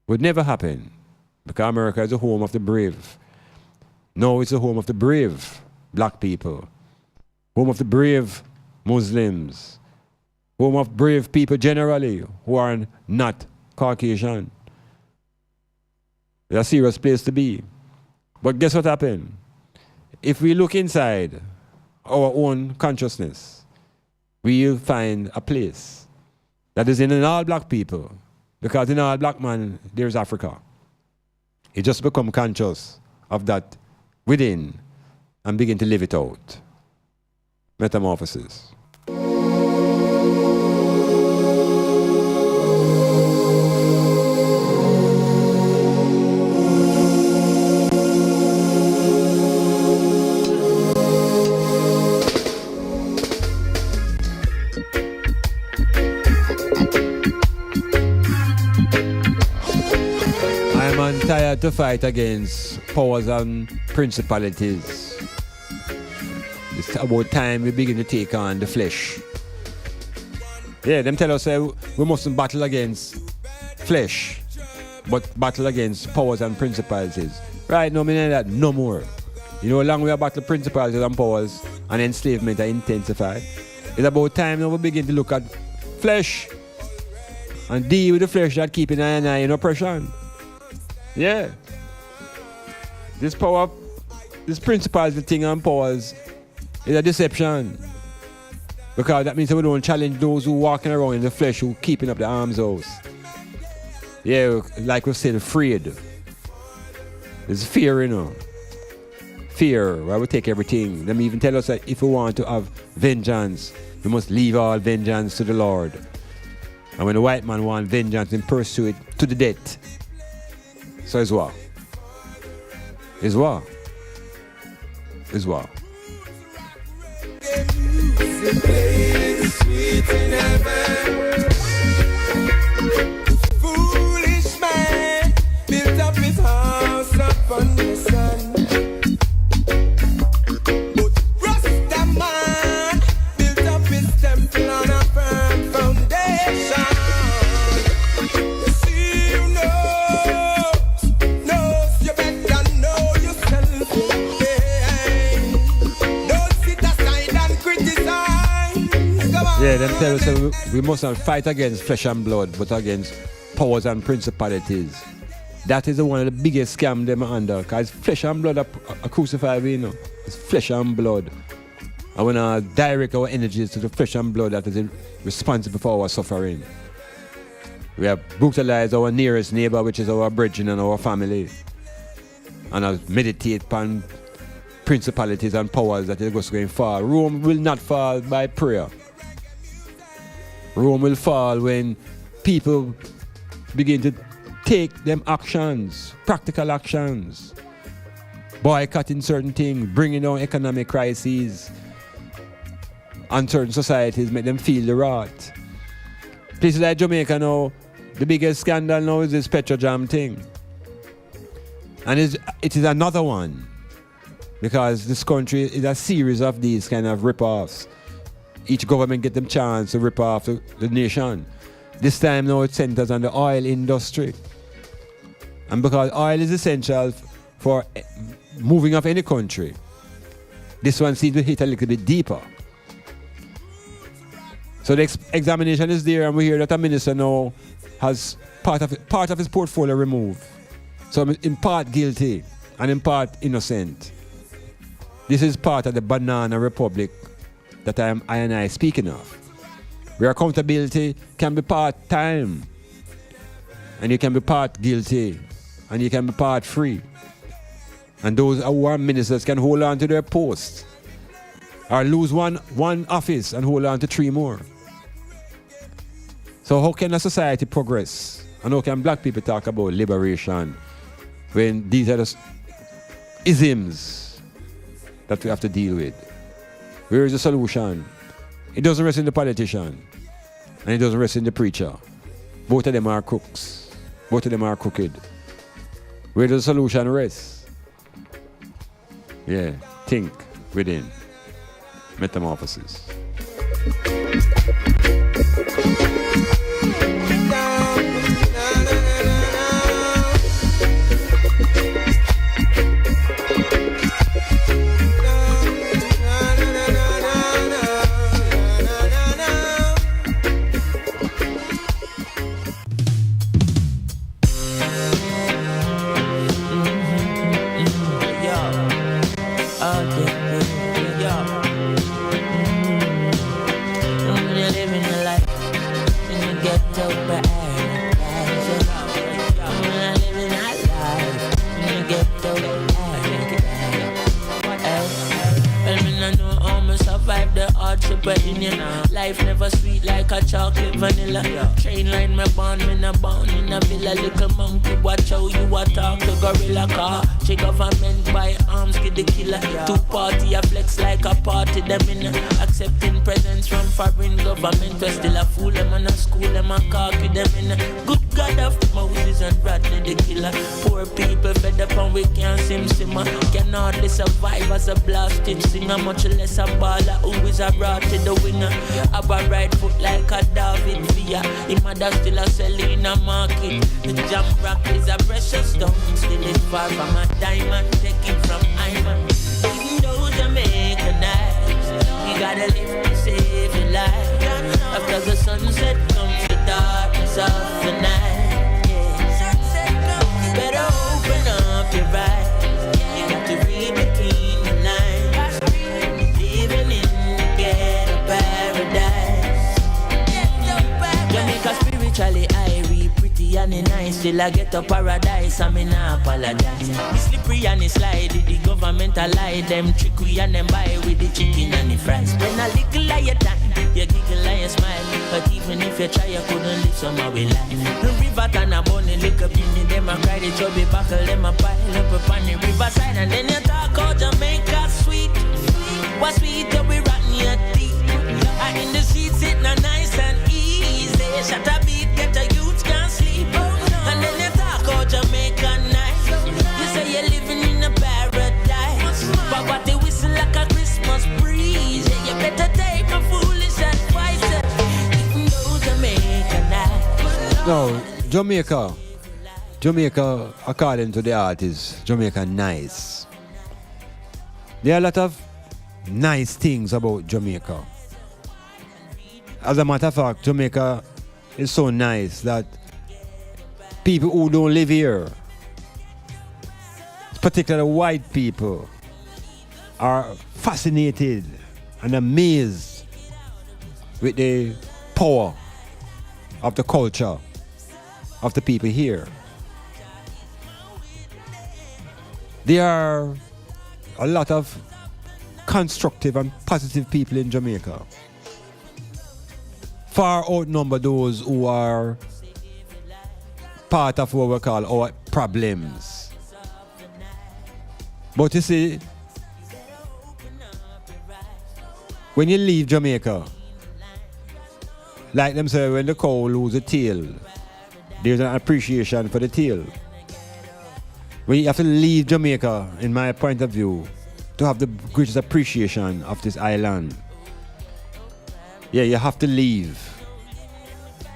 would never happen, because America is the home of the brave. No, it's the home of the brave black people. home of the brave Muslims, home of brave people generally who are not Caucasian. It's a serious place to be. But guess what happened? If we look inside our own consciousness, we'll find a place that is in an all-black people. Because in all black man, there's Africa. You just become conscious of that within and begin to live it out. Metamorphosis. I'm tired to fight against powers and principalities. It's about time we begin to take on the flesh. Yeah, them tell us we mustn't battle against flesh, but battle against powers and principalities. Right now, meaning that no more. You know how long we have battle principalities and powers and enslavement are intensified. It's about time now we begin to look at flesh and deal with the flesh that keeping an eye in oppression. Yeah. This power, this principality thing and powers is a deception. Because that means that we don't challenge those who walking around in the flesh who keeping up the arms house. Yeah, like we said, afraid. There's fear, you know. Fear, where we take everything. Them even tell us that if we want to have vengeance, we must leave all vengeance to the Lord. And when the white man wants vengeance, then pursue it to the death. So it's war. It's war. It's war. Foolish man built up his house upon the sun. But Rasta man built up his temple on a firm foundation. You see, you knows you better know yourself. Don't sit aside and criticize. Yeah, them tell us that we must not fight against flesh and blood, but against powers and principalities. That is one of the biggest scams them are under, because flesh and blood are crucified, you know. It's flesh and blood. And we now direct our energies to the flesh and blood that is responsible for our suffering. We have brutalized our nearest neighbor, which is our brethren and our family. And I meditate upon principalities and powers that is going to fall. Rome will not fall by prayer. Rome will fall when people begin to take them actions, practical actions, boycotting certain things, bringing down economic crises, and certain societies make them feel the wrath. Places like Jamaica now, the biggest scandal now is this Petrojam thing. And it is another one, because this country is a series of these kind of rip-offs. Each government get them chance to rip off the nation. This time now it centers on the oil industry. And because oil is essential for moving of any country, this one seems to hit a little bit deeper. So the examination is there, and we hear that a minister now has part of his portfolio removed. So in part guilty and in part innocent. This is part of the banana republic that I and I speaking of. Where accountability can be part-time, and you can be part guilty, and you can be part free. And those who are ministers can hold on to their posts, or lose one office and hold on to 3 more. So how can a society progress? And how can black people talk about liberation when these are the isms that we have to deal with? Where is the solution? It doesn't rest in the politician, and it doesn't rest in the preacher. Both of them are crooks. Both of them are crooked. Where does the solution rest? Yeah, think within. Metamorphosis. wanna know how me survive the hardship in you. Life never sweet like a chocolate vanilla. Train line me born, me na born in a villa. Little monkey, watch how you a talk to gorilla car. She government buy arms, get the killer. Two party a flex like a party, them in accepting presents from foreign government. We still a fool them and a school them and cocky them in. Good God of Moses and Bradley the killer. Poor people fed up and we can't simmer. Can hardly survive as a blasted singer, much less a baller who is a brought to the winner. Have a right foot like a David Villa. Him mother still a selling in a market. The jam rock is a precious stone. Still is far from a diamond. Take it from Iman. Even though Jamaica nice, we gotta live to save your life. After the sunset comes the darkness of the night. Yeah. Better open up your eyes. You got to read between the lines. Living in the ghetto paradise. Jamaica spiritually irie, pretty and nice. Still I get a paradise, I mean I apologize. It's slippery and it's slidey, the government a lie. Them trickery and them buy with the chicken and the fries. When a little lie you time, you giggle and you smile. But even if you try, you couldn't live somehow with life. The river and a bunny lick up in them a cry. The chubby buckle, them a pile up upon the riverside. And then you talk out Jamaica sweet. What's sweet till we rotten your teeth. And in the seats sitting nice and easy. Shut a beat, get a youth can't sleep. And then you talk out Jamaica nice. You say you're living in a paradise. But what they whistle like a Christmas breeze. Yeah, you better take my foolish advice. Even though Jamaica nice. No, Jamaica, according to the artist, Jamaica nice. There are a lot of nice things about Jamaica. As a matter of fact, Jamaica is so nice that people who don't live here, particularly white people, are fascinated and amazed with the power of the culture of the people here. There are a lot of constructive and positive people in Jamaica. Far outnumber those who are part of what we call our problems. But you see, when you leave Jamaica, like them say, when the cow loses a tail, there's an appreciation for the tail. When you have to leave Jamaica, in my point of view, to have the greatest appreciation of this island. Yeah, you have to leave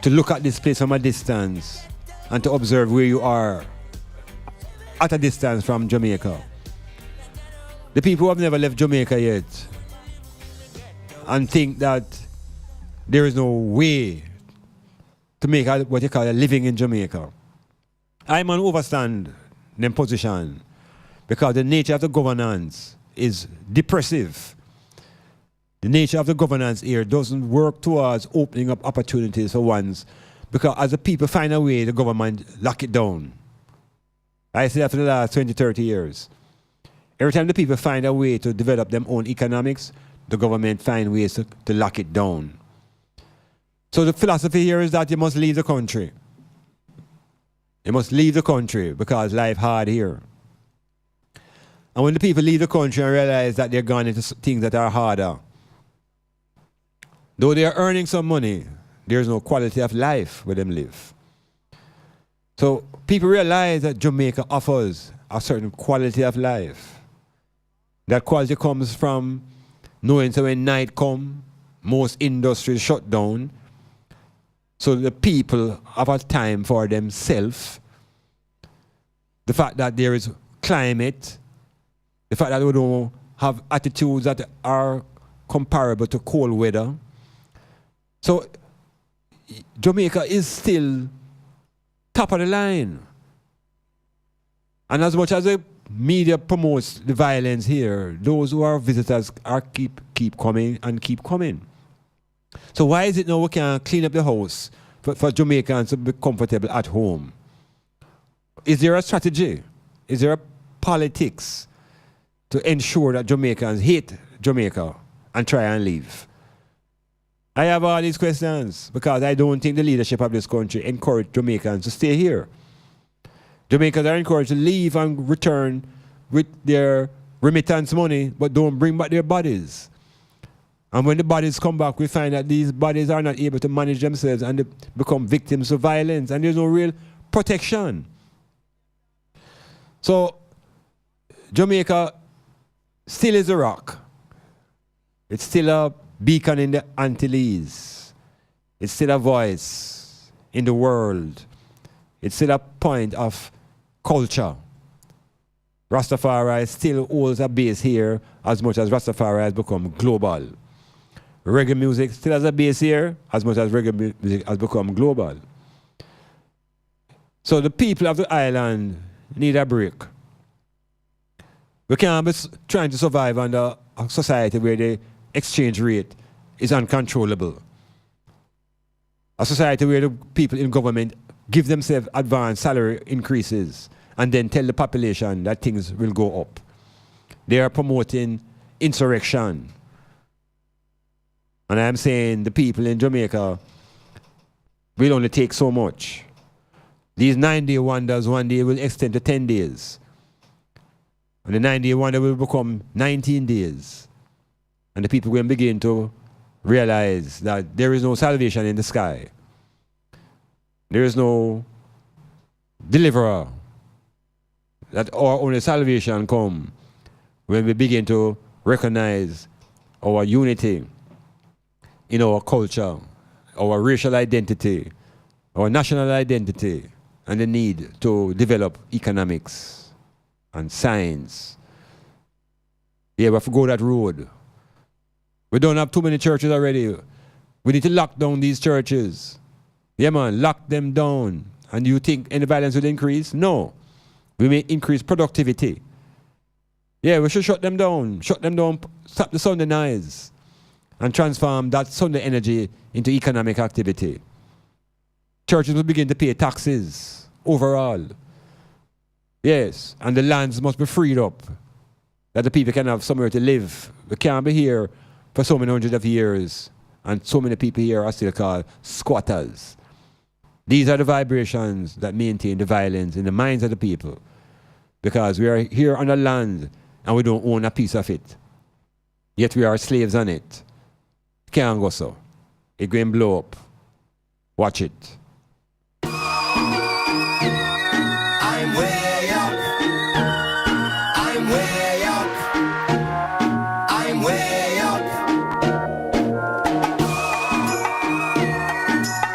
to look at this place from a distance and to observe where you are at a distance from Jamaica. The people who have never left Jamaica yet and think that there is no way to make what you call a living in Jamaica. I'm an overstand them position because the nature of the governance is depressive. The nature of the governance here doesn't work towards opening up opportunities for ones, because as the people find a way, the government lock it down. I say that for the last 20, 30 years. Every time the people find a way to develop their own economics, the government find ways to lock it down. So the philosophy here is that you must leave the country. You must leave the country because life hard here. And when the people leave the country and realize that they're gone into things that are harder, though they are earning some money, there's no quality of life where them live. So people realize that Jamaica offers a certain quality of life. That quality comes from knowing that when night comes, most industries shut down. So the people have a time for themselves. The fact that there is climate, the fact that we don't have attitudes that are comparable to cold weather. So Jamaica is still top of the line. And as much as the media promotes the violence here, those who are visitors are keep coming and keep coming. So why is it now we can't clean up the house for Jamaicans to be comfortable at home? Is there a strategy? Is there a politics to ensure that Jamaicans hate Jamaica and try and leave? I have all these questions because I don't think the leadership of this country encourage Jamaicans to stay here. Jamaicans are encouraged to leave and return with their remittance money, but don't bring back their bodies. And when the bodies come back, we find that these bodies are not able to manage themselves and they become victims of violence, and there's no real protection. So, Jamaica still is a rock. It's still a beacon in the Antilles. It's still a voice in the world. It's still a point of culture. Rastafari still holds a base here as much as Rastafari has become global. Reggae music still has a base here as much as reggae music has become global. So the people of the island need a break. We can't be trying to survive under a society where the exchange rate is uncontrollable. A society where the people in government give themselves advanced salary increases and then tell the population that things will go up. They are promoting insurrection. And I'm saying the people in Jamaica will only take so much. These 9-day wonders one day will extend to 10 days. And the 9-day wonder will become 19 days. And the people will begin to realize that there is no salvation in the sky. There is no deliverer. That our only salvation comes when we begin to recognize our unity in our culture, our racial identity, our national identity, and the need to develop economics and science. Yeah, we have to go that road. We don't have too many churches already. We need to lock down these churches. Yeah, man, lock them down. And you think any violence will increase? No. We may increase productivity. Yeah, we should shut them down. Shut them down, stop the Sunday noise, and transform that Sunday energy into economic activity. Churches will begin to pay taxes overall. Yes, and the lands must be freed up, that the people can have somewhere to live. We can't be here for so many hundreds of years, and so many people here are still called squatters. These are the vibrations that maintain the violence in the minds of the people, because we are here on the land and we don't own a piece of it. Yet we are slaves on it. Can't go so. It's going to blow up. Watch it. I'm way up. I'm way up. I'm way up.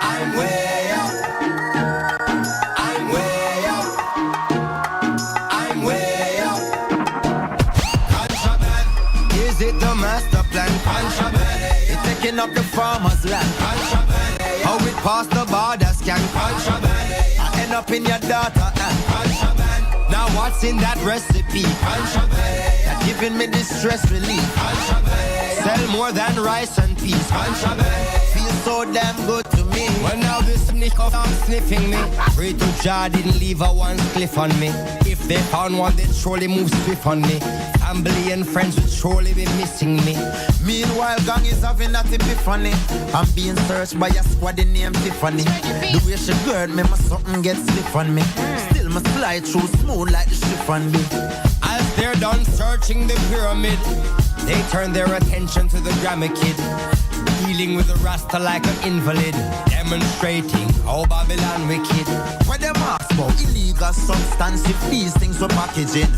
I'm way up. I'm way up. I'm way up. Contraband. Is it the master plan? Contraband. It's taking up the farmer's land. Contraband. How it past the border scan. Contraband. I end up in your data. Contraband. Now what's in that recipe? Contraband. That giving me this stress relief. Contraband. Sell more than rice and peas. Contraband. Feels so damn good to me. Well now this snicker I'm sniffing me. Pray to Jah didn't leave a one cliff on me. If they found one they'd surely move swift on me. Family and friends would surely be missing me. Meanwhile gang is having that epiphany. I'm being searched by a squad named Tiffany. The way she gird me, my something gets stiff on me. Still my slide through smooth like the chiffon bee. As they're done searching the pyramid, they turn their attention to the Grammy Kid. Dealing with a Rasta like an invalid, demonstrating how Babylon wicked. Where them ask about illegal substance, if these things were packaging,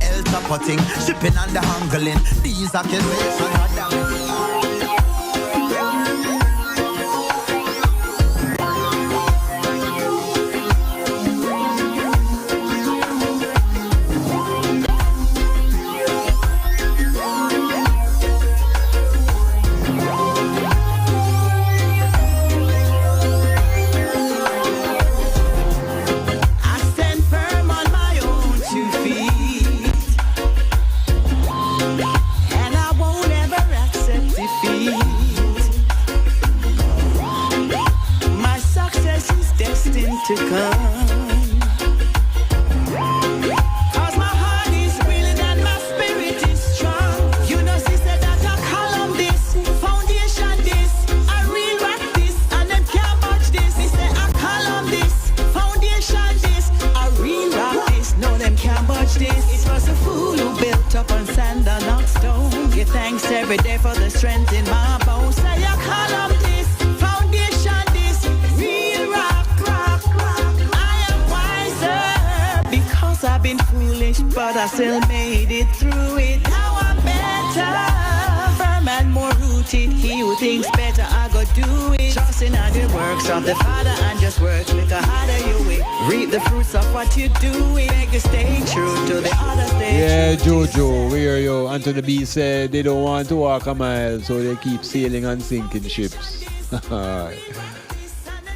El Tapoting, shipping and the handling, these accusations are down. And I won't ever have every day for the strength in my bones. Say I call up this foundation, this real rock. I am wiser because I've been foolish, but I still made it through it. Now I'm better, firm and more rooted. He who thinks better, I go do it. Trusting on the works of the Father and just work with the harder you will. Reap the fruits of what you do. Make you stay true to the other stage. Yeah, Jojo, we hear you. Anthony B said they don't want to walk a mile, so they keep sailing and sinking ships.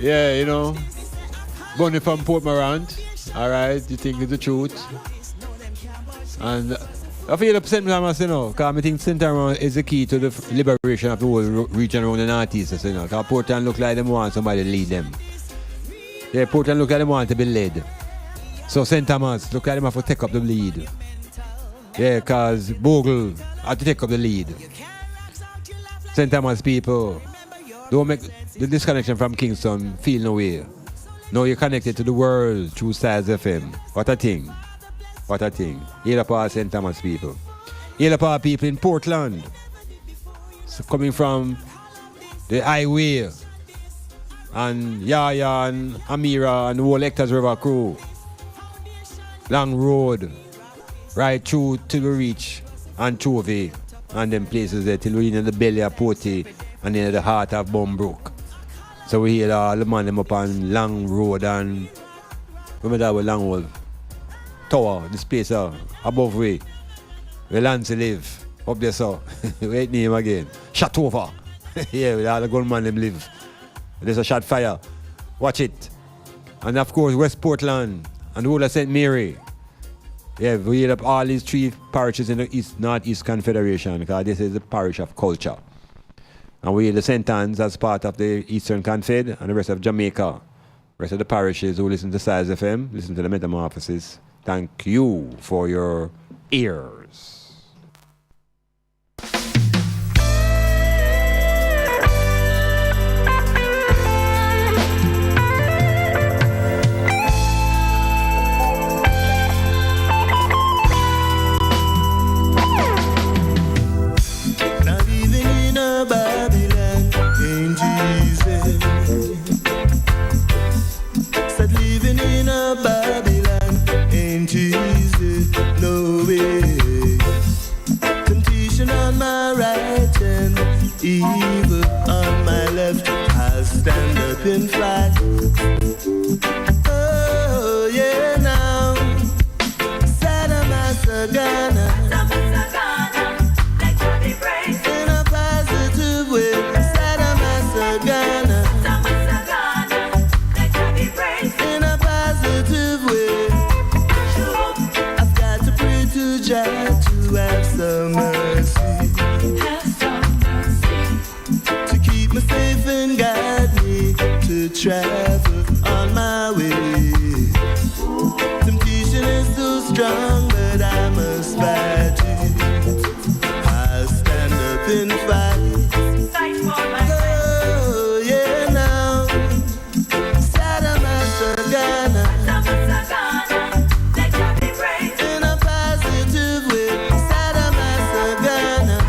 Yeah, you know. Bunny from Port Morant. Alright, you think it's the truth. And I feel upset with you know, because I think St. Armand is the key to the liberation of the whole region around the northeast, you know. Because Portland look like them want somebody to lead them. Yeah, Portland look like them want to be led. So St. Thomas look like them have to take up the lead. Yeah, because Bogle had to take up the lead. St. Thomas people, don't make the disconnection from Kingston feel no way. Now you're connected to the world through Styles FM. What a thing. What a thing. Hail up our St. Thomas people. Hail up our people in Portland. So coming from the highway. And Yaya and Amira and the whole Hector's River crew. Long road. Right through till we reach Anchovy. And them places there till we in the belly of Porty. And in the heart of Bombrook. So we hear all the man them up on Long Road and remember that with Long Wolf Tower, this place above way. Where Lancy live. Up there so. Wait name again. Shatover. Yeah, with all the gunman them live. There's a shot fire. Watch it. And of course West Portland and the whole of St. Mary. Yeah, we hear up all these three parishes in the Northeast Confederation because this is the parish of culture. And we the St. Anne's as part of the Eastern Confed and the rest of Jamaica. The rest of the parishes who listen to Styles FM, listen to the MetaMorphOsis. Thank you for your ears. Evil on my left, I'll stand up and fly. Oh yeah now, Sadama Sagana, in a positive way. Sadama Sagana, in a positive way. I've got to pray to Jah to have some mercy. Me safe and guide me to travel on my way. Temptation is so strong, but I must fight it. I'll stand up and fight. Fight for my oh yeah now, Sadama Sagana, let God be praised in a positive way. Sadama Sagana.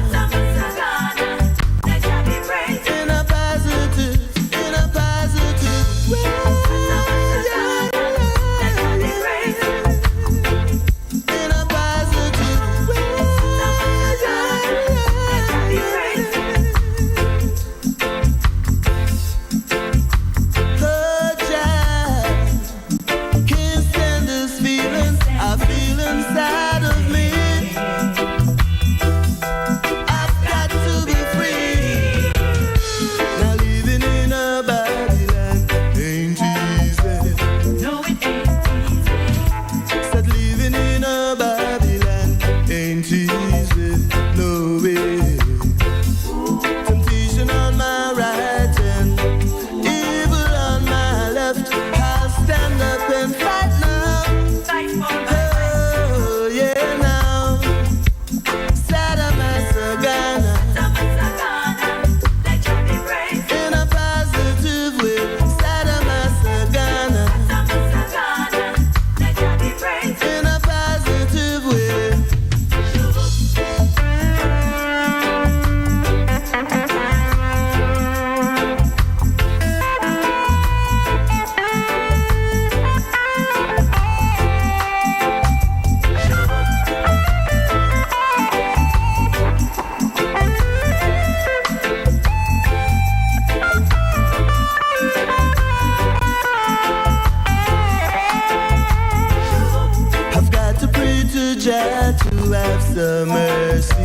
some mercy.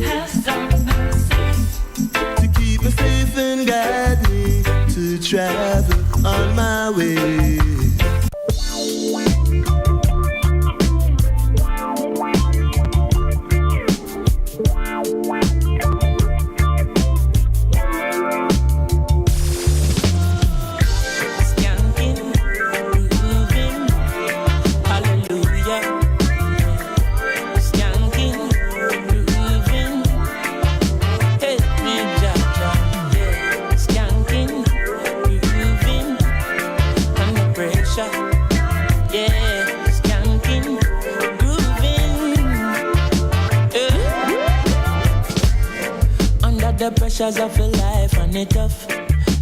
Have some mercy. To keep me safe and guide me to travel on my way. The pressures of your life and it tough.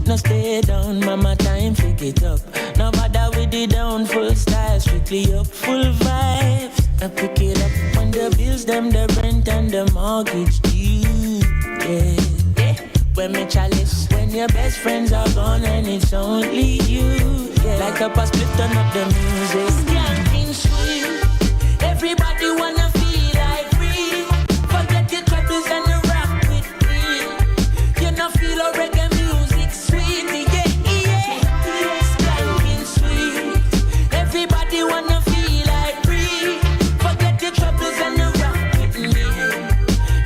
No stay down, mama, time pick it up. No bother with the down, full style, strictly up, full vibes. I pick it up when the bills, them, the rent and the mortgage due. Yeah, yeah. When me chalice, when your best friends are gone and it's only you. Yeah. Like a past split, turn up the music. Skanking sweet. Everybody wanna feel like free. Forget your troubles and the feel a reggae music sweet, yeah, yeah. Skanking sweet. Everybody wanna feel like free. Forget your troubles and the rock with me.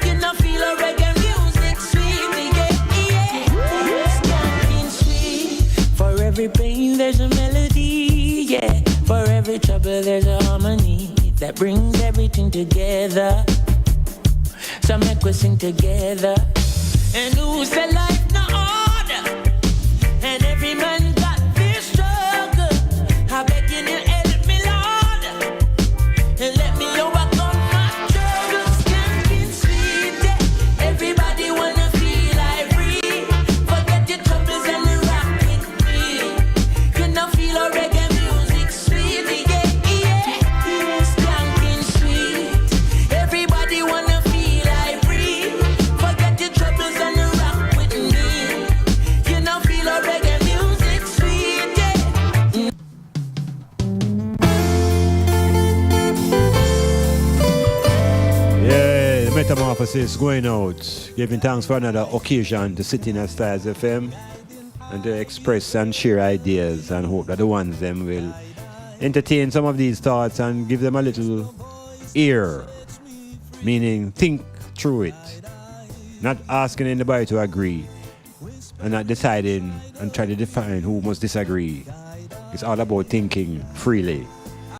You know feel a reggae music sweet, yeah, yeah. Skanking sweet. For every pain there's a melody, yeah. For every trouble there's a harmony that brings everything together. So make we sing together. And who said life no order? And every man got this struggle. I beg you to help me, Lord, and let me overcome my struggles. Skanking sweet, yeah. Everybody wanna feel like free. Forget your troubles and the rock with me. You know feel a reggae music sweet, yeah, yeah. Skanking sweet. Everybody wanna feel like free. Forget your troubles. MetaMorphOsis going out, giving thanks for another occasion to sit in at Styles FM and to express and share ideas, and hope that the ones them will entertain some of these thoughts and give them a little ear, meaning think through it, not asking anybody to agree and not deciding and trying to define who must disagree. It's all about thinking freely.